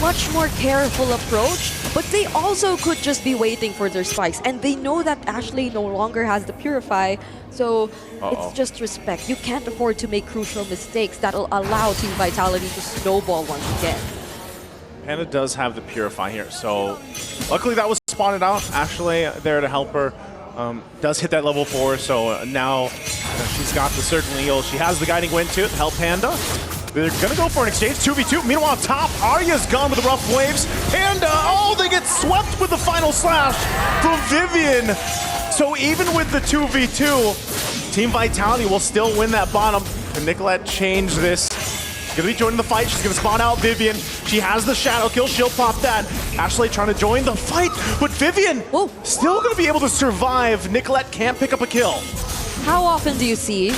much more careful approach, but they also could just be waiting for their spikes. And they know that Ashley no longer has the Purify, so it's just respect. You can't afford to make crucial mistakes that'll allow Team Vitality to snowball once again. Panda does have the Purify here, so luckily that was spotted out. Ashley there to help her. Does hit that level 4, so now she's got the Circling Eagle. She has the Guiding Wind too to help Panda. They're gonna go for an exchange, 2v2. Meanwhile, top, Arya's gone with the rough waves. Panda, oh, they get swept with the final slash from Vivian. So even with the 2v2, Team Vitality will still win that bottom. Can Nicolette change this? She's gonna be joining the fight. She's gonna spawn out Vivian. She has the shadow kill. She'll pop that. Ashley trying to join the fight, but Vivian still gonna be able to survive. Nicolette can't pick up a kill. How often do you see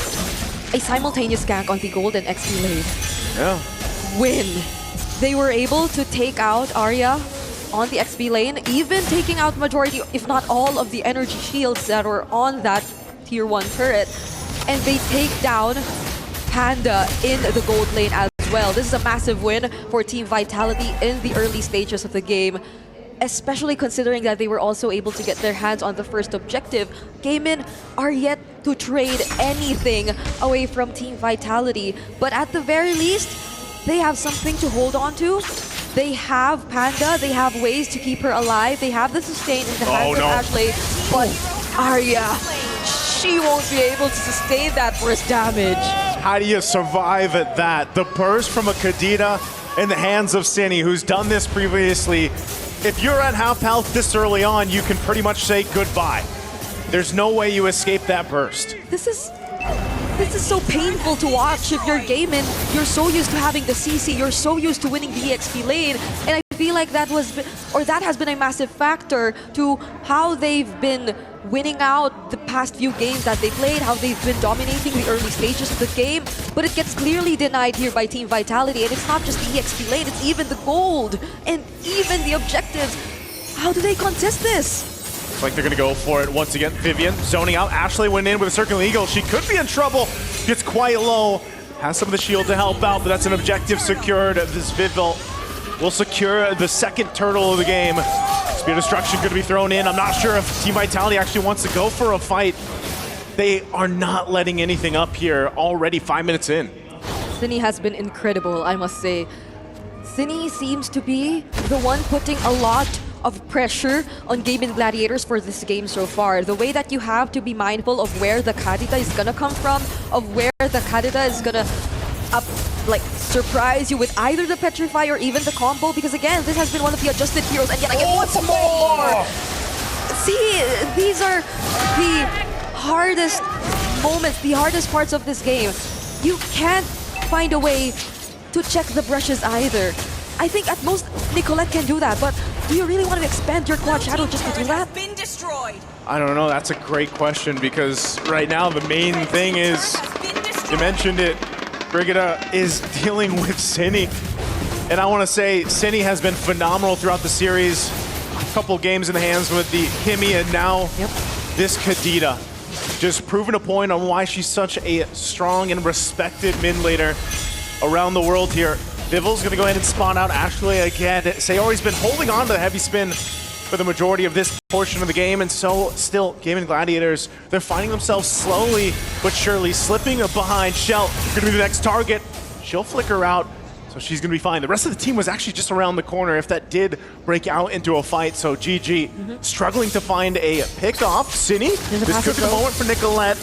a simultaneous gank on the gold and XP lane? Yeah. When they were able to take out Arya on the XP lane, even taking out majority, if not all, of the energy shields that were on that tier 1 turret, and they take down Panda in the gold lane as well. This is a massive win for Team Vitality in the early stages of the game, especially considering that they were also able to get their hands on the first objective. Gaimin are yet to trade anything away from Team Vitality, but at the very least, they have something to hold on to. They have Panda, they have ways to keep her alive, they have the sustain in the hands of Ashley, but Arya, she won't be able to sustain that burst damage. How do you survive at that? The burst from a Kadita in the hands of Cine, who's done this previously. If you're at half health this early on, you can pretty much say goodbye. There's no way you escape that burst. This is so painful to watch if you're Gaimin. You're so used to having the CC, you're so used to winning the EXP lane, and I feel like that has been a massive factor to how they've been winning out the past few games that they played, how they've been dominating the early stages of the game, but it gets clearly denied here by Team Vitality, and it's not just the EXP lane, it's even the gold, and even the objectives. How do they contest this? Looks like they're gonna go for it once again. Vivian zoning out. Ashley went in with a Circling Eagle. She could be in trouble. Gets quite low. Has some of the shield to help out, but that's an objective secured. This Vidville will secure the second turtle of the game. Spear Destruction going to be thrown in. I'm not sure if Team Vitality actually wants to go for a fight. They are not letting anything up here already 5 minutes in. Cine has been incredible, I must say. Cine seems to be the one putting a lot of pressure on Gaimin Gladiators for this game so far. The way that you have to be mindful of where the Kadita is gonna come from, of where the Kadita is gonna like surprise you with either the Petrify or even the combo, because again, this has been one of the adjusted heroes, and yet again, once more! See, these are the hardest moments, the hardest parts of this game. You can't find a way to check the brushes either. I think at most Nicolette can do that, but do you really want to expand your quad shadow just to do that? I don't know, that's a great question, because right now the main thing is, you mentioned it, Brigida is dealing with Cine. And I want to say, Cine has been phenomenal throughout the series. A couple games in the hands with the Himi, and now this Kadita. Just proving a point on why she's such a strong and respected mid laner around the world here. Vivil's going to go ahead and spawn out Ashley again. Sayori's been holding on to the heavy spin for the majority of this portion of the game, and so still, Gaimin Gladiators, they're finding themselves slowly but surely slipping behind. Shell going to be the next target. She'll flicker out, so she's going to be fine. The rest of the team was actually just around the corner if that did break out into a fight, so GG struggling to find a pick-off. Cine, this could be the moment for Nicolette.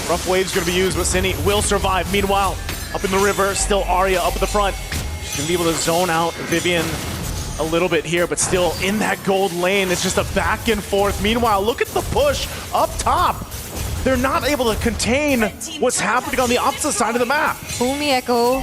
Rough wave's going to be used, but Cine will survive. Meanwhile, up in the river, still Arya up at the front. She's going to be able to zone out Vivian a little bit here, but still in that gold lane. It's just a back and forth. Meanwhile, look at the push up top. They're not able to contain what's happening on the opposite side of the map. Fumi Echo,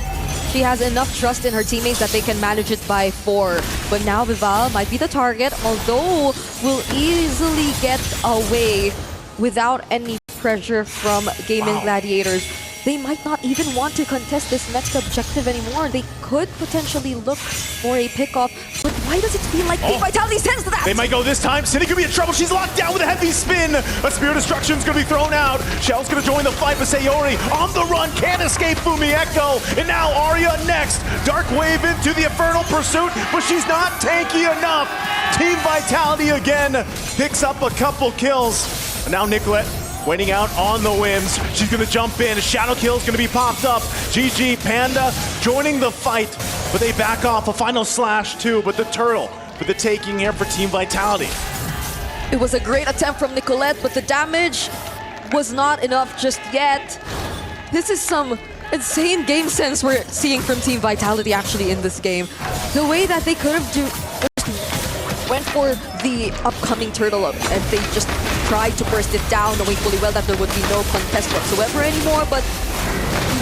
she has enough trust in her teammates that they can manage it by 4. But now Vival might be the target, although will easily get away without any pressure from Gaimin Gladiators. They might not even want to contest this next objective anymore. They could potentially look for a pickoff, but why does it feel like Team Vitality sends that? They might go this time. Cine could be in trouble. She's locked down with a heavy spin. A Spear of Destruction's going to be thrown out. Shell's going to join the fight, but Sayori on the run, can't escape Fumi Echo. And now Arya next. Dark Wave into the Infernal Pursuit, but she's not tanky enough. Team Vitality again picks up a couple kills. And now Nicolette waiting out on the whims. She's going to jump in. Shadow Kill's going to be popped up. GG Panda joining the fight, but they back off. A final slash too, but the turtle for the taking here for Team Vitality. It was a great attempt from Nicolette, but the damage was not enough just yet. This is some insane game sense we're seeing from Team Vitality actually in this game. The way that they could have went for the upcoming turtle up, and they just tried to burst it down, knowing fully well that there would be no contest whatsoever anymore. But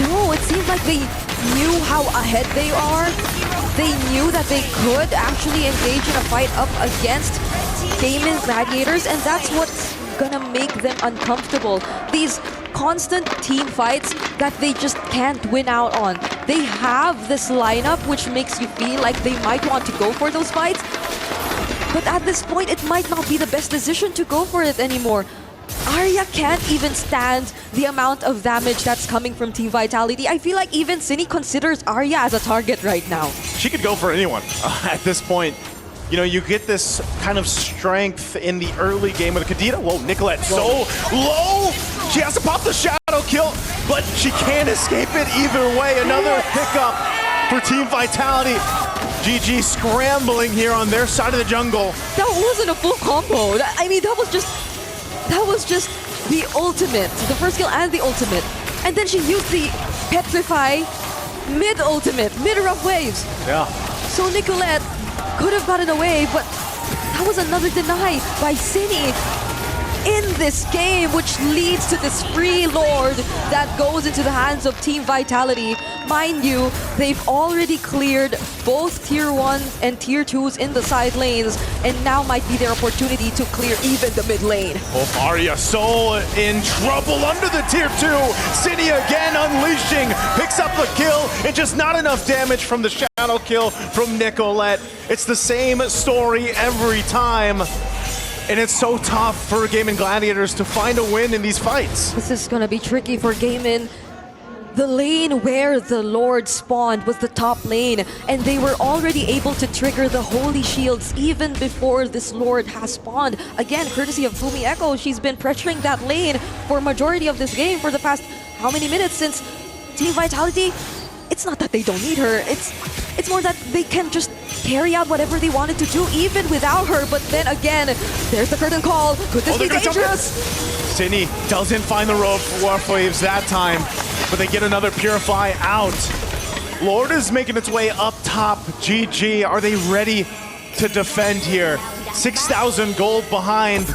no, it seems like they knew how ahead they are. They knew that they could actually engage in a fight up against Gaimin Gladiators, and that's what's gonna make them uncomfortable. These constant team fights that they just can't win out on. They have this lineup which makes you feel like they might want to go for those fights, but at this point, it might not be the best decision to go for it anymore. Arya can't even stand the amount of damage that's coming from Team Vitality. I feel like even Cine considers Arya as a target right now. She could go for anyone at this point. You know, you get this kind of strength in the early game with Kadita. Whoa, Nicolette so low. She has to pop the shadow kill, but she can't escape it either way. Another pickup for Team Vitality. GG scrambling here on their side of the jungle. That wasn't a full combo. I mean, that was just the ultimate. The first kill and the ultimate. And then she used the Petrify mid-ultimate, mid-rough waves. Yeah. So Nicolette could have gotten away, but that was another deny by Cine in this game, which leads to this free Lord that goes into the hands of Team Vitality. Mind you, they've already cleared both Tier 1s and Tier 2s in the side lanes, and now might be their opportunity to clear even the mid lane. Oh, Arya so in trouble under the Tier 2. Cine again unleashing, picks up the kill, and just not enough damage from the shadow kill from Nicolette. It's the same story every time. And it's so tough for Gaimin Gladiators to find a win in these fights. This is gonna be tricky for Gaimin. The lane where the Lord spawned was the top lane, and they were already able to trigger the Holy Shields even before this Lord has spawned. Again, courtesy of Fumi Echo, she's been pressuring that lane for majority of this game for the past how many minutes since Team Vitality. It's not that they don't need her, it's more that they can just carry out whatever they wanted to do even without her. But then again, there's the curtain call. Could this be dangerous? Cine doesn't find the rope waves that time, but they get another Purify out. Lord is making its way up top. GG, are they ready to defend here? 6,000 gold behind.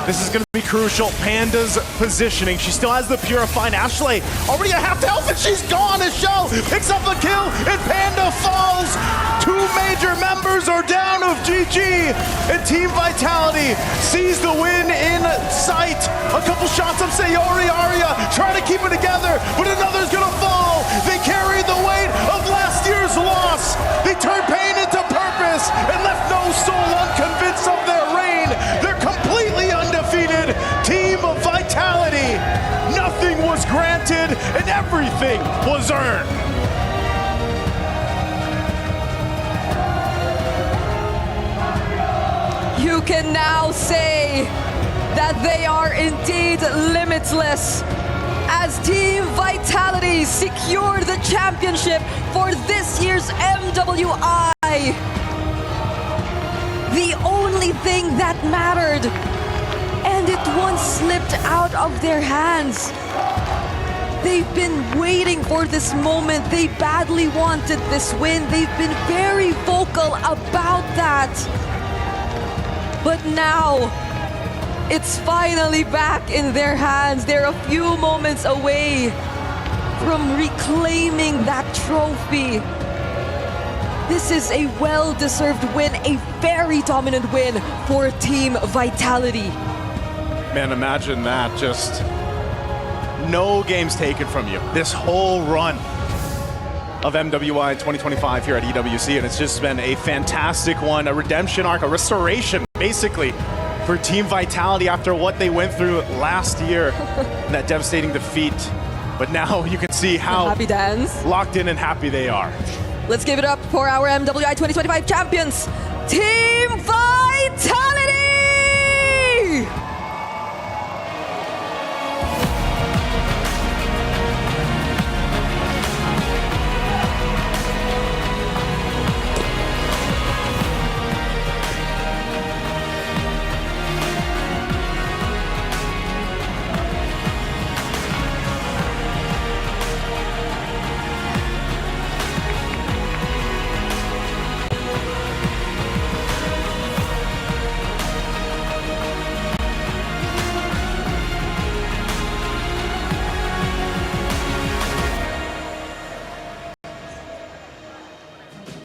This is going to be crucial. Panda's positioning. She still has the Purifying. Ashley already at half health and she's gone. As Show picks up the kill and Panda falls. 2 major members are down of GG. And Team Vitality sees the win in sight. A couple shots of Sayori Aria trying to keep it together, but another's going to fall. They carried the weight of last year's loss. They turned pain into purpose and left no soul unconvinced of their reign. They're completely undefeated. Team Vitality. Nothing was granted and everything was earned. You can now say that they are indeed limitless, as Team Vitality secured the championship for this year's MWI. The only thing that mattered, and it once slipped out of their hands. They've been waiting for this moment. They badly wanted this win. They've been very vocal about that. But now, it's finally back in their hands. They're a few moments away from reclaiming that trophy. This is a well-deserved win, a very dominant win for Team Vitality. Man, imagine that. Just no games taken from you. This whole run of MWI 2025 here at EWC, and it's just been a fantastic one, a redemption arc, a restoration, basically, for Team Vitality after what they went through last year, that devastating defeat. But now you can see how happy dance, locked in and happy they are. Let's give it up for our MWI 2025 champions, Team Vitality!